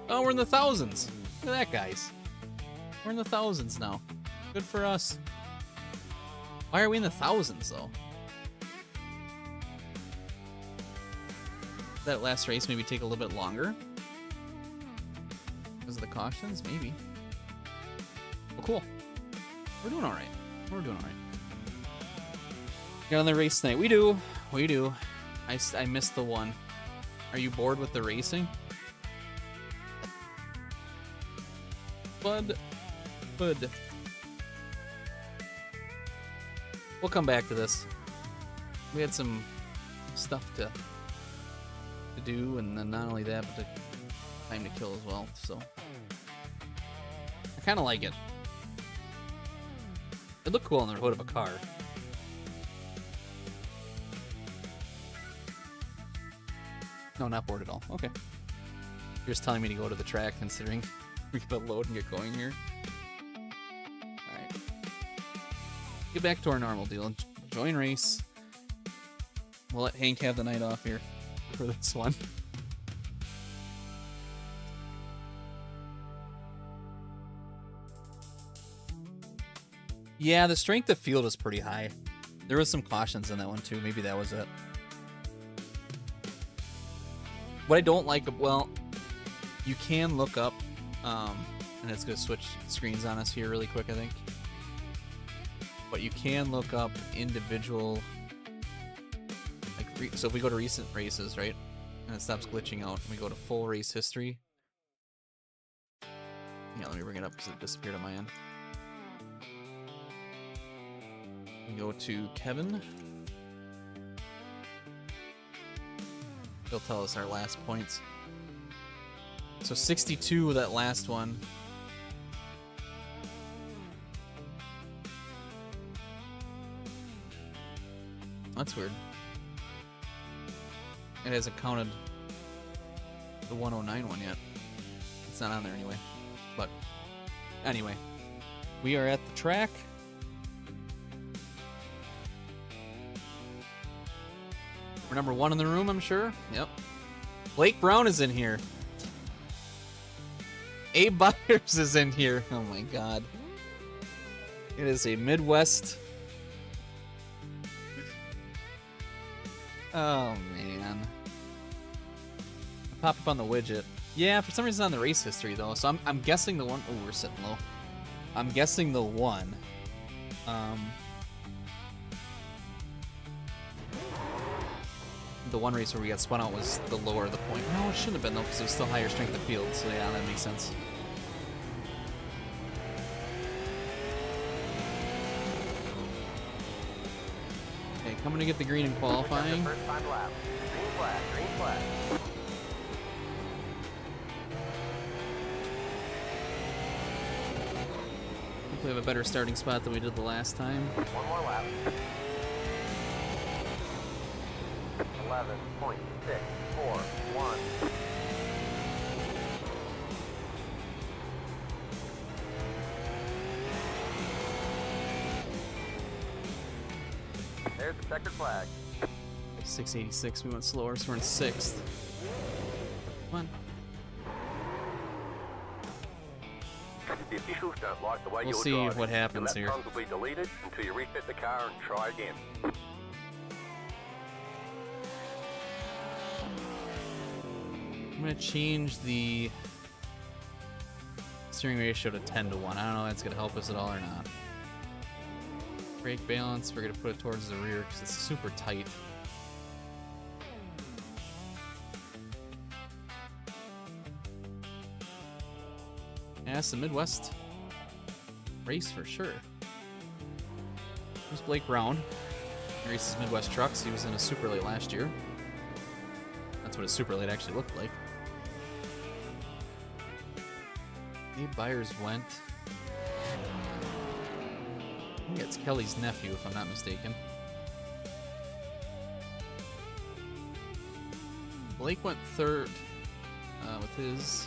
Oh, we're in the thousands. Look at that, guys. We're in the thousands now. Good for us. Why are we in the thousands, though? That last race maybe take a little bit longer? Because of the cautions? Maybe. Well, cool. We're doing alright. We're doing alright. Got on the race tonight. We do. We do. I missed the one. Are you bored with the racing? Bud. We'll come back to this. We had some stuff to do, and then not only that, but the time to kill as well, so I kind of like it. It looked cool on the hood of a car. No, not bored at all. Okay. You're just telling me to go to the track, considering we gotta load and get going here. Alright. Get back to our normal deal. Join race. We'll let Hank have the night off here for this one. Yeah, the strength of field was pretty high. There was some cautions in that one too. Maybe that was it. What I don't like, well, you can look up, and it's going to switch screens on us here really quick, I think. But you can look up individual, like, so if we go to recent races, right, and it stops glitching out, and we go to full race history. Yeah, let me bring it up because it disappeared on my end. We go to Kevin. He'll tell us our last points. So 62, that last one. That's weird. It hasn't counted the 109 one yet. It's not on there anyway. But anyway, we are at the track. We're number 1 in the room, I'm sure. Yep. Blake Brown is in here. Abe Byers is in here. Oh my god. It is a Midwest. Oh man. Pop up on the widget. Yeah, for some reason on the race history though. So I'm guessing the one. Oh, we're sitting low. I'm guessing the one. The one race where we got spun out was the lower the point. No, it shouldn't have been though, because it was still higher strength of field. So yeah, that makes sense. Okay, coming to get the green in qualifying. First time lap. Green flag, green flag. Hopefully we have a better starting spot than we did the last time. One more lap. 11.641. There's the checkered flag. 686, we went slower, so we're in 6th. Come on. The officials don't like the way We'll you're see driving. what happens Your here. lap times will be deleted until you refit the car and try again. I'm gonna change the steering ratio to 10 to 1. I don't know if that's gonna help us at all or not. Brake balance, we're gonna put it towards the rear because it's super tight. Yeah, it's the Midwest race for sure. There's Blake Brown. He races Midwest trucks. He was in a Super Late last year. That's what a Super Late actually looked like. Abe Byers went. I think it's Kelly's nephew, if I'm not mistaken. Blake went 3rd with his.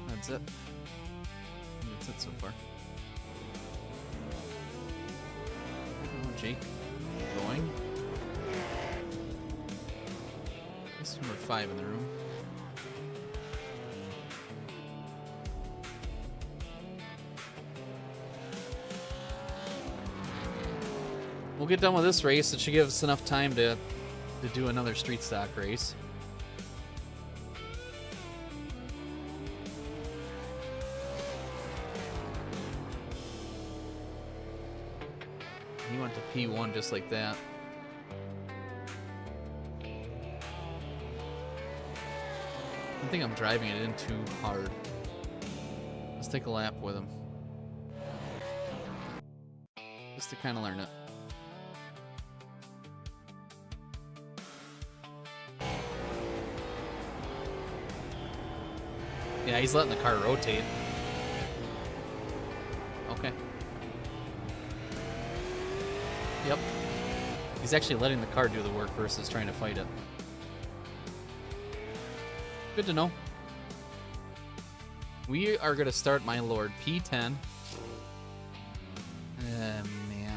That's it. That's it so far. Oh, Jake. Going. This is number 5 in the room. We'll get done with this race. It should give us enough time to do another street stock race. He went to P1 just like that. I think I'm driving it in too hard. Let's take a lap with him. Just to kind of learn it. Yeah, he's letting the car rotate. Okay. Yep. He's actually letting the car do the work versus trying to fight it. Good to know. We are going to start, my lord, P10. Man,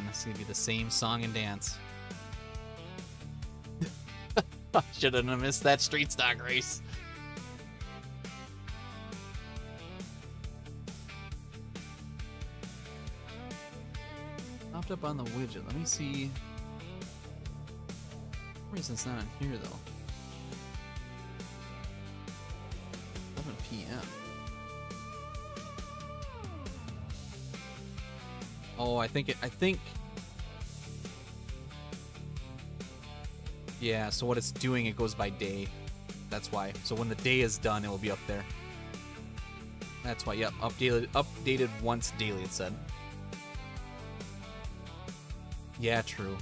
this is going to be the same song and dance. Shouldn't have missed that street stock race. Popped up on the widget. Let me see. For some reason it's not on here though. 11 p.m. Oh, I think. Yeah, so what it's doing, it goes by day. That's why. So when the day is done, it will be up there. That's why. Yep, updated once daily. It said. Yeah, true.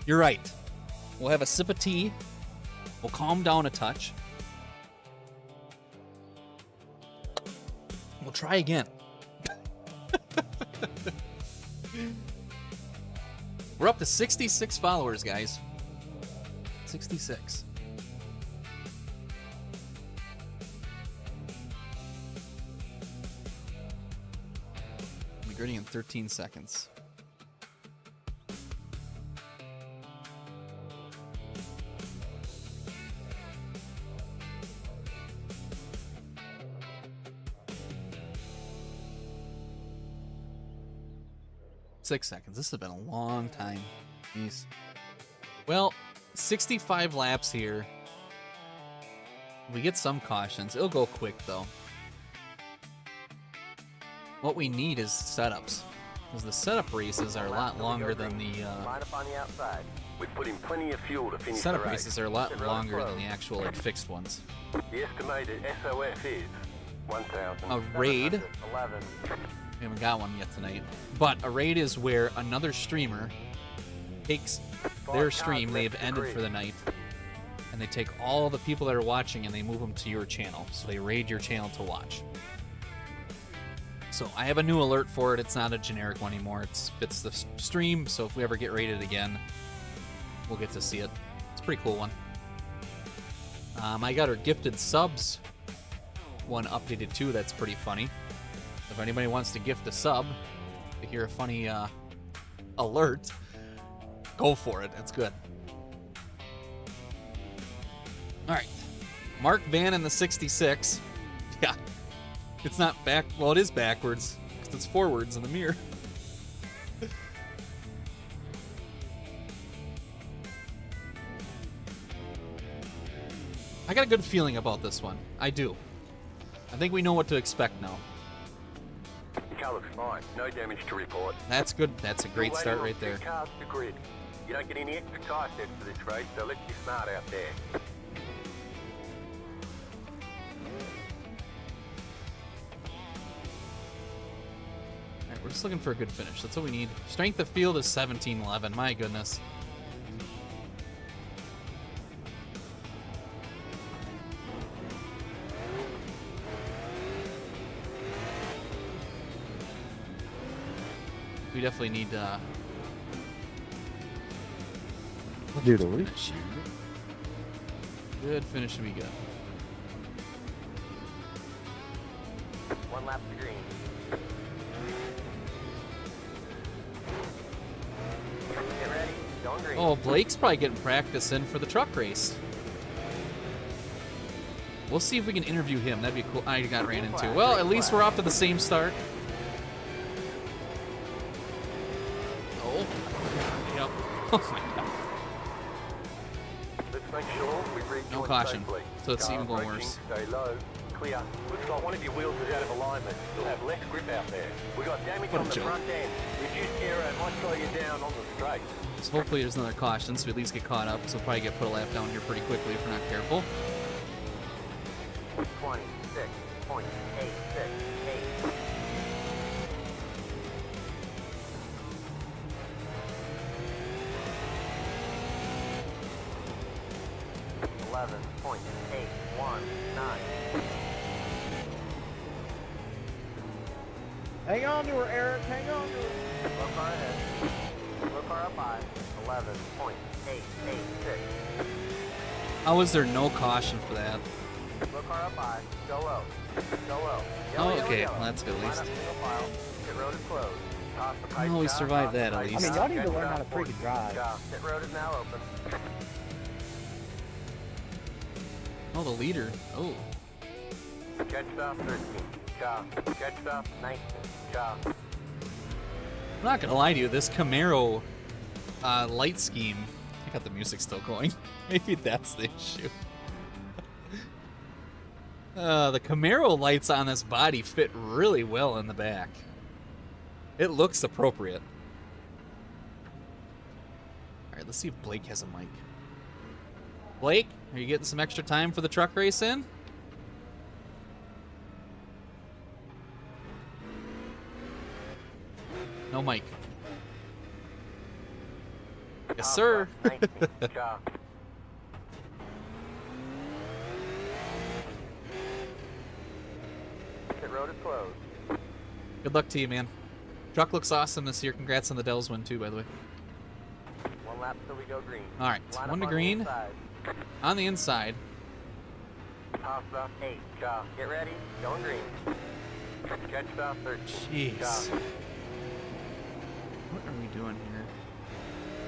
You're right. We'll have a sip of tea. We'll calm down a touch. We'll try again. We're up to 66 followers, guys. 66. I'll be grading in 13 seconds. Six seconds. This has been a long time. Jeez. Well, 65 laps here. We get some cautions. It'll go quick, though. What we need is setups. Because the setup races are a lot longer than the... Line up on the outside. We put in plenty of fuel to finish setup the race. races are a lot longer than the actual, like, fixed ones. The estimated SOF is 1,000. A raid... We haven't got one yet tonight. But a raid is where another streamer takes their stream they've ended for the night, and they take all the people that are watching and they move them to your channel. So they raid your channel to watch. So I have a new alert for it. It's not a generic one anymore. It fits the stream, so if we ever get raided again, we'll get to see it. It's a pretty cool one. I got our gifted subs one updated too. That's pretty funny. If anybody wants to gift a sub to hear a funny alert, go for it. That's good. All right. Mark Van in the 66. Yeah. It's not back. Well, it is backwards because it's forwards in the mirror. I got a good feeling about this one. I do. I think we know what to expect now. Your car looks fine. No damage to report. That's good. That's a great start right there. Cars to grid. You don't get any extra tire sets for this race, so let's be smart out there. Alright, we're just looking for a good finish. That's what we need. Strength of field is 1711. My goodness. We definitely need Do the reach. finish. Good finish would be good. One lap to green. Going green. Oh, Blake's probably getting practice in for the truck race. We'll see if we can interview him. That'd be cool. I got ran into. Well, at least we're off to the same start. Oh. Yep. Oh my god. Let's make sure we rejoin No caution. safely. So it's Car even going approaching, worse. Stay low. Clear. Looks like one of your wheels is out of alignment. You'll have less grip out there. We got damage What a on the joke. front end. Reduced aero might slow you down on the straight. So hopefully there's another caution so we at least get caught up. So we'll probably get put a lap down here pretty quickly if we're not careful. 26.868. 11.819. Hang on to her, Eric. Hang on to her. Low car ahead. Low car up high. 11.886. How is there no caution for that? Low car up high. Go low. Go low. Oh, okay. Well, that's good at Line least. up single file. Pit road is closed. Toss the pipe Well, we down, survived toss the that at pipe least. I mean, down. y'all need to Catch learn how to up, freaking drive. Pit road is now open. Oh, the leader. Oh. Catch stop 13. Car. Catch stop 19. Car. I'm not gonna lie to you, this Camaro light scheme. I got the music still going. Maybe that's the issue. The Camaro lights on this body fit really well in the back. It looks appropriate. Alright, let's see if Blake has a mic. Blake, are you getting some extra time for the truck race in? No mic. Yes, sir. 19. Car. Pit road is closed. Good luck to you, man. Truck looks awesome this year. Congrats on the Dells win, too, by the way. One lap till we go green. All right, Line one up to on the green. inside. On the inside. Top stop 8. Car. Get ready. Going green. Catch stop 13. Jeez. Car. What are we doing here?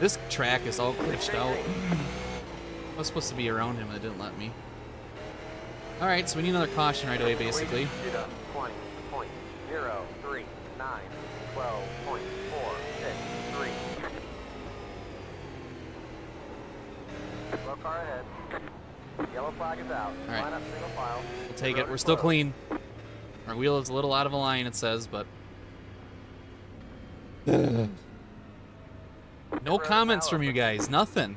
This track is all glitched out. I was supposed to be around him and it didn't let me. All right, so we need another caution right away, basically. 20.039. 12.463. Low car ahead. Yellow flag is out. All right. Line up single file. We'll take Road it. We're is still closed. clean. Our wheel is a little out of line, it says, but... No comments from you guys. Nothing.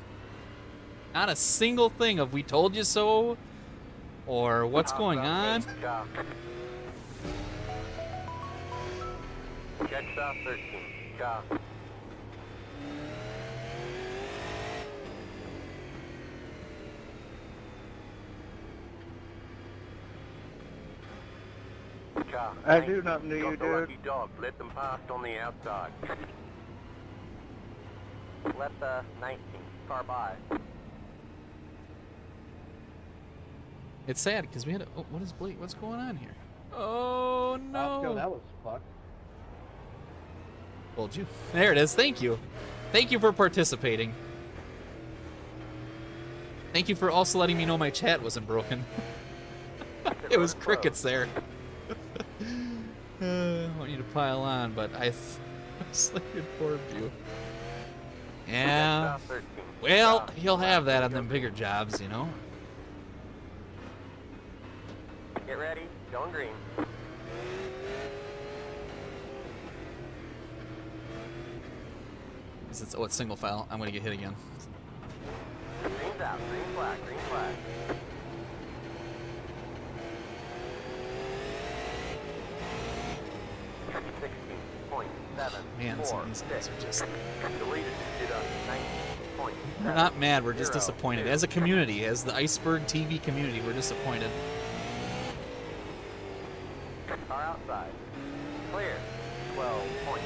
Not a single thing of "we told you so" or "what's Top going stop on." 8. Car. Catch stop 13. Car. Car. I do nothing to you, Got the dude. lucky dog. Let them pass on the outside. Let the 19 car by. It's sad because we had a... Oh, what is Blake? What's going on here? Oh, Osco, no. that was fucked. Told you. There it is. Thank you. Thank you for participating. Thank you for also letting me know my chat wasn't broken. It was crickets there. I want you to pile on, but I slightly informed you. Yeah. Stop 13. Well, Car. he'll have that on them bigger jobs, you know. Get ready. Going green. It's single file. I'm gonna get hit again. Green's out. Green flag. Green flag. Man, some of these guys are just... Deleted. Did a 19.7. We're not mad. We're just disappointed. As a community, as the Iceberg TV community, we're disappointed. Car outside. Clear. 12.4.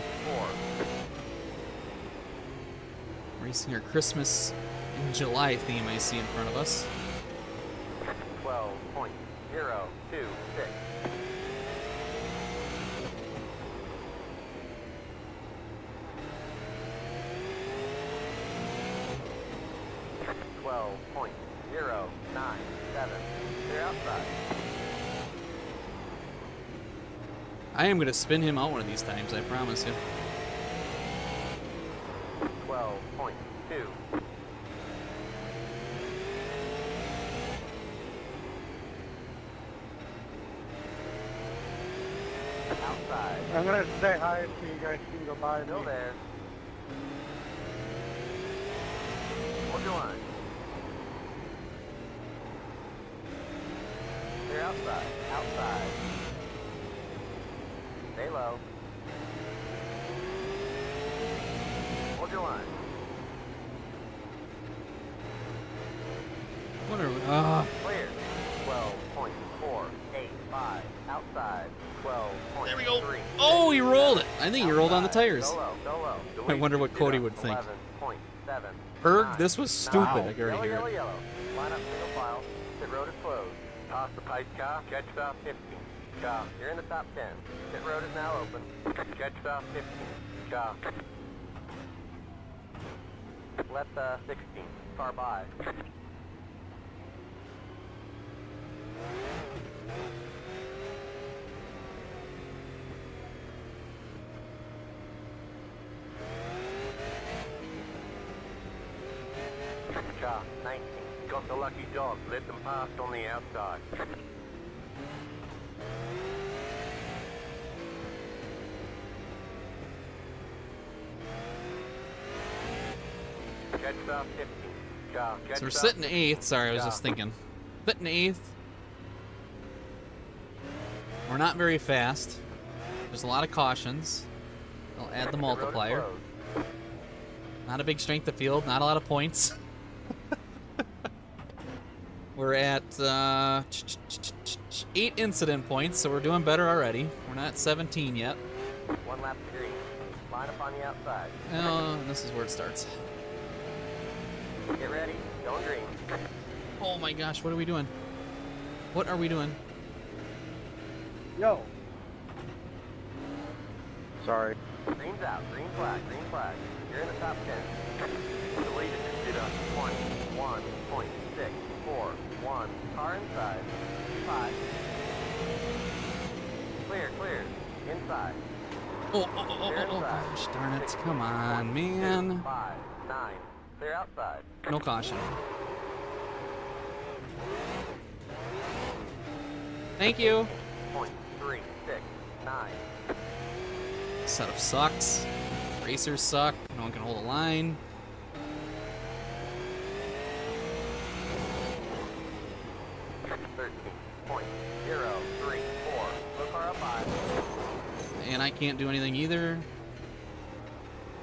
Racing our Christmas in July theme I see in front of us. 12.026. outside. I am gonna spin him out one of these times, I promise you. 12.2. Outside. I'm gonna say hi so you guys can go by Still me. there. Hold your line. Clear outside. Outside. Stay low. Hold your line. What are we? Clear. 12.485. Outside. 12.3. There we go. Oh, he rolled it. I think he rolled on the tires. Go low. Go low. I wonder what Cody would think. 11.7. Erg, this was stupid. I already Yellow, hear yellow, it. yellow. Line up single file. Pit road is closed. Pass the pipe car. Catch stop 15. Car, you're in the top 10. Pit road is now open. Catch stop 15. Car. Left 16. Car by. Car 19. Got the lucky dog. Let them pass on the outside. Catch stop 15. Car, catch So we're stop sitting 15. 8th. Sorry, I was Car. just thinking. Sitting 8th. We're not very fast. There's a lot of cautions. I'll add the Pit road is multiplier. closed. Not a big strength of field. Not a lot of points. We're at 8 incident points, so we're doing better already. We're not at 17 yet. One lap to green. Line up on the outside. This is where it starts. Get ready. Going green. Oh my gosh, what are we doing? What are we doing? Yo. Sorry. Green's out. Green flag. Green flag. You're in the top 10. The lead is just up 21.641. Car inside. 5. Clear, clear. Inside. Oh, gosh, darn it. Come on, man. 5, 9. Clear outside. No caution. Thank you. 0.369. Setup sucks. Racers suck. No one can hold a line. .034. Low car up 5. And I can't do anything either.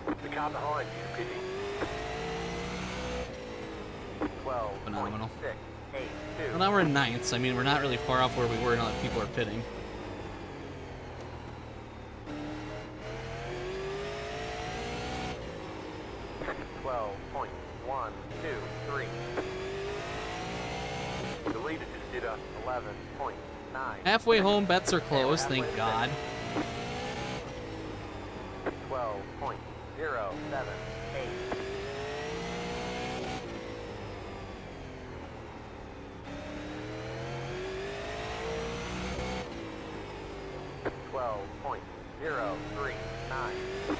The car behind you, pitting. 12. Phenomenal. 682. Well, now we're in 9th, so I mean, we're not really far off where we were now that people are pitting. The leader just did a 11.9. Halfway home, bets are closed, thank God. 12.078. .039.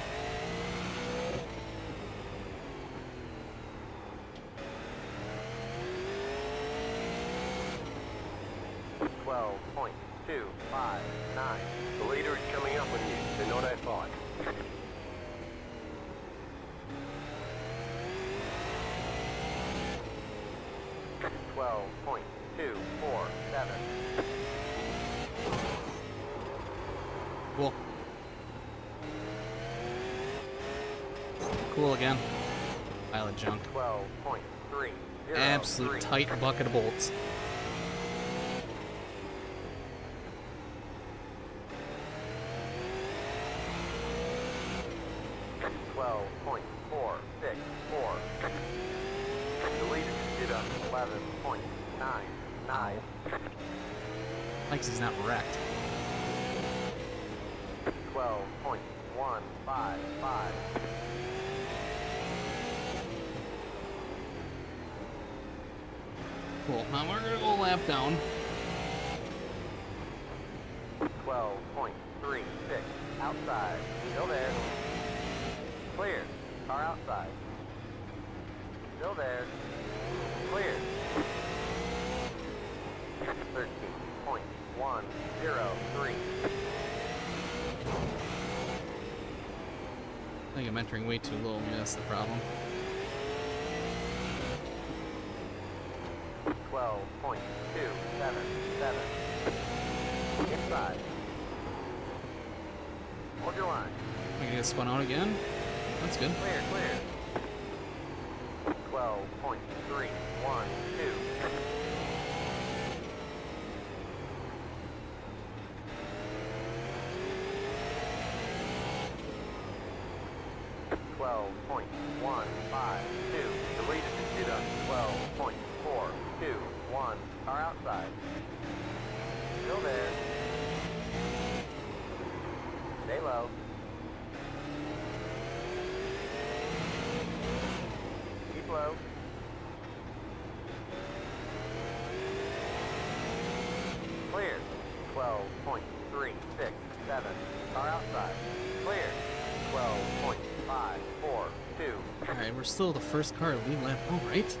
.259. The leader is coming up on you. They're not at 5. .247. Cool. Cool again. Pile of junk. 12.3. Absolute tight bucket of bolts. The leader just did a 11.99. Thanks, he's not wrecked. 12.155. Cool. Now we're gonna go lap down. outside. Still there. Clear. Car outside. Still there. Clear. 13.103. I think I'm entering way too low. Maybe that's the problem. 12.277. Inside. Hold your line. Am I gonna get spun out again? That's good. Clear, clear. 12.312. 12.152. Deleted to 12.421. Car outside. Still there. Stay low. Keep low. Clear. 12.367. Car outside. Clear. 12.542. Alright, we're still the first car to lead lap home, right?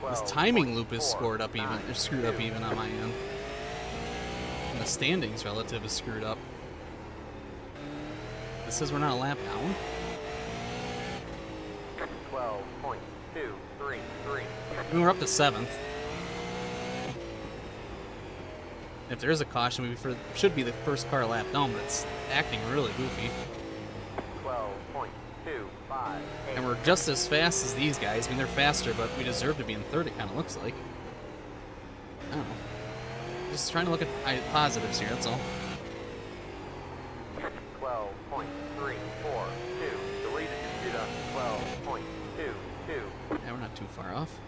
This timing loop is screwed up even on my end. And the standings relative is screwed up. This says we're not a lap down. 12.233. I mean, we're up to 7th. If there is a caution, we should be the first car lap down, but it's acting really goofy. 12.258. And we're just as fast as these guys. I mean, they're faster, but we deserve to be in third, it kind of looks like. I don't know. Just trying to look at positives here, that's all. 12.342. Deleted to 12.22. Yeah, we're not too far off.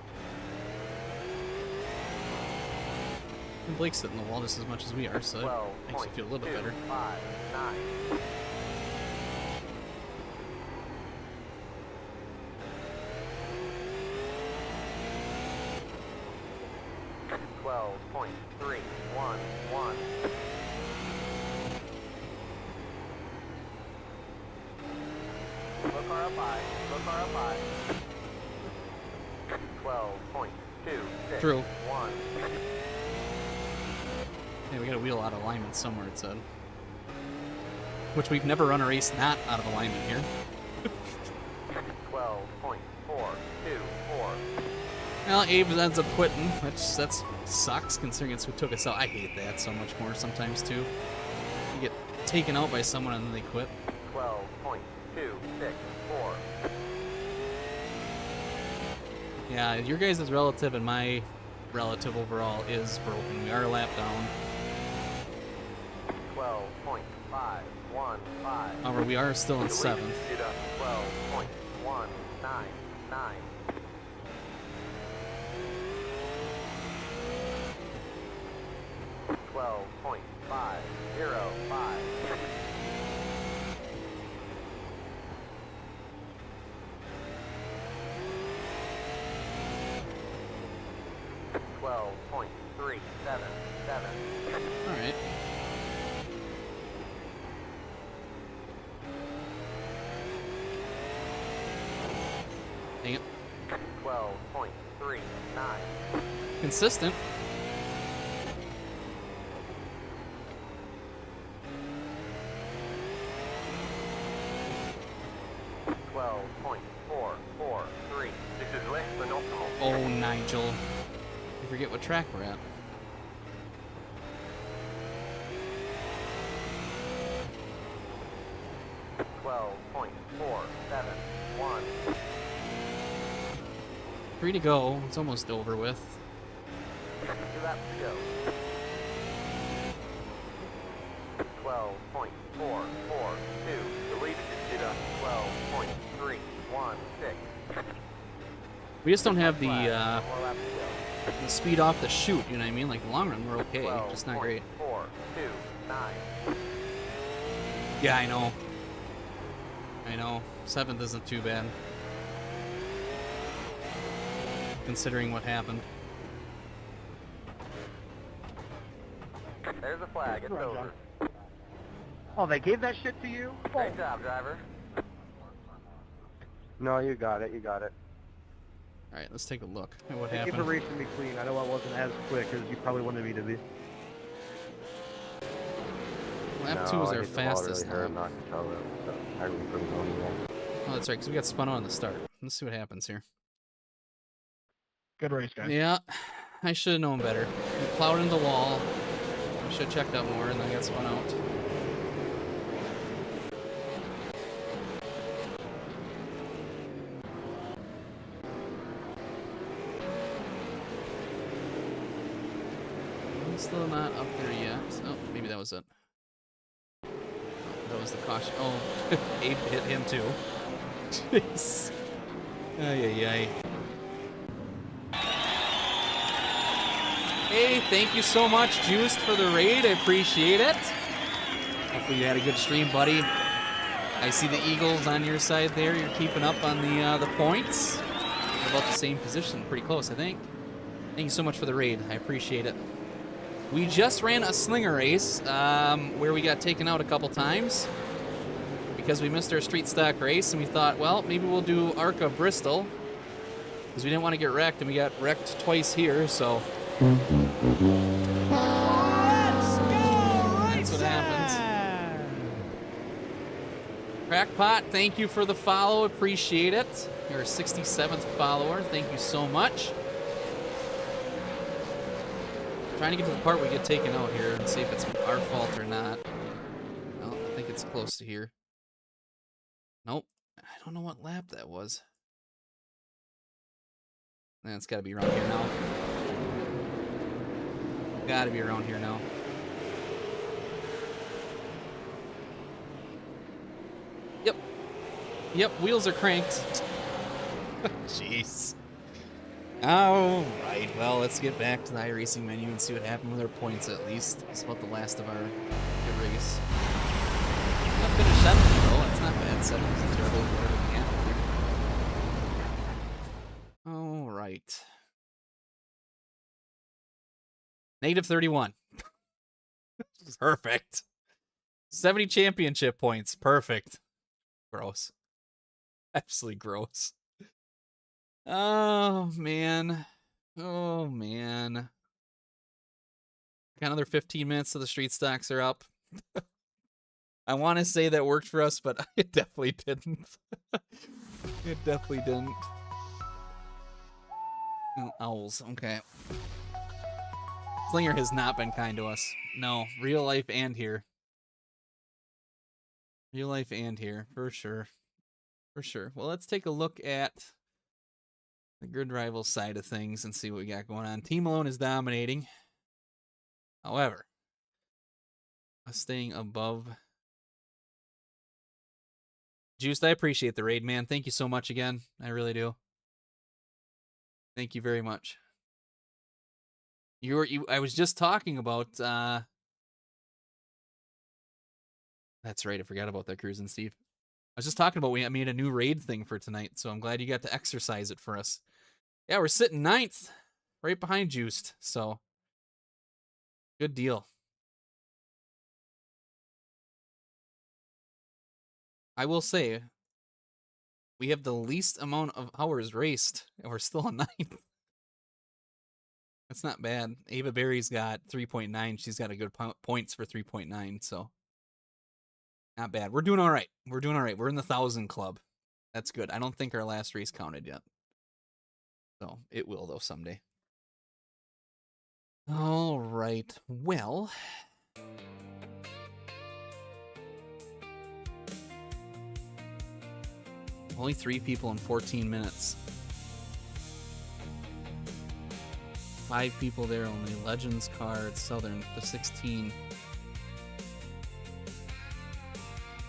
And Blake's hitting the wall just as much as we are, so it makes me feel a little bit better. 12.259. 12.311. Look car up high. Look car up high. 12.261. True. Yeah, we got a wheel out of alignment somewhere, it said. Which we've never run a race not out of alignment here. 12.424. Well, Abe ends up quitting, which that sucks considering it's who took us out. I hate that so much more sometimes too. You get taken out by someone and then they quit. 12.264. Yeah, your guys' relative and my relative overall is broken. We are a lap down. 12.515. However, we are still in 7th. 12.199. 12.505. 12.377. Alright. Dang it. 12.39. Consistent. .443. This is less than optimal. Oh, Nigel. You forget what track we're at. .471. 3 to go. It's almost over with. 2 laps to go. 12.442. Deleted to 12.316. We just don't have the 4 laps to go. speed off the chute, you know what I mean? Like, long run, we're okay. Just not great. 12.429. Yeah, I know. I know. 7th isn't too bad. Considering what happened. There's the flag. It's Run, over. Oh, they gave that shit to you? Great job, driver. No, you got it. You got it. All right, let's take a look at what Thank you for happened. racing me clean. I know I wasn't as quick as you probably wanted me to be. Lap no, 2 was I our hit the wall fastest really hard. I'm lap. not gonna tell them. So I really couldn't go anywhere. Oh, that's right, because we got spun out on the start. Let's see what happens here. Good race, guys. Yeah, I should have known better. We plowed into the wall. I should have checked out more, and then got spun out. I'm still not up there yet. Oh, maybe that was it. Oh, that was the caution. Oh, Abe hit him too. Jeez. Ay, ay, ay. Hey, thank you so much, Juiced, for the raid. I appreciate it. Hopefully you had a good stream, buddy. I see the Eagles on your side there. You're keeping up on the points. You're about the same position, pretty close, I think. Thank you so much for the raid. I appreciate it. We just ran a slinger race where we got taken out a couple times because we missed our street stock race, and we thought, well, maybe we'll do ARCA Bristol because we didn't want to get wrecked, and we got wrecked twice here, so Let's go that's what happens. Crackpot, thank you for the follow. Appreciate it. You're a 67th follower. Thank you so much. Trying to get to the part we get taken out here and see if it's our fault or not. Well, I think it's close to here. Nope. I don't know what lap that was. It's got to be around here now. Got to be around here now. Yep. Yep, wheels are cranked. Jeez. All right, well, let's get back to the iRacing menu and see what happened with our points at least. It's about the last of our good race. Not finished 7th, though. That's not bad. 7th is terrible. Whatever we have. All right. Negative 31. Perfect. 70 championship points. Perfect. Gross. Absolutely gross. Oh, man. Oh, man. Got another 15 minutes till the street stocks are up. I want to say that worked for us, but it definitely didn't. It definitely didn't. Oh, owls. Okay. Slinger has not been kind to us. No, real life and here. Real life and here, for sure. For sure. Well, let's take a look at the Grid Rivals side of things and see what we got going on. Team Malone is dominating. However, us staying above. Juiced, I appreciate the raid, man. Thank you so much again. I really do. Thank you very much. I was just talking about that's right, I forgot about that, Cruisin' Steve. I was just talking about we made a new raid thing for tonight, so I'm glad you got to exercise it for us. Yeah, we're sitting 9th, right behind Juiced, so good deal. I will say, we have the least amount of hours raced, and we're still on 9th. That's not bad. Ava Berry's got 3.9. She's got a good points for 3.9, so not bad. We're doing all right. We're doing all right. We're in the 1,000 club. That's good. I don't think our last race counted yet. So it will, though, someday. All right. Well, only 3 people in 14 minutes. 5 people there only. Legends car at Southern, the 16.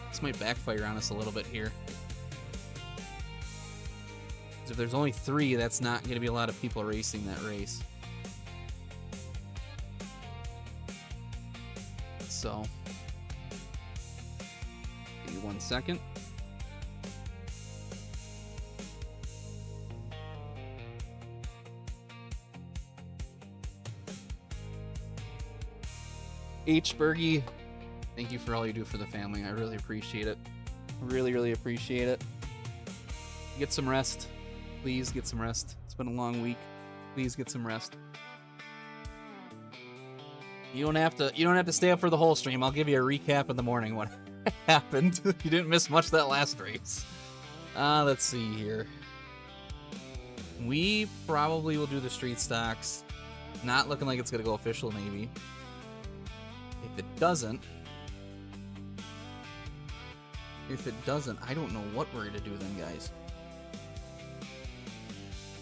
This might backfire on us a little bit here. Because if there's only 3, that's not going to be a lot of people racing that race. So, give me 1 second. H. Bergie, thank you for all you do for the family. I really appreciate it. Really, really appreciate it. Get some rest. Please get some rest. It's been a long week. Please get some rest. You don't have to stay up for the whole stream. I'll give you a recap in the morning what happened. You didn't miss much that last race. Let's see here. We probably will do the street stocks. Not looking like it's gonna go official, maybe. If it doesn't, I don't know what we're gonna do then, guys.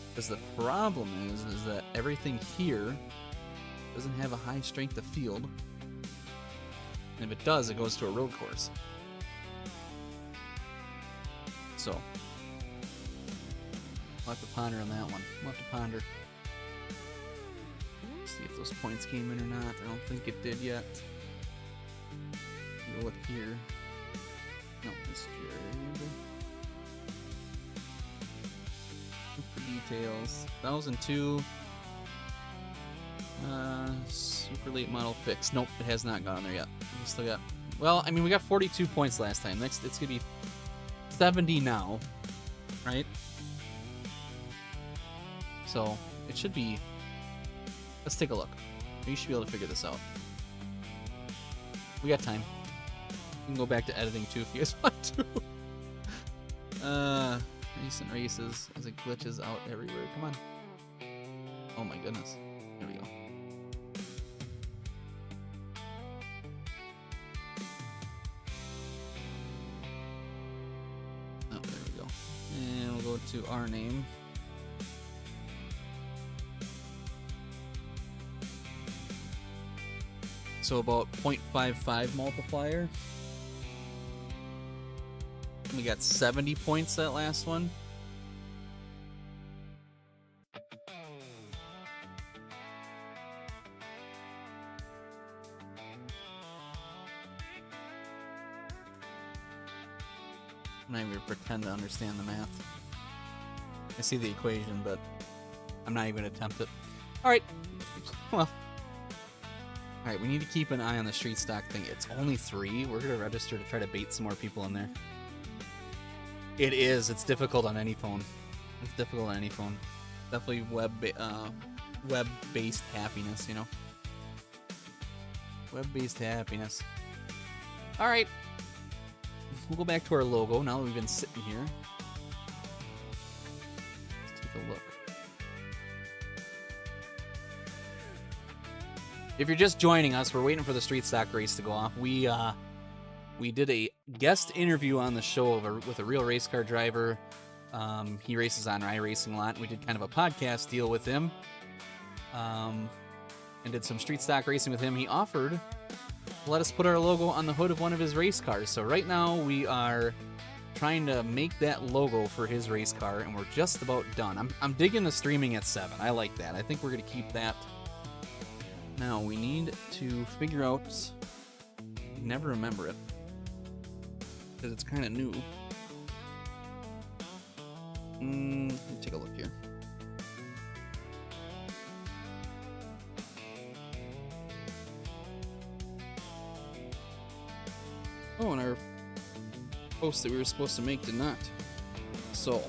Because the problem is that everything here doesn't have a high strength of field. And if it does, it goes to a road course. So, we'll have to ponder on that one. We'll have to ponder. See if those points came in or not. I don't think it did yet. We'll look here. No, it's Jared. For details. 1002. Super late model fix. Nope, it has not gone there yet. We still got. Well, I mean, we got 42 points last time. Next, it's gonna be 70 now, right? So it should be. Let's take a look. You should be able to figure this out. We got time. We can go back to editing too if you guys want to. Recent races as it glitches out everywhere. Come on. Oh my goodness. Here we go. Oh, there we go. And we'll go to our name. So about 0.55 multiplier. We got 70 points that last one. I'm not even gonna pretend to understand the math. I see the equation, but I'm not even gonna attempt it. Alright. Well. Alright, we need to keep an eye on the street stock thing. It's only 3. We're gonna register to try to bait some more people in there. It is. It's difficult on any phone. It's difficult on any phone. Definitely web-based happiness, you know? Web-based happiness. Alright. We'll go back to our logo now that we've been sitting here. Let's take a look. If you're just joining us, we're waiting for the street stock race to go off. We did a guest interview on the show with a real race car driver. He races on iRacing a lot. We did kind of a podcast deal with him, and did some street stock racing with him. He offered to let us put our logo on the hood of one of his race cars. So right now we are trying to make that logo for his race car, and we're just about done. I'm digging the streaming at 7. I like that. I think we're gonna keep that. Now we need to figure out. Never remember it because it's kind of new. Let me take a look here. Oh, and our post that we were supposed to make did not. So,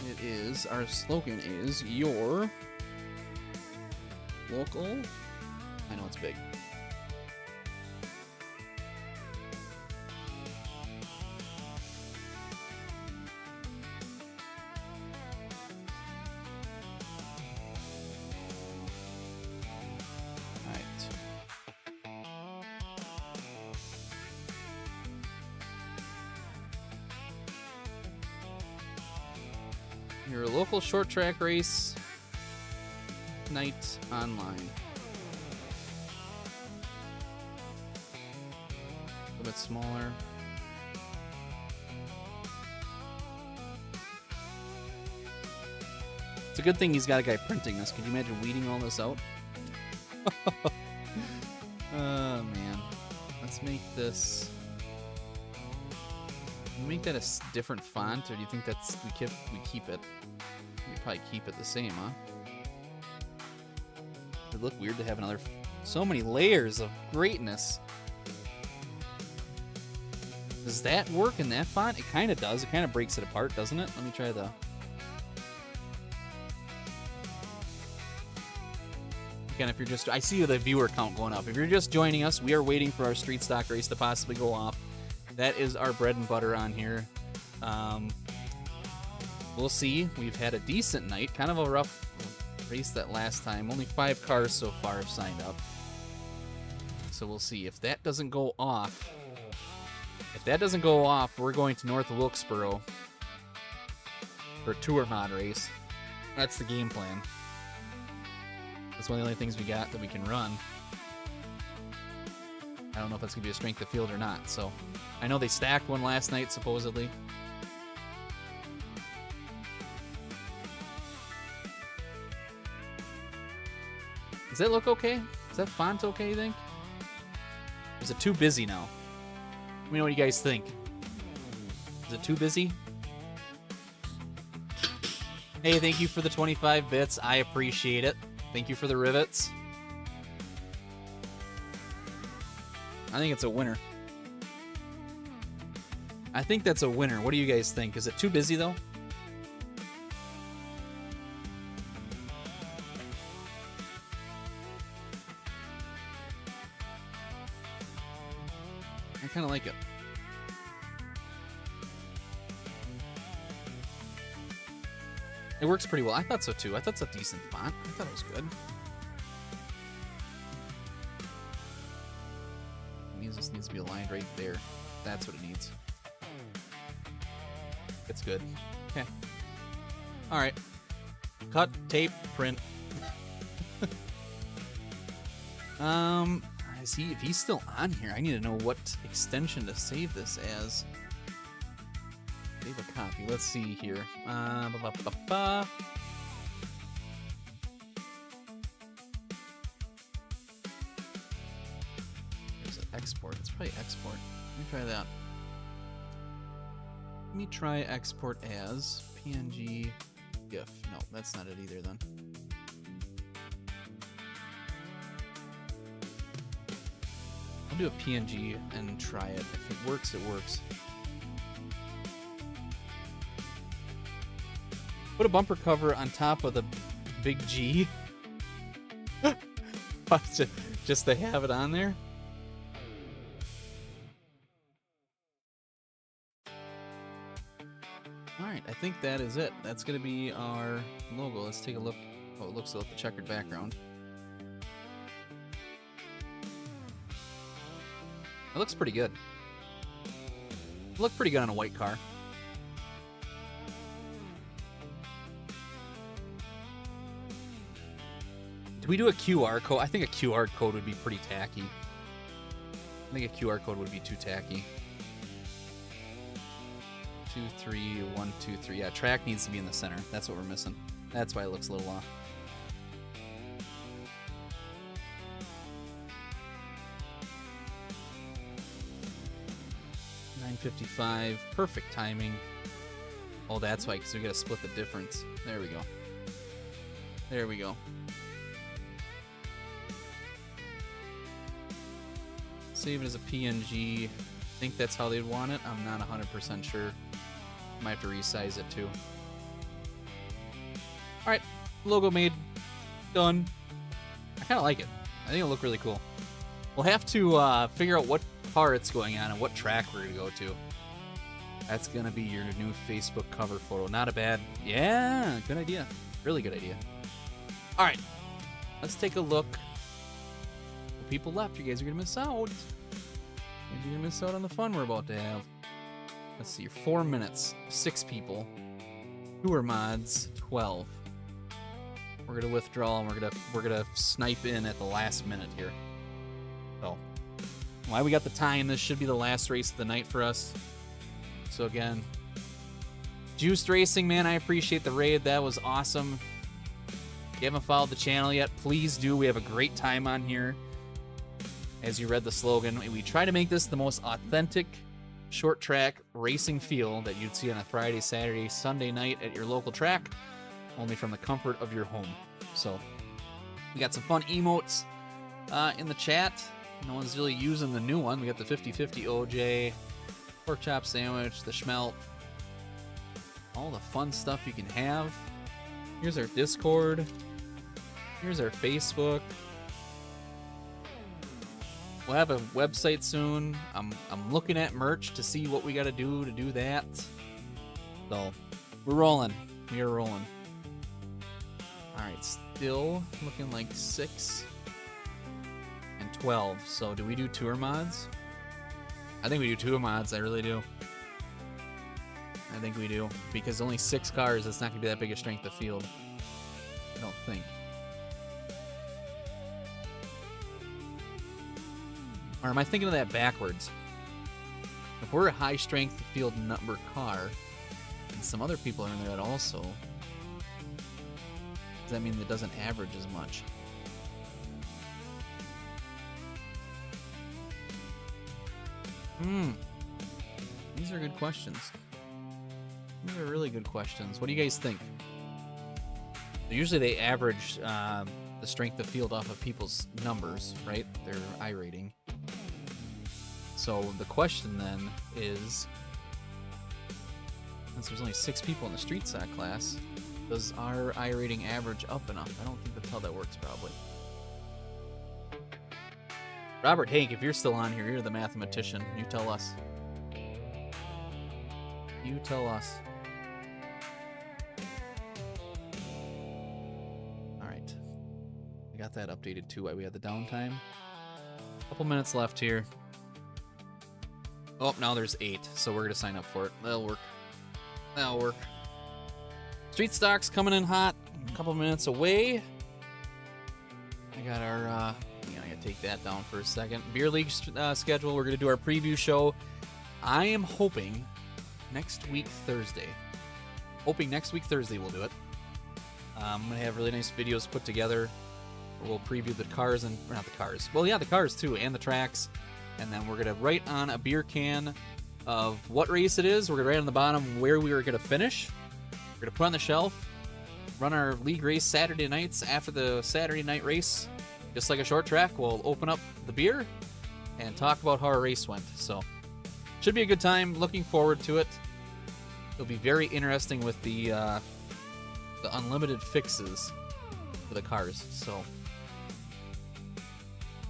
it is, our slogan is, your local, I know it's big. Your local short track race night online. A little bit smaller. It's a good thing he's got a guy printing this. Could you imagine weeding all this out? Oh man. Let's make this. Can we make that a different font, or do you think that's we keep it? We probably keep it the same, huh? It'd look weird to have another So many layers of greatness. Does that work in that font? It kind of does. It kind of breaks it apart, doesn't it? Let me try the... Again, if you're just... I see the viewer count going up. If you're just joining us, we are waiting for our street stock race to possibly go off. That is our bread and butter on here. We'll see. We've had a decent night. Kind of a rough race that last time. Only 5 cars so far have signed up. So we'll see. If that doesn't go off... If that doesn't go off, we're going to North Wilkesboro for a tour mod race. That's the game plan. That's one of the only things we got that we can run. I don't know if that's going to be a strength of field or not. So I know they stacked one last night, supposedly. Does that look okay? Is that font okay, you think? Or is it too busy now? Let me know what you guys think. Is it too busy? Hey, thank you for the 25 bits. I appreciate it. Thank you for the rivets. I think it's a winner. I think that's a winner. What do you guys think? Is it too busy, though? I kind of like it. It works pretty well. I thought so too. I thought it's a decent font. I thought it was good. It means this needs to be aligned right there. That's what it needs. It's good. Okay. All right. Cut, tape, print. Is he? If he's still on here, I need to know what extension to save this as. Save a copy. Let's see here. There's an export. It's probably export. Let me try that. Let me try export as PNG GIF. No, that's not it either then. I'll do a PNG and try it. If it works, it works. Put a bumper cover on top of the big G. Just to have it on there. Alright, I think that is it. That's going to be our logo. Let's take a look. Oh, it looks like the checkered background. It looks pretty good. It looked pretty good on a white car. Do we do a QR code? I think a QR code would be pretty tacky. I think a QR code would be too tacky. 2, 3, 1, 2, 3. Yeah, track needs to be in the center. That's what we're missing. That's why it looks a little off. $9.55. Perfect timing. Oh, that's why, because we gotta split the difference. There we go. There we go. Save it as a PNG. I think that's how they'd want it. I'm not 100% sure. Might have to resize it too. Alright, logo made. Done. I kind of like it. I think it'll look really cool. We'll have to figure out what car it's going on and what track we're going to go to. That's going to be your new Facebook cover photo. Not a bad... Yeah, good idea. Really good idea. Alright, let's take a look. People left. You guys are gonna miss out. You're gonna miss out on the fun we're about to have. Let's see. 4 minutes. 6 people. Tour mods. 12. We're gonna withdraw and we're gonna snipe in at the last minute here. So, why we got the time? This should be the last race of the night for us. So again, Juiced Racing, man, I appreciate the raid. That was awesome. If you haven't followed the channel yet, please do. We have a great time on here. As you read the slogan, we try to make this the most authentic short track racing feel that you'd see on a Friday, Saturday, Sunday night at your local track, only from the comfort of your home. So we got some fun emotes, in the chat. No one's really using the new one. We got the 50-50 OJ, pork chop sandwich, the schmelt, all the fun stuff you can have. Here's our Discord. Here's our Facebook. We'll have a website soon. I'm looking at merch to see what we got to do that. So we're rolling. We are rolling. All right, still looking like 6 and 12. So do we do tour mods? I think we do tour mods. I really do. I think we do, because only 6 cars. It's not gonna be that big a strength of field. I don't think. Or am I thinking of that backwards? If we're a high strength of field number car, and some other people are in there that also, does that mean it doesn't average as much? These are good questions. These are really good questions. What do you guys think? Usually they average the strength of field off of people's numbers, right? Their I rating. So the question then is, since there's only 6 people in the street stock class, does our I rating average up enough? I don't think that's how that works, probably. Robert Hank, if you're still on here, you're the mathematician. You tell us. You tell us. Alright. We got that updated too, while we had the downtime. Couple minutes left here. Oh, now there's 8, so we're gonna sign up for it. That'll work. That'll work. Street stocks coming in hot. A couple minutes away. I got our, I gotta take that down for a second. Beer League schedule. We're gonna do our preview show. I am hoping next week Thursday. Next week Thursday we'll do it. I'm gonna have really nice videos put together. We'll preview the cars and, or not the cars. Well, yeah, the cars too, and the tracks. And then we're gonna write on a beer can of what race it is. We're gonna write on the bottom where we were gonna finish. We're gonna put on the shelf, run our league race Saturday nights after the Saturday night race. Just like a short track, we'll open up the beer and talk about how our race went. So, should be a good time. Looking forward to it. It'll be very interesting with the unlimited fixes for the cars. So,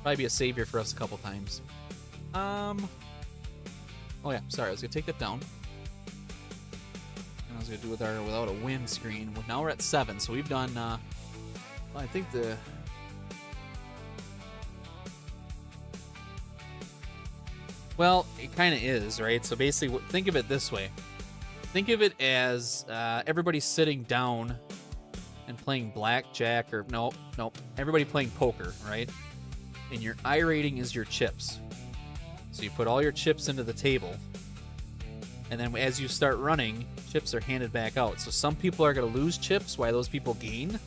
probably be a savior for us a couple times. Oh yeah, sorry, I was gonna take that down. And I was gonna do with our without a win screen. Now we're at 7, so we've done. Well, I think the. Well, it kind of is, right? So basically, think of it this way. Think of it as everybody's sitting down and playing blackjack, or nope, everybody playing poker, right? And your I rating is your chips. So you put all your chips into the table, and then as you start running, chips are handed back out. So some people are going to lose chips while those people gain.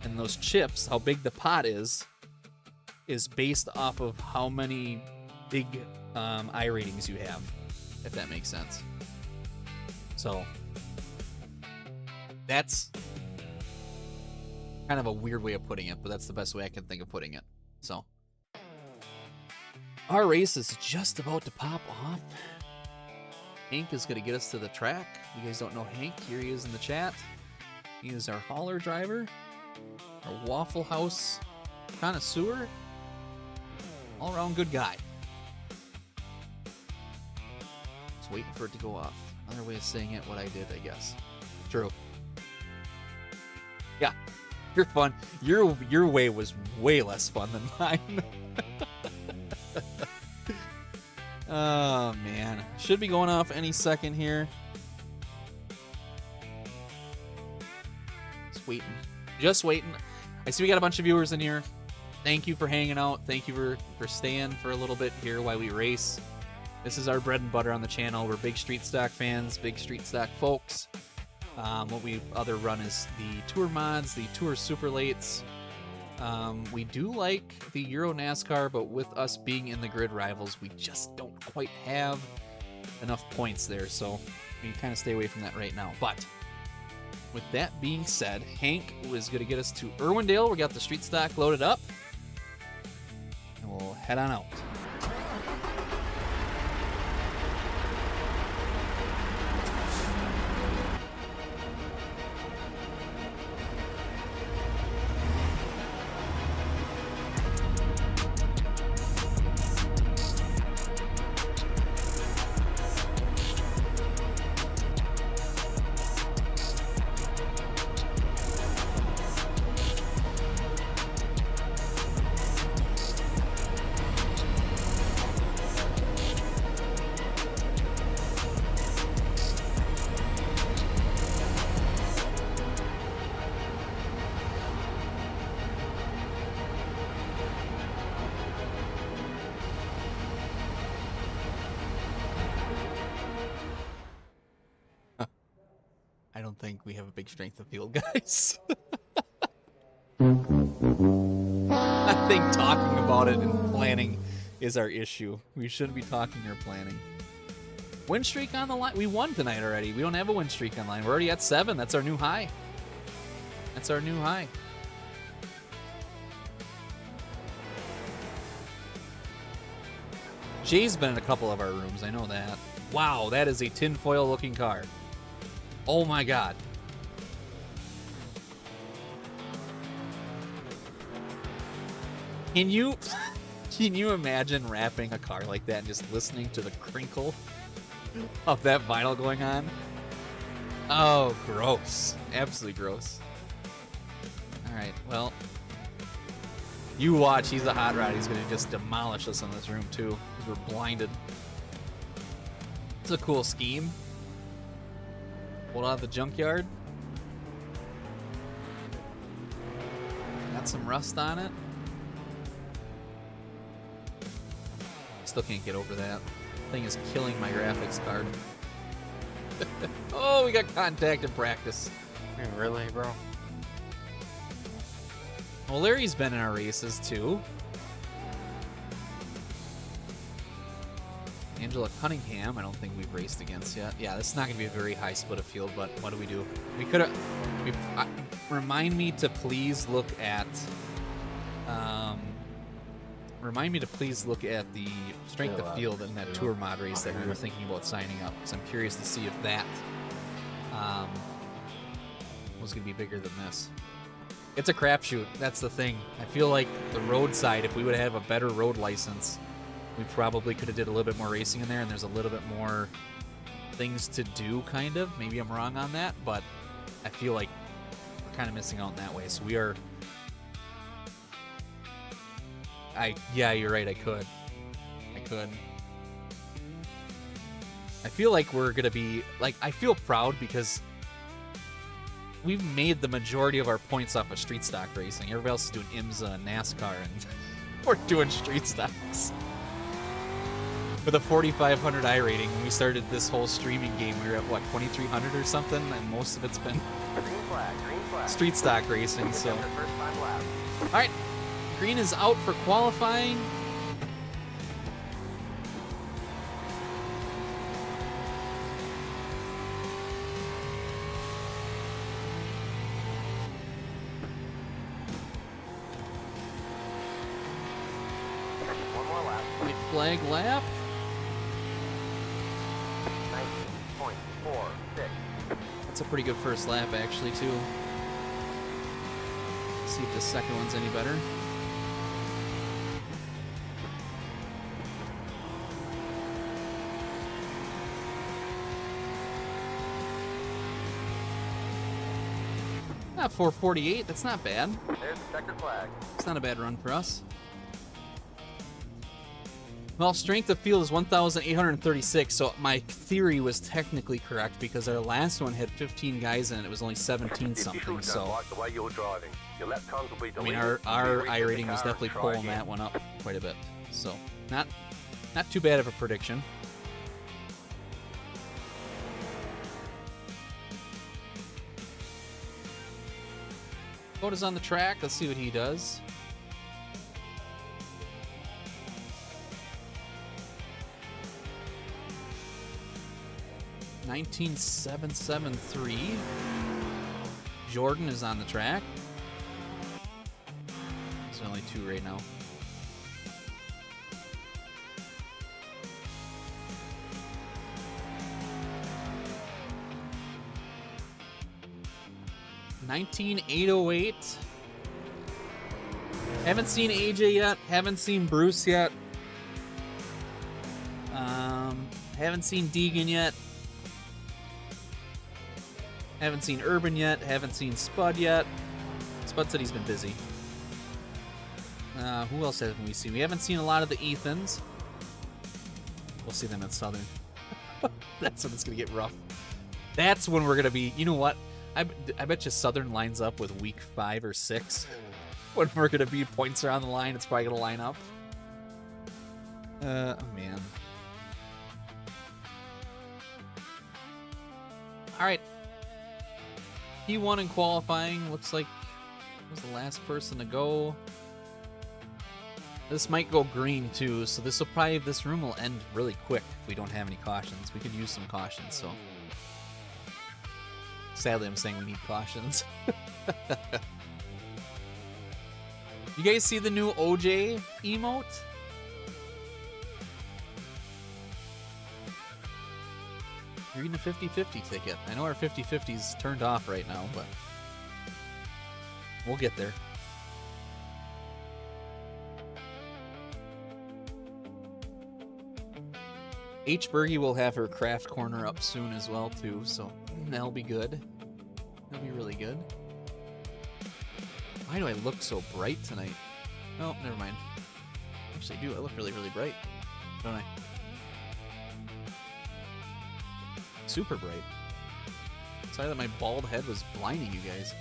And those chips, how big the pot is based off of how many big I ratings you have, if that makes sense. So that's kind of a weird way of putting it, but that's the best way I can think of putting it. So our race is just about to pop off. Hank is going to get us to the track. You guys don't know Hank. Here he is in the chat. He is our hauler driver, our Waffle House connoisseur, all-around good guy. Just waiting for it to go off. Another way of saying it, what I did, I guess. True. Yeah, you're fun. Your way was way less fun than mine. Oh man, should be going off any second here. Just waiting. I see we got a bunch of viewers in here. Thank you for hanging out. Thank you for staying for a little bit here while we race. This is our bread and butter on the channel. We're big street stock fans, big street stock folks. What we other run is the tour mods, the tour super lates. We do like the Euro NASCAR, but with us being in the grid rivals, we just don't quite have enough points there, so we kind of stay away from that right now. But with that being said, Hank was going to get us to Irwindale. We got the street stock loaded up. we'll head on out. I don't think we have a big strength of field, guys. I think talking about it and planning is our issue. We shouldn't be talking or planning. Win streak on the line. We won tonight already. We don't have a win streak on line. We're already at 7. That's our new high. That's our new high. Jay's been in a couple of our rooms. I know that. Wow, that is a tinfoil looking car. Oh my god. Can you imagine wrapping a car like that and just listening to the crinkle of that vinyl going on? Oh, gross. Absolutely gross. Alright, well. You watch, he's a hot rod. He's gonna just demolish us in this room too. Because we're blinded. It's a cool scheme. Pulled out of the junkyard. Got some rust on it. Still can't get over that. Thing is killing my graphics card. Oh, we got contact in practice. Really, bro? Well, Larry's been in our races too. Angela Cunningham, I don't think we've raced against yet. Yeah, this is not going to be a very high split of field, but what do? We could have... Remind me to please look at... remind me to please look at the strength of field in that tour mod race that we were thinking about signing up, because I'm curious to see if that was going to be bigger than this. It's a crapshoot. That's the thing. I feel like the roadside, if we would have a better road license, we probably could have did a little bit more racing in there, and there's a little bit more things to do, kind of. Maybe I'm wrong on that, but I feel like we're kind of missing out in that way. So we are... Yeah, you're right, I could. I feel like we're going to be... Like, I feel proud because we've made the majority of our points off of street stock racing. Everybody else is doing IMSA and NASCAR, and we're doing street stocks. With a 4,500 I rating, when we started this whole streaming game, we were at, what, 2,300 or something? And most of it's been Green flag. street stock racing, so... Your first time lap. Alright, Green is out for qualifying. One more lap. White flag lap. 19.46. That's a pretty good first lap, actually, too. See if the second one's any better. Not 448, that's not bad. There's the checkered flag. It's not a bad run for us. Well, strength of field is 1,836, so my theory was technically correct because our last one had 15 guys in it. It was only 17 something, so... Like the way you're driving. Your lap times will be I mean, deleted. our I rating was definitely pulling that one up quite a bit. So, not too bad of a prediction. Boat is on the track. Let's see what he does. $19,773. Jordan is on the track. There's only 2 right now. 19808. Haven't seen AJ yet. Haven't seen Bruce yet. Haven't seen Deegan yet. Haven't seen Urban yet. Haven't seen Spud yet. Spud said he's been busy. Who else haven't we seen? We haven't seen a lot of the Ethans. We'll see them at Southern. That's when it's going to get rough. That's when we're going to be... You know what? I bet you Southern lines up with week 5 or 6. When we're going to be points are on the line, it's probably going to line up. Oh, man. All right. P1 in qualifying. Looks like was the last person to go. This might go green too, so this room will end really quick if we don't have any cautions. We could use some cautions, so sadly I'm saying we need cautions. You guys see the new OJ emote? You're getting a 50-50 ticket. I know our 50-50's turned off right now, but we'll get there. H. Bergie will have her craft corner up soon as well, too, so that'll be good. That'll be really good. Why do I look so bright tonight? Oh, never mind. Actually, I do. I look really, really bright, don't I? Super bright. Sorry that my bald head was blinding you guys.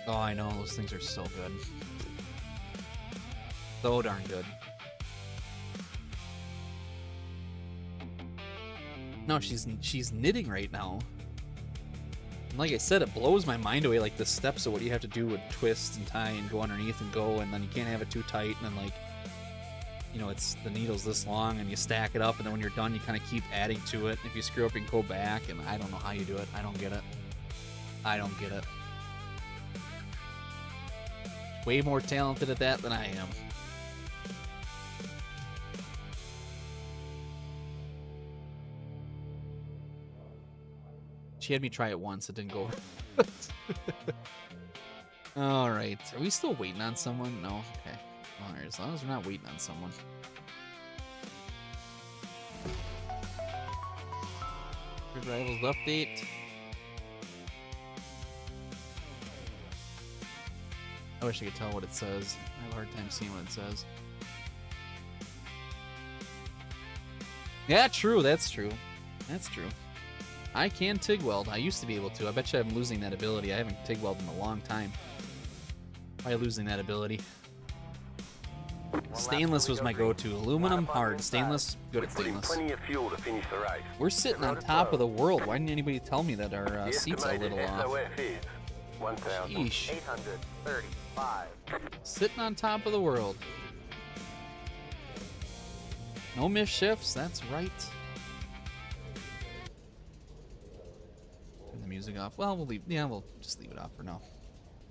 Oh, I know. Those things are so good. So darn good. No, she's knitting right now. And like I said, it blows my mind away, like the steps of what you have to do with twist and tie and go underneath and go, and then you can't have it too tight, and then like, you know, it's the needle's this long and you stack it up, and then when you're done you kind of keep adding to it. If you screw up you can go back, and I don't know how you do it. I don't get it. I don't get it. Way more talented at that than I am. She had me try it once, it didn't go. Alright, are we still waiting on someone? No? Okay. Alright, as long as we're not waiting on someone. Grid Rivals update. I wish I could tell what it says. I have a hard time seeing what it says. Yeah, true, that's true. That's true. I can TIG weld. I used to be able to. I bet you I'm losing that ability. I haven't TIG welded in a long time. Why losing that ability? Stainless was my go-to. Aluminum, hard. Stainless, good at stainless. Plenty of fuel to finish the race. We're sitting on top of the world. Why didn't anybody tell me that our seats are a little off? Sheesh. 835. Sitting on top of the world. No missed shifts. That's right. Turn the music off. Well, we'll leave. Yeah, we'll just leave it off for now.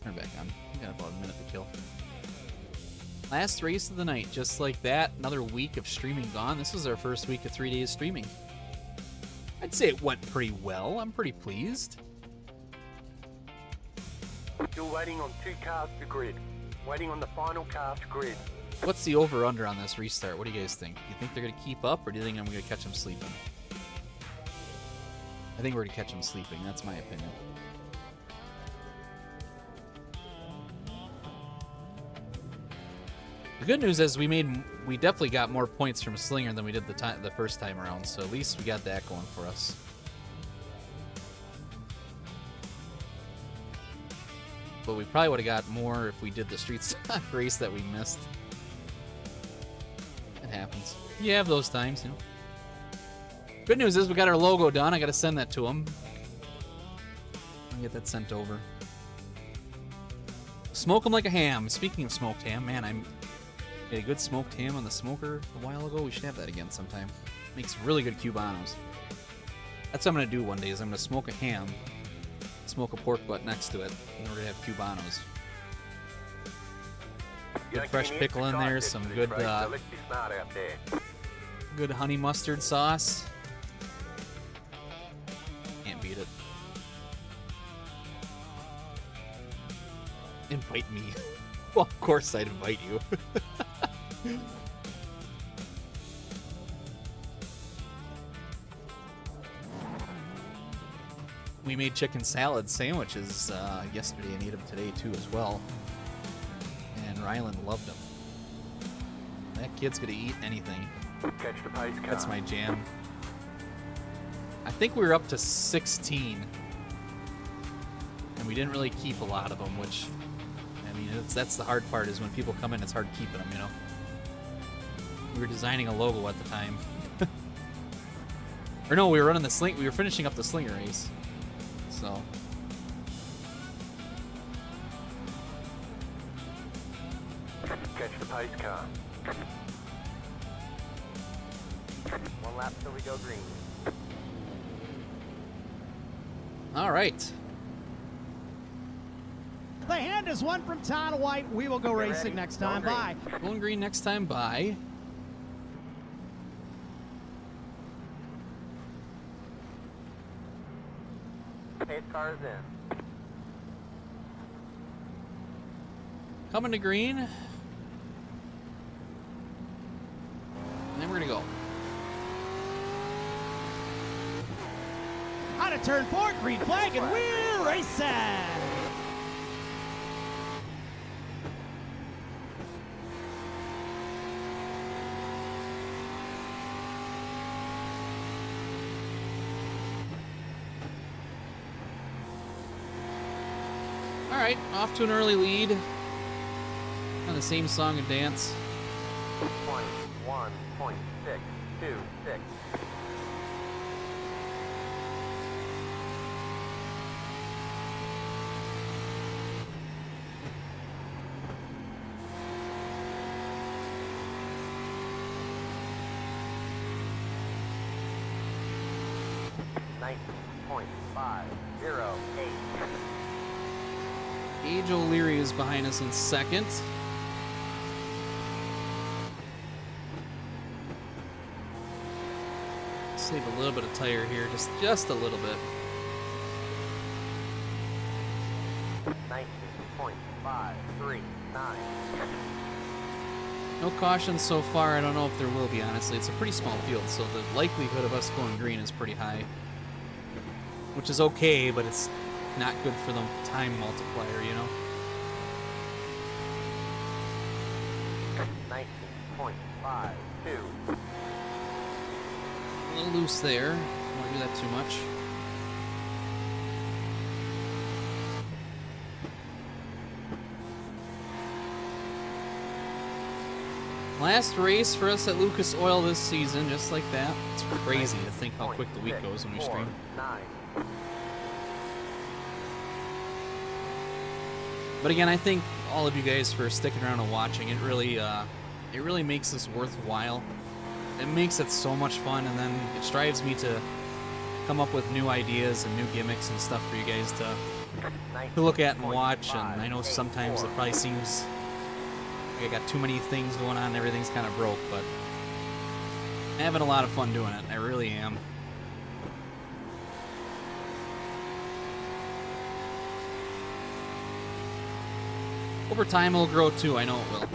Turn it back on. We got about a minute to kill. Last race of the night, just like that. Another week of streaming gone. This is our first week of 3 days streaming. I'd say it went pretty well. I'm pretty pleased. Still waiting on 2 cars to grid. Waiting on the final car to grid. What's the over-under on this restart? What do you guys think? Do you think they're going to keep up, or do you think I'm going to catch them sleeping? I think we're going to catch them sleeping. That's my opinion. The good news is we definitely got more points from Slinger than we did the first time around, so at least we got that going for us. But we probably would have got more if we did the street stock race that we missed. It happens. You have those times, you know. Good news is we got our logo done. I got to send that to him. I'll get that sent over. Smoke them like a ham. Speaking of smoked ham, man, I made a good smoked ham on the smoker a while ago. We should have that again sometime. Makes really good cubanos. That's what I'm going to do one day, is I'm going to smoke a ham, smoke a pork butt next to it, in order to have cubanos. Good fresh pickle in there, some good Good honey mustard sauce. Can't beat it. Invite me. Well, of course I'd invite you. We made chicken salad sandwiches yesterday and ate them today too as well. And Ryland loved them. That kid's gonna eat anything. Catch the pace car. That's my jam. I think we were up to 16. And we didn't really keep a lot of them, which, I mean, that's the hard part, is when people come in, it's hard keeping them, you know? We were designing a logo at the time. Or no, we were running the sling, we were finishing up the slinger race. So. Catch the pace car. 1 lap till we go green. All right. The hand is one from Todd White. We will go Get racing ready. next Go time. green. Bye. Going green next time, bye. Pace car is in. Coming to green. And then we're gonna go. Out of turn 4, green flag, and we're racing. All right, off to an early lead. On the same song and dance. 21.626. Gage O'Leary is behind us in second. Save a little bit of tire here, just a little bit. 19.539. No caution so far. I don't know if there will be, honestly. It's a pretty small field, so the likelihood of us going green is pretty high. Which is okay, but it's not good for the time multiplier, you know? 19.52. A little loose there. Don't want to do that too much. Last race for us at Lucas Oil this season, just like that. It's crazy to think how quick the week goes when we stream. 9. But again, I thank all of you guys for sticking around and watching. It really makes this worthwhile. It makes it so much fun, and then it drives me to come up with new ideas and new gimmicks and stuff for you guys to look at and watch. And I know sometimes it probably seems like I got too many things going on and everything's kind of broke, but I'm having a lot of fun doing it. I really am. Over time, it'll grow too. I know it will.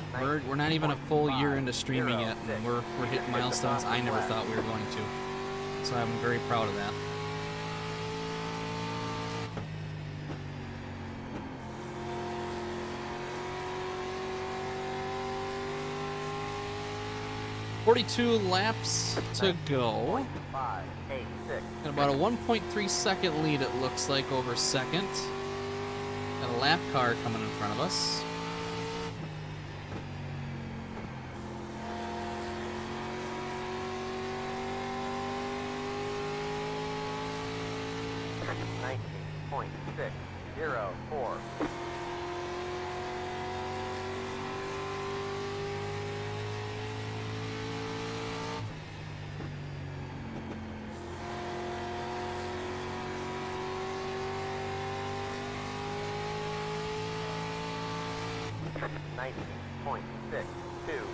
We're not even a full year into streaming yet, and we're hitting milestones I never thought we were going to. So I'm very proud of that. "42 laps to go. 586. Got about a 1.3 second lead, it looks like, over second. Got a lap car coming in front of us. .604. .662.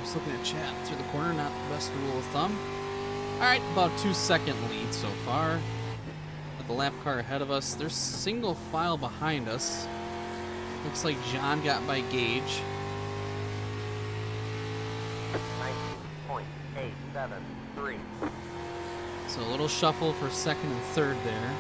Just looking at chat through the corner, not the best rule of thumb. Alright, about 2-second lead so far. With the lap car ahead of us. There's single file behind us. Looks like John got by Gage. 19.873. So a little shuffle for second and third there.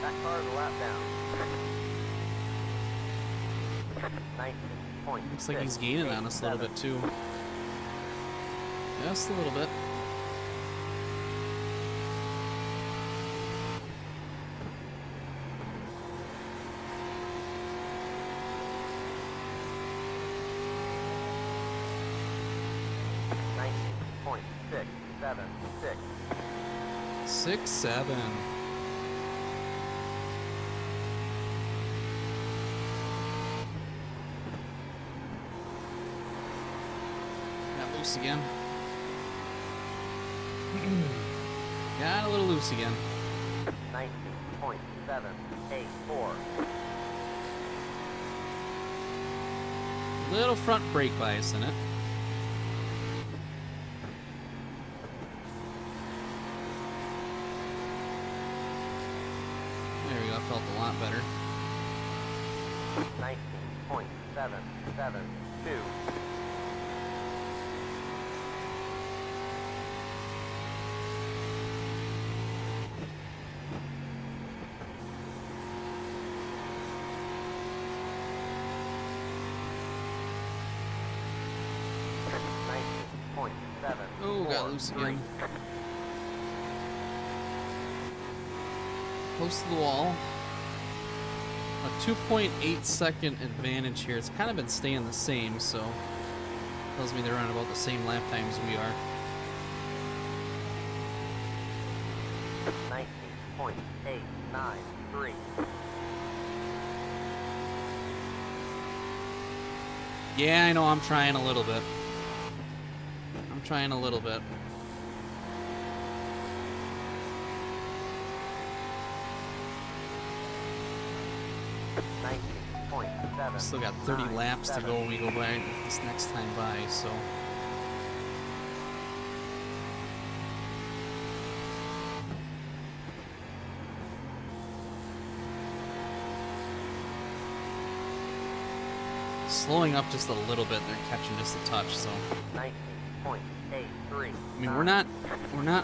That car is a lap down. 19.6. Looks like he's gaining on us a little bit too. Just a little bit. Point 676. 6-7. Got loose again. Got a little loose again. 19.784. Little front brake bias in it. There we go, felt a lot better. 19.772. Oh, got loose again. Close to the wall. A 2.8 second advantage here. It's kind of been staying the same, so tells me they're on about the same lap times we are. 19.893. Yeah, I know I'm trying a little bit. I'm trying a little bit. Still got 30 laps to go when we go by this next time by, so. Slowing up just a little bit, they're catching just a touch, so. 19.83. I mean, we're not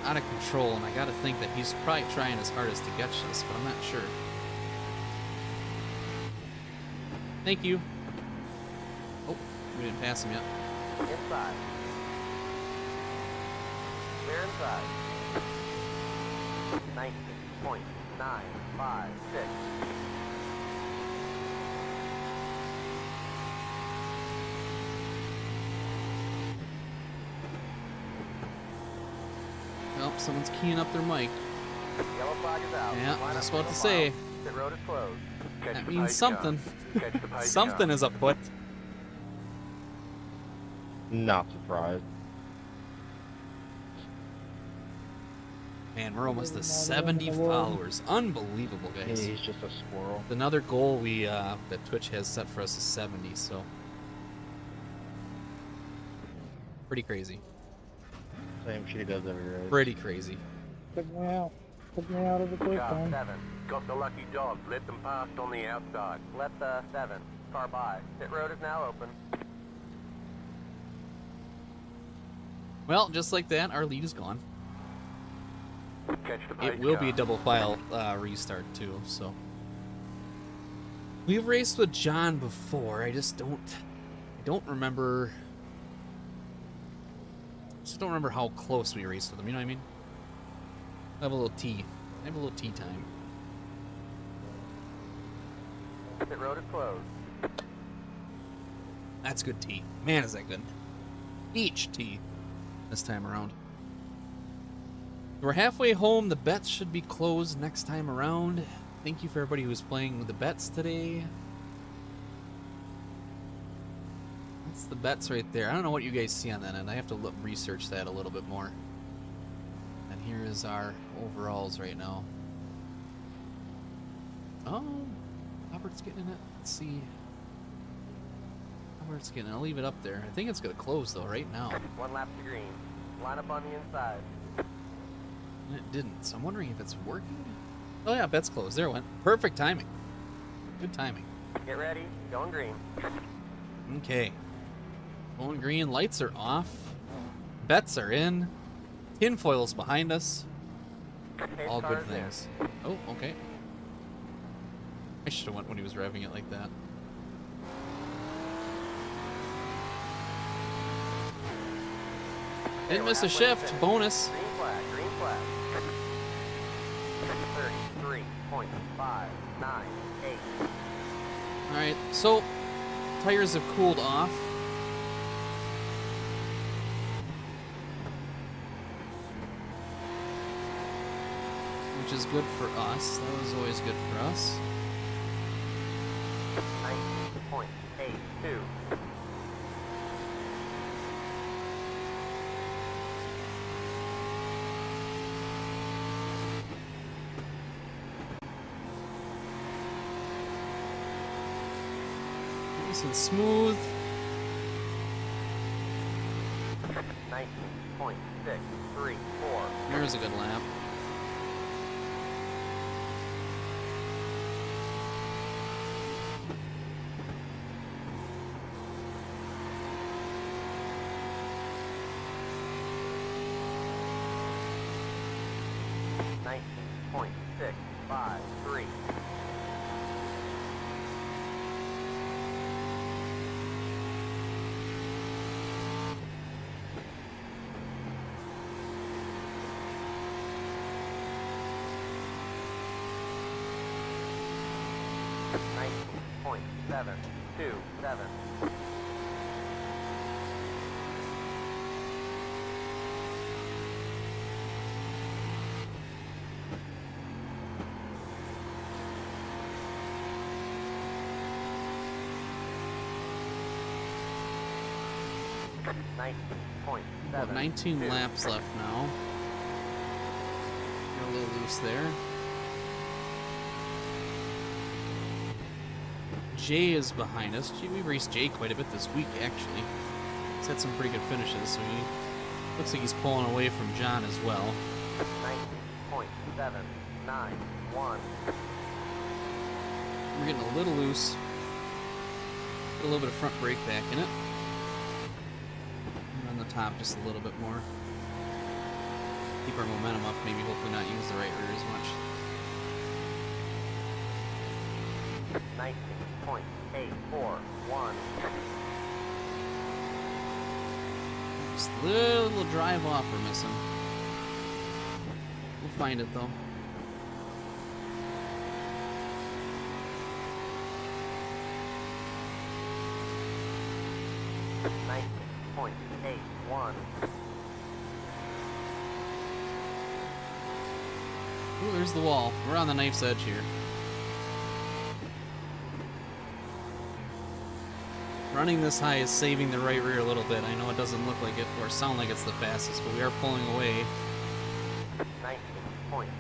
out of control, and I gotta think that he's probably trying his hardest to catch us, but I'm not sure. Thank you. Oh, we didn't pass him yet. Inside. Clear inside. 19.956. Well, someone's keying up their mic. Yellow flag is out. Yeah, Line I up was about to single say. file. Pit road is closed. Catch That the means pike something. gun. Catch the pike Something gun. is afoot. Not surprised. Man, we're almost to 70 followers. Unbelievable, Hey, guys. he's just a squirrel. Another goal we that Twitch has set for us is 70, so pretty crazy. Same shit he does every race. Pretty crazy. Took me out. Took me out of the first Car time. 7. Got the lucky dog. Let them past on the outside. Let the 7. Car by. Pit road is now open. Well, just like that, our lead is gone. Catch the pike It will be a car. double file restart too, so. We've raced with John before. I don't remember. Just don't remember how close we raced with him. You know what I mean? I have a little tea. I have a little tea time. Pit road is closed. That's good tea. Man, is that good. Each tea this time around. We're halfway home. The bets should be closed next time around. Thank you for everybody who was playing with the bets today. That's the bets right there. I don't know what you guys see on that end. I have to research that a little bit more. here is our overalls right now. Oh, Robert's getting in it. Let's see. Robert's getting it. I'll leave it up there. I think it's going to close, though, right now. 1 lap to green. Line up on the inside. And it didn't, so I'm wondering if it's working. Oh, yeah, bet's closed. There it went. Perfect timing. Good timing. Get ready. Going green. Okay. Going green. Lights are off. Bets are in. Tinfoil's behind us. Pace All car good is in. things. Oh, okay. I should have went when he was revving it like that. Didn't miss a shift. Bonus. Green flag. Green flag. 33.598. Alright, so tires have cooled off. Which is good for us. That was always good for us. 19.82. Nice and smooth. 19.634. There's a good lap. .653. .727. About 19 laps left now. Got a little loose there. Jay is behind us. Gee, we've raced Jay quite a bit this week, actually. He's had some pretty good finishes, so he looks like he's pulling away from John as well. 19.791. We're getting a little loose. Get a little bit of front brake back in it. And on the top just a little bit more. Keep our momentum up, maybe hopefully not use the right rear as much. 19.841. Just a little drive off we're missing. We'll find it though. .81. Ooh, there's the wall. We're on the knife's edge here. Running this high is saving the right rear a little bit. I know it doesn't look like it or sound like it's the fastest, but we are pulling away. 19.828.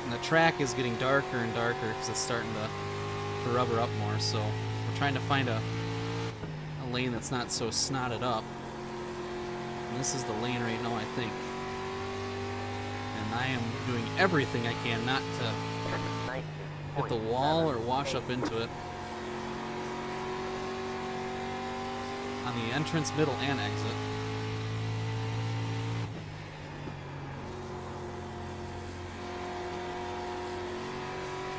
And the track is getting darker and darker because it's starting to rubber up more, so we're trying to find a lane that's not so snotted up. And this is the lane right now, I think. And I am doing everything I can not to hit the wall or wash up into it. On the entrance, middle, and exit.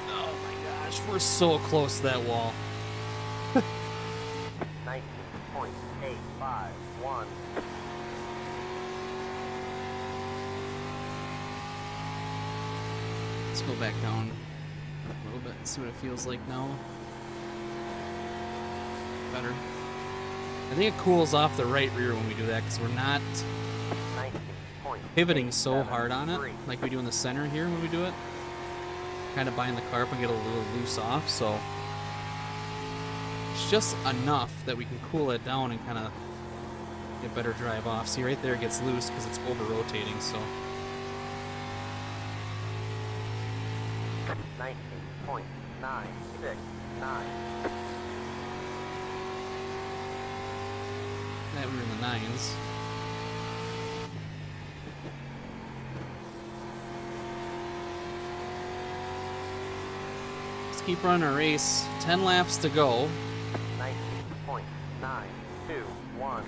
Oh my gosh, we're so close to that wall. 19.851. Let's go back down a little bit and see what it feels like now. Better. I think it cools off the right rear when we do that because we're not pivoting so hard on it like we do in the center here when we do it. Kind of bind the car up and get a little loose off, so it's just enough that we can cool it down and kind of get better drive off. See, right there it gets loose because it's over-rotating, so... 19.969. Yeah, we were in the 9s. Let's keep running our race. 10 laps to go. 19.921.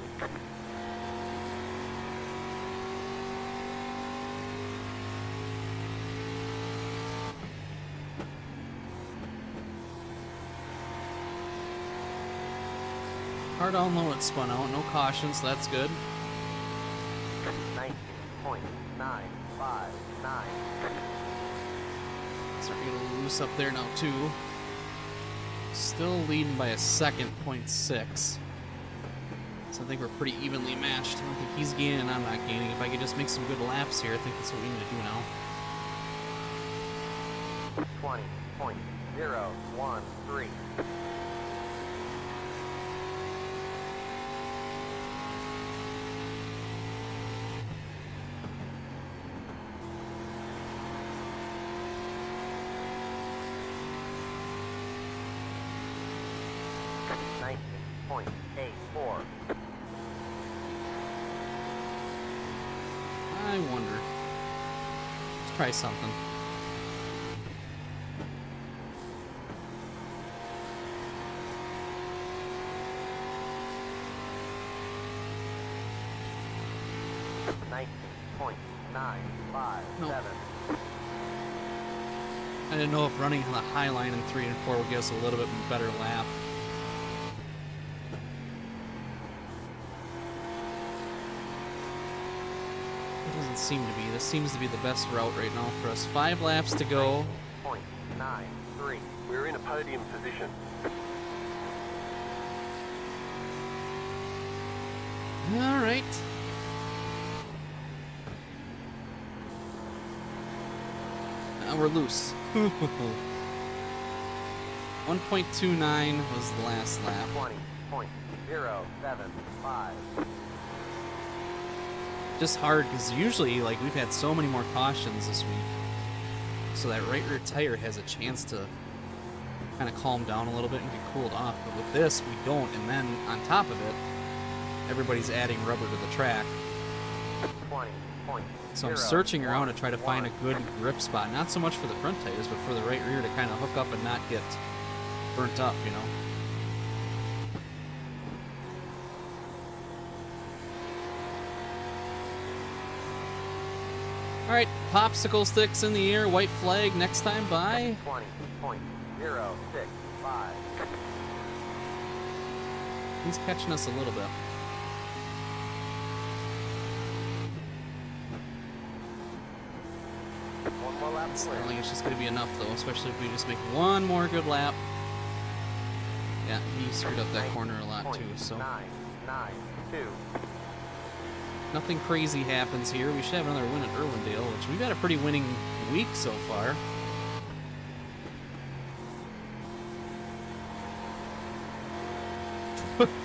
Hard on low it spun out, no caution, so that's good. 19.959. Starting to get loose up there now too. Still leading by a second, 0.6. So I think we're pretty evenly matched. I don't think he's gaining, I'm not gaining. If I could just make some good laps here, I think that's what we need to do now. 20.013. .84. I wonder. Let's try something. .957. I didn't know if running on the high line in 3 and 4 would give us a little bit better lap. It doesn't seem to be. This seems to be the best route right now for us. 5 laps to go. .93. We're in a podium position. All right. Now we're loose. 1.29 was the last lap. 20.075. Just hard because usually, like, we've had so many more cautions this week, so that right rear tire has a chance to kind of calm down a little bit and get cooled off. But with this, we don't. And then on top of it, everybody's adding rubber to the track. 20.013. So I'm searching around to try to find a good grip spot. Not so much for the front tires, but for the right rear to kind of hook up and not get burnt up, you know? All right, popsicle sticks in the air, white flag next time by. 20.065. He's catching us a little bit. One more lap I to don't win. think it's just going to be enough, though, especially if we just make one more good lap. Yeah, he screwed up that corner a lot, too, so 992. nothing crazy happens here. We should have another win at Irwindale, which we've had a pretty winning week so far.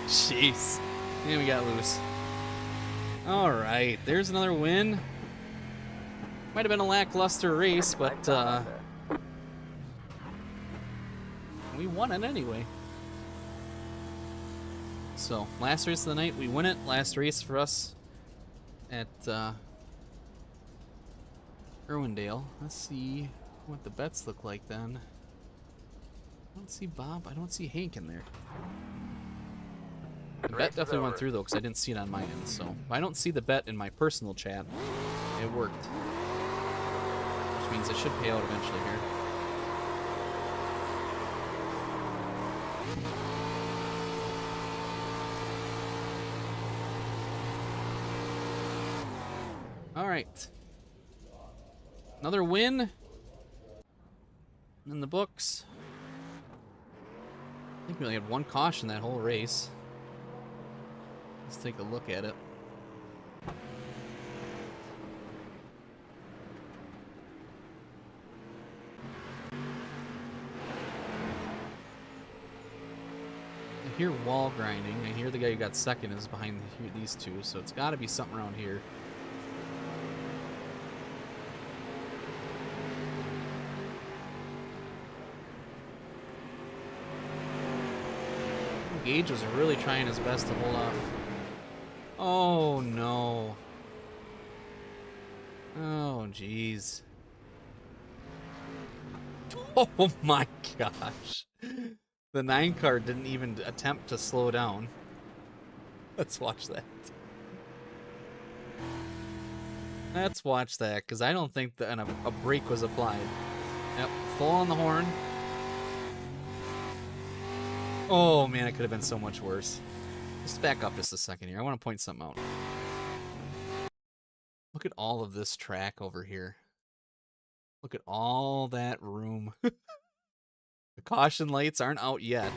Jeez. And we got loose. All right, there's another win. Might have been a lackluster race, but we won it anyway. So, last race of the night, we win it. Last race for us at Irwindale. Let's see what the bets look like then. I don't see Bob. I don't see Hank in there. The bet definitely went through, though, because I didn't see it on my end. So, if I don't see the bet in my personal chat, it worked. Which means it should pay out eventually here. All right. Another win in the books. I think we only had one caution that whole race. Let's take a look at it. hear wall grinding. I hear the guy who got second is behind these two, so it's got to be something around here. Gage was really trying his best to hold off. Oh no. Oh jeez. Oh my gosh. The 9 car didn't even attempt to slow down. Let's watch that. Let's watch that, because I don't think that a brake was applied. Yep, full on the horn. Oh man, it could have been so much worse. Just back up just a second here. I want to point something out. Look at all of this track over here. Look at all that room. The caution lights aren't out yet.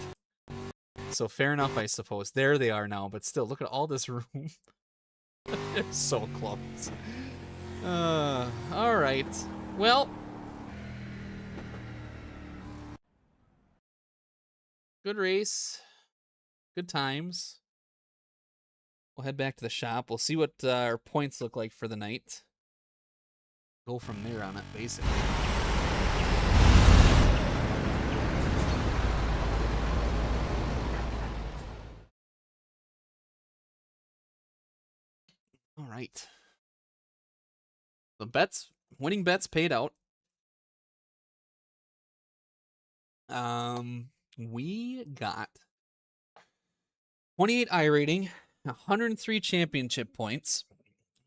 So fair enough, I suppose. There they are now, but still, look at all this room. It's so close. Alright. Well. Good race. Good times. We'll head back to the shop. We'll see what our points look like for the night. Go from there on it, basically. All right. The winning bets paid out. We got 28 iRating, 103 championship points.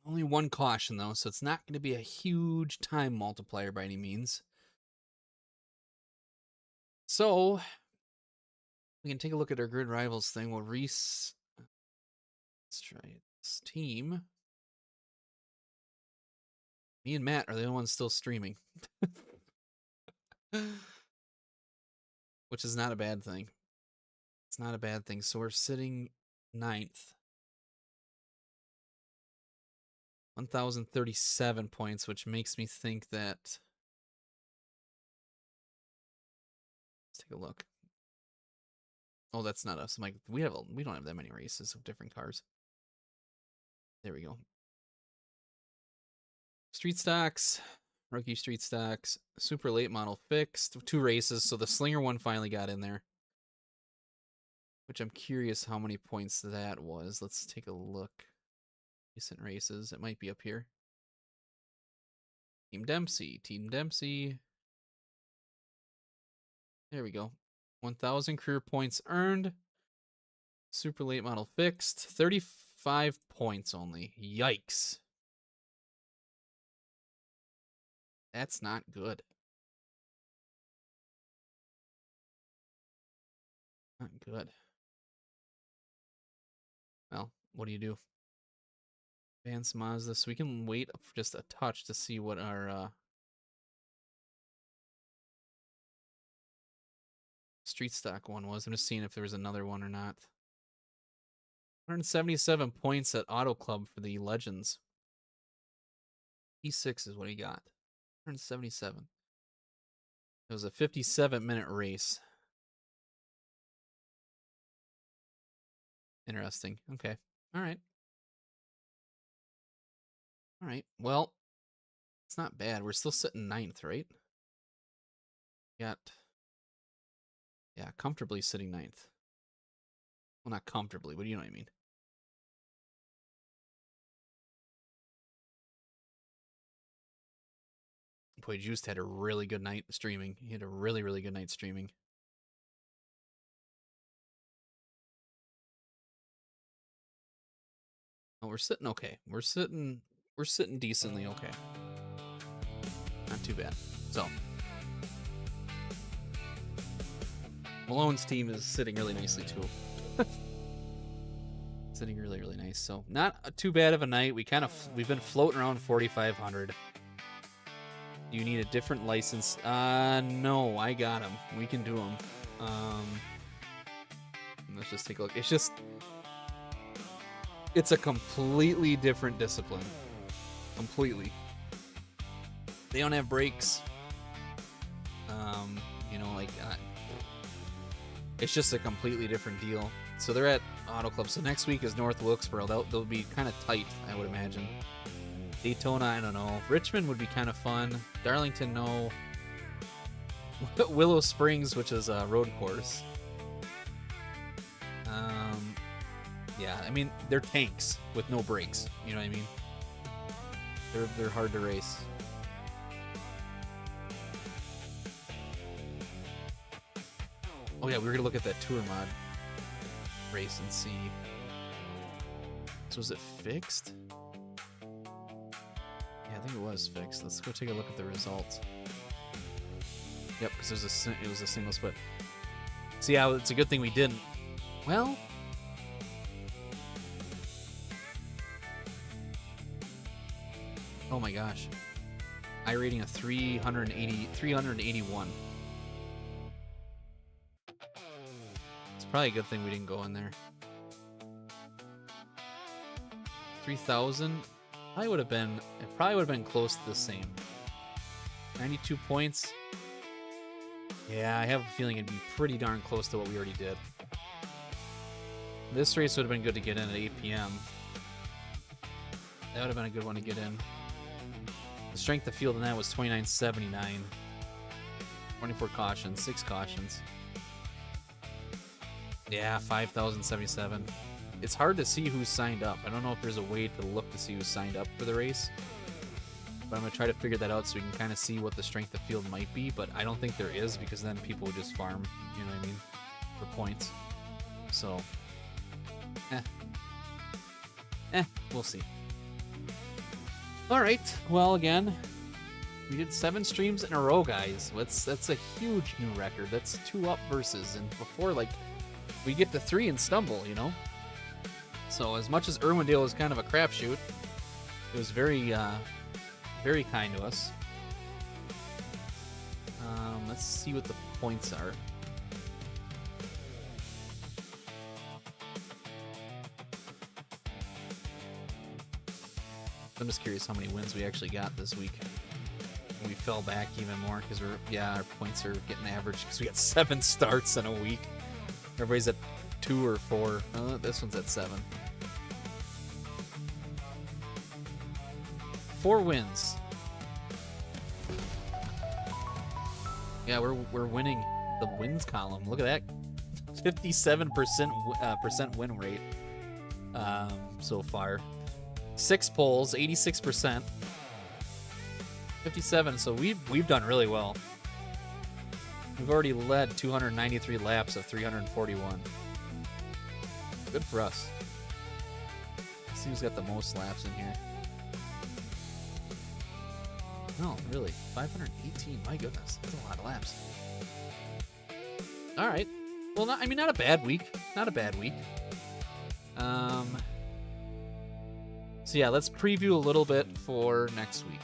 Only 1 caution, though, so it's not going to be a huge time multiplier by any means. So, we can take a look at our Grid Rivals thing. We'll let's try this team. Me and Matt are the only ones still streaming. Which is not a bad thing. It's not a bad thing. So we're sitting 9th. 1,037 points, which makes me think that... Let's take a look. Oh, that's not us. I'm like, we don't have that many races of different cars. There we go. Street stocks, rookie street stocks, super late model fixed, 2 races, so the Slinger one finally got in there. Which I'm curious how many points that was. Let's take a look. Recent races, it might be up here. Team Dempsey. There we go. 1,000 career points earned. Super late model fixed. 35 points only. Yikes. That's not good. Not good. Well, what do you do? Advanced Mazda. So we can wait for just a touch to see what our street stock one was. I'm just seeing if there was another one or not. 177 points at Auto Club for the Legends. P6 is what he got. 177. It was a 57-minute race. Interesting. Okay. All right. All right. Well, it's not bad. We're still sitting 9th, right? Yeah, comfortably sitting 9th. Well, not comfortably, but you know what I mean. Boy, Juiced had a really good night streaming. He had a really, really good night streaming. Oh, we're sitting okay. We're sitting decently okay. Not too bad. So, Malone's team is sitting really nicely too. Sitting really, really nice. So, not too bad of a night. We've been floating around 4,500. Do you need a different license? No, I got them. We can do them. Let's just take a look. It's a completely different discipline. Completely. They don't have brakes. You know, like It's just a completely different deal. So they're at Auto Club. So next week is North Wilkesboro. They'll be kind of tight, I would imagine. Daytona, I don't know. Richmond would be kind of fun. Darlington, no. Willow Springs, which is a road course. Yeah, I mean, they're tanks with no brakes. You know what I mean? They're hard to race. Oh yeah, we were gonna look at that tour mod race and see. So was it fixed? Yeah, I think it was fixed. Let's go take a look at the results. Yep, because it was a single split. See, yeah, it's a good thing we didn't. Well, oh my gosh, I rating a 381. It's probably a good thing we didn't go in there. 3,000. It probably would have been close to the same. 92 points. Yeah, I have a feeling it'd be pretty darn close to what we already did. This race would have been good to get in at 8 p.m. That would have been a good one to get in. The strength of field in that was 2979. 24 cautions, 6 cautions. Yeah, 5,077. It's hard to see who's signed up. I don't know if there's a way to look to see who's signed up for the race. But I'm going to try to figure that out so we can kind of see what the strength of field might be. But I don't think there is, because then people would just farm, you know what I mean, for points. So, we'll see. Alright, well, again, we did 7 streams in a row, guys. That's a huge new record. That's 2 up versus, and before, like, we get to 3 and stumble, you know? So as much as Irwindale was kind of a crapshoot, it was very, very kind to us. Let's see what the points are. I'm just curious how many wins we actually got this week. We fell back even more because our points are getting average because we got 7 starts in a week. Everybody's at 2 or 4. This one's at 7. 4 wins. Yeah, we're winning the wins column. Look at that, 57% win rate so far. 6 polls, 86%. 57. So we've done really well. We've already led 293 laps of 341. Good for us. Let's see who's got the most laps in here. No, really, 518. My goodness, that's a lot of laps. All right. Well, not a bad week. Not a bad week. So yeah, let's preview a little bit for next week.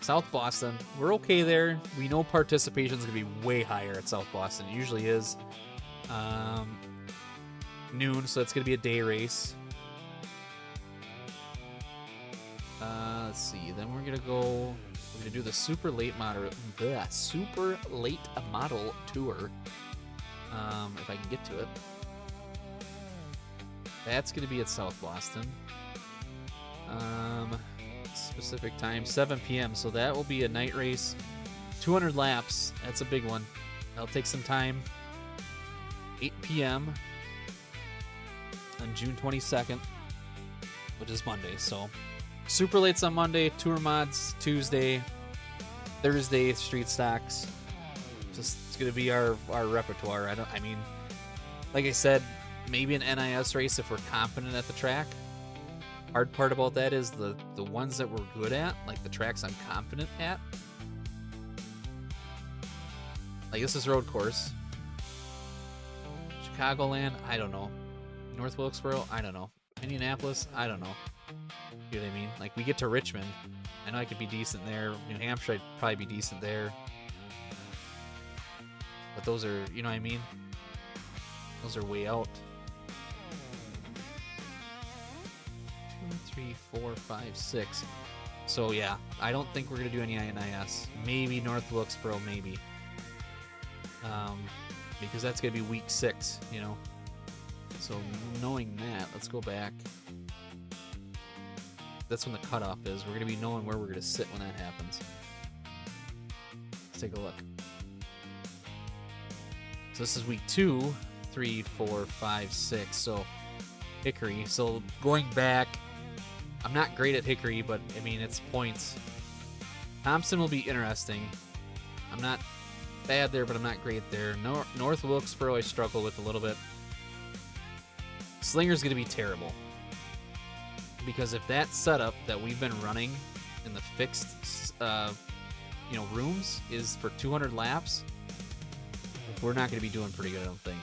South Boston, we're okay there. We know participation is going to be way higher at South Boston. It usually is. Noon, so it's going to be a day race. Let's see. Then we're going to do the super late model tour. If I can get to it. That's going to be at South Boston. Specific time, 7 p.m. So that will be a night race. 200 laps. That's a big one. That'll take some time. 8 p.m. on June 22nd, which is Monday. So super late's on Monday, tour mods Tuesday, Thursday street stocks. It's gonna be our repertoire. I mean, like I said, maybe an NIS race if we're confident at the track. Hard part about that is the ones that we're good at, like the tracks I'm confident at. Like this is road course. Chicagoland, I don't know. North Wilkesboro, I don't know. Indianapolis, I don't know. You know what I mean? Like we get to Richmond, I know I could be decent there. New Hampshire, I'd probably be decent there. But those are, you know what I mean? Those are way out. 2, 3, 4, 5, 6. So yeah, I don't think we're gonna do any NIS. Maybe North Wilkesboro, maybe. because that's going to be week 6, you know. So knowing that, let's go back. That's when the cutoff is. We're going to be knowing where we're going to sit when that happens. Let's take a look. So this is week 2, 3, 4, 5, 6. So Hickory. So going back, I'm not great at Hickory, but I mean, it's points. Thompson will be interesting. I'm not bad there, but I'm not great there. North Wilkesboro I struggle with a little bit. Slinger's going to be terrible. Because if that setup that we've been running in the fixed rooms is for 200 laps, we're not going to be doing pretty good, I don't think.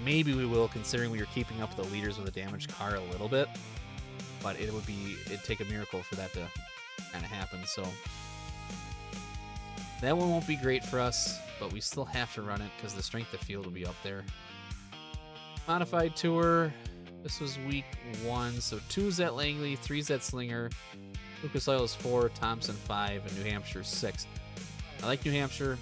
Maybe we will, considering we were keeping up with the leaders with a damaged car a little bit. But it'd take a miracle for that to kind of happen, so that one won't be great for us, but we still have to run it because the strength of field will be up there. Modified Tour, this was week 1, so 2's at Langley, 3's at Slinger, Lucas Oil is 4, Thompson 5, and New Hampshire 6. I like New Hampshire.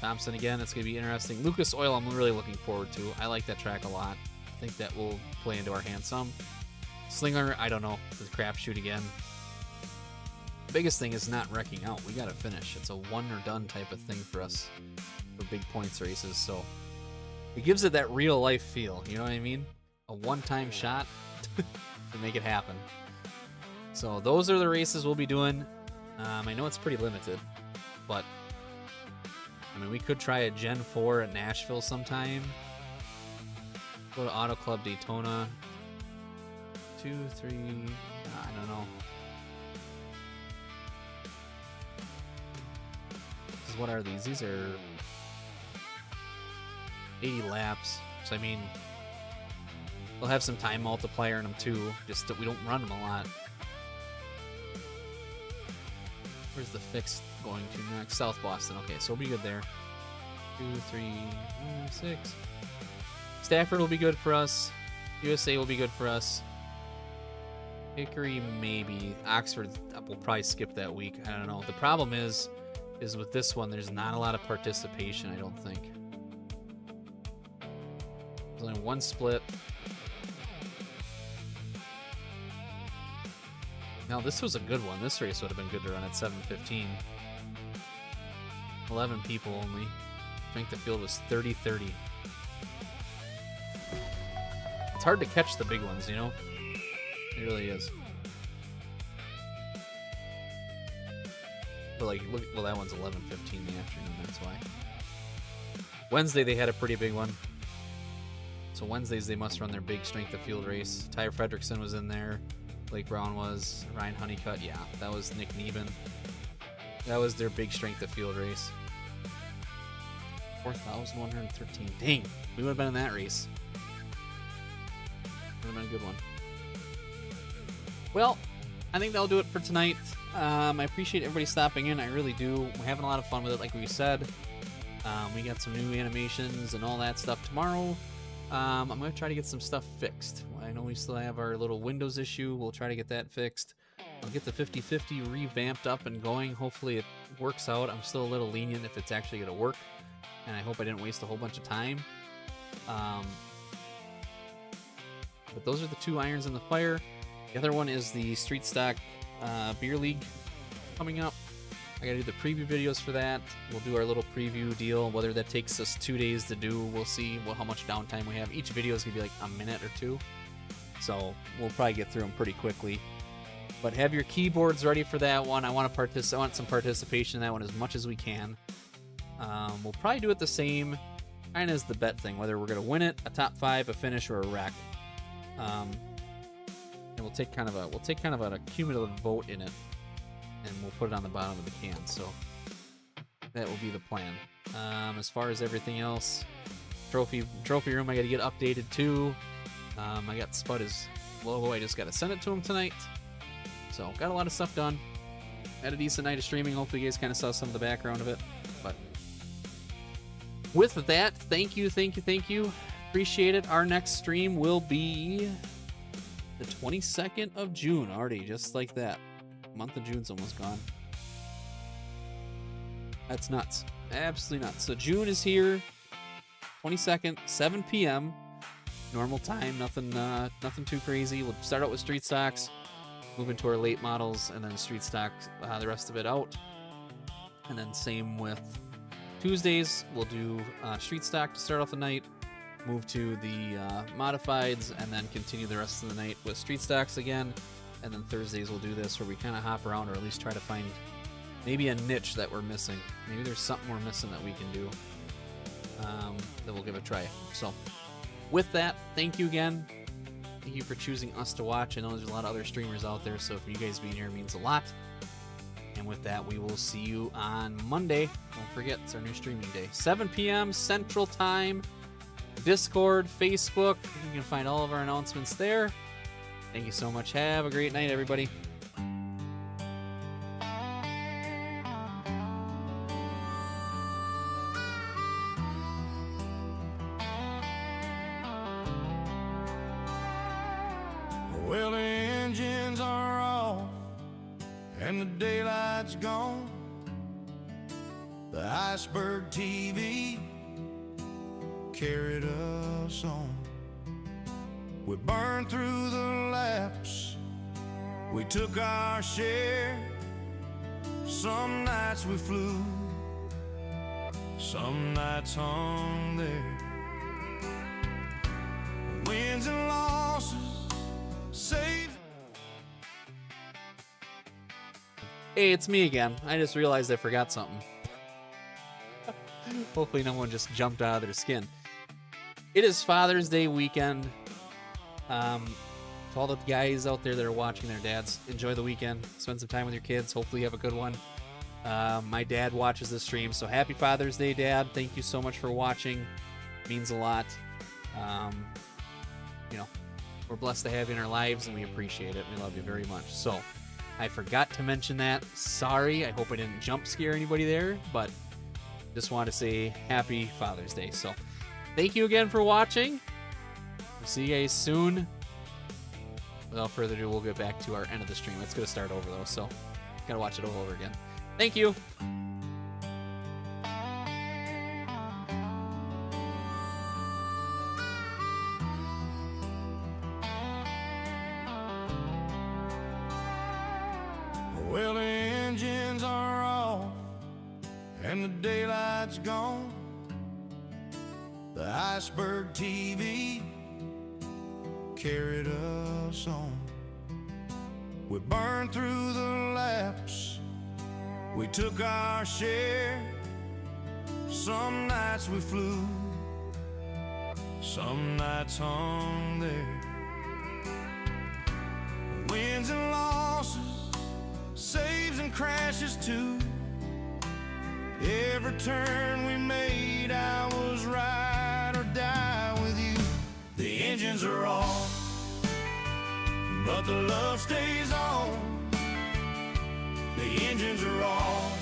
Thompson again, it's going to be interesting. Lucas Oil I'm really looking forward to. I like that track a lot. I think that will play into our hands some. Slinger, I don't know. It's a crapshoot again. The biggest thing is not wrecking out. We got to finish. It's a one or done type of thing for us for big points races. So it gives it that real life feel. You know what I mean? A one-time shot to make it happen. So those are the races we'll be doing. I know it's pretty limited, but I mean, we could try a Gen 4 at Nashville sometime. Go to Auto Club Daytona. 2, 3, I don't know. What are these? These are 80 laps. So, I mean, they'll have some time multiplier in them too, just that we don't run them a lot. Where's the fix going to next? South Boston. Okay, so we'll be good there. 2, 3, 6. Stafford will be good for us. USA will be good for us. Hickory, maybe. Oxford, we'll probably skip that week. I don't know. The problem is with this one, there's not a lot of participation, I don't think. There's only one split. Now, this was a good one. This race would have been good to run at 7:15. 11 people only. I think the field was 30-30. It's hard to catch the big ones, you know? It really is. But like, look, well, that one's 11:15 in the afternoon, that's why. Wednesday, they had a pretty big one. So Wednesdays, they must run their big strength of field race. Ty Fredrickson was in there. Blake Brown was. Ryan Honeycutt, yeah. That was Nick Neben. That was their big strength of field race. 4,113. Dang, we would have been in that race. Would have been a good one. Well, I think that'll do it for tonight. I appreciate everybody stopping in. I really do. We're having a lot of fun with it, like we said. We got some new animations and all that stuff tomorrow. I'm going to try to get some stuff fixed. I know we still have our little Windows issue. We'll try to get that fixed. I'll get the 50/50 revamped up and going. Hopefully it works out. I'm still a little lenient if it's actually going to work. And I hope I didn't waste a whole bunch of time. But those are the two irons in the fire. The other one is the Street Stock Beer League coming up. I gotta do the preview videos for that. We'll do our little preview deal. Whether that takes us 2 days to do, we'll see how much downtime we have. Each video is gonna be like a minute or two, so we'll probably get through them pretty quickly. But have your keyboards ready for that one. I want some participation in that one as much as we can. We'll probably do it the same kind of as the bet thing, whether we're gonna win it, a top 5, a finish, or a wreck. And we'll take kind of an cumulative vote in it, and we'll put it on the bottom of the can. So that will be the plan. As far as everything else, trophy room, I got to get updated too. I got Spud's logo. I just got to send it to him tonight. So got a lot of stuff done. Had a decent night of streaming. Hopefully you guys kind of saw some of the background of it. But with that, thank you. Appreciate it. Our next stream will be the 22nd of June, already, just like that. Month of June's almost gone. That's nuts. Absolutely nuts. So June is here. 22nd, 7 p.m. Normal time, nothing too crazy. We'll start out with street stocks, move into our late models, and then street stock the rest of it out. And then same with Tuesdays, we'll do street stock to start off the night, move to the modifieds, and then continue the rest of the night with street stocks again. And then Thursdays we'll do this where we kind of hop around, or at least try to find maybe a niche that we're missing. Maybe there's something we're missing that we can do that we'll give a try. So with that, thank you again. Thank you for choosing us to watch. I know there's a lot of other streamers out there, so for you guys being here means a lot. And with that, we will see you on Monday. Don't forget, it's our new streaming day. 7 p.m. Central Time. Discord, Facebook. You can find all of our announcements there. Thank you so much. Have a great night, everybody. Well, the engines are off and the daylight's gone. The iceberg TV carried us on. We burned through the laps, we took our share. Some nights we flew, some nights hung there. Wins and losses, save. Hey, it's me again. I just realized I forgot something. Hopefully no one just jumped out of their skin. It is Father's Day weekend. To all the guys out there that are watching their dads, enjoy the weekend. Spend some time with your kids. Hopefully you have a good one. My dad watches the stream, so happy Father's Day, Dad. Thank you so much for watching. It means a lot. We're blessed to have you in our lives, and we appreciate it. We love you very much. So I forgot to mention that. Sorry. I hope I didn't jump scare anybody there, but just want to say happy Father's Day. So thank you again for watching. We'll see you guys soon. Without further ado, we'll get back to our end of the stream. It's going to start over, though, so gotta watch it all over again. Thank you. Well, the engines are off and the daylight's gone. The iceberg TV carried us on. We burned through the laps, we took our share. Some nights we flew, some nights hung there. Wins and losses, saves and crashes too. Every turn we made, I was ride or die with you. The engines are off, but the love stays on. The engines are off,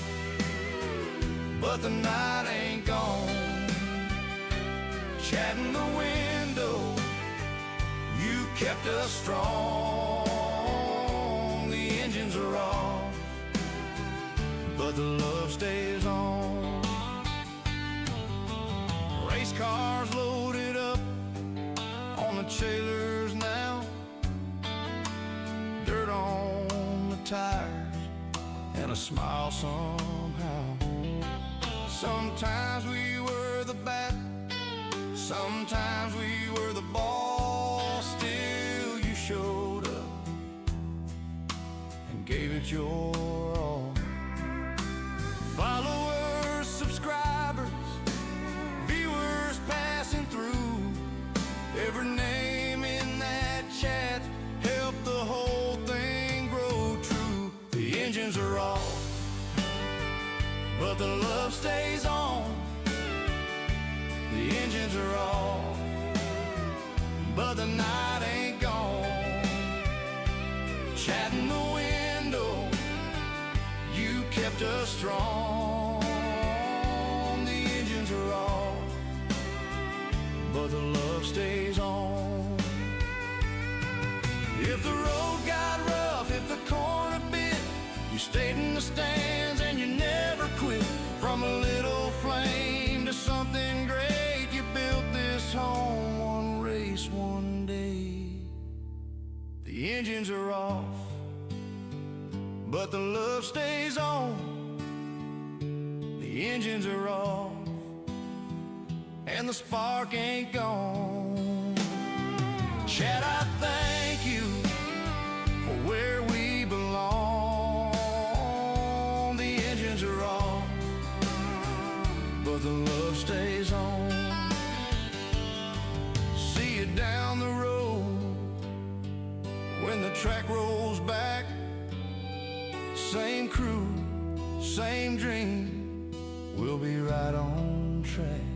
but the night ain't gone. Chatting the window, you kept us strong. The engines are off, but the love stays on. Race cars loaded up on the trailers now. Dirt on the tires and a smile somehow. Sometimes we were the bat, sometimes we were the ball. Still you showed up and gave it your all. Followers, subscribers, viewers passing through. Every name in that chat helped the whole thing grow true. The engines are off, but the love stays on. The engines are off, but the night ain't gone. Chatting the window, you kept us strong. The engines are off, but the love stays on. If the road got rough, if the corner bit, you stayed in the stands and you never quit. From a little flame to something great, you built engines are off, but the love stays on. The engines are off, and the spark ain't gone. Chad, I thank you for where we belong. The engines are off, but the love stays on. See you down the road when the track rolls back. Same crew, same dream, we'll be right on track.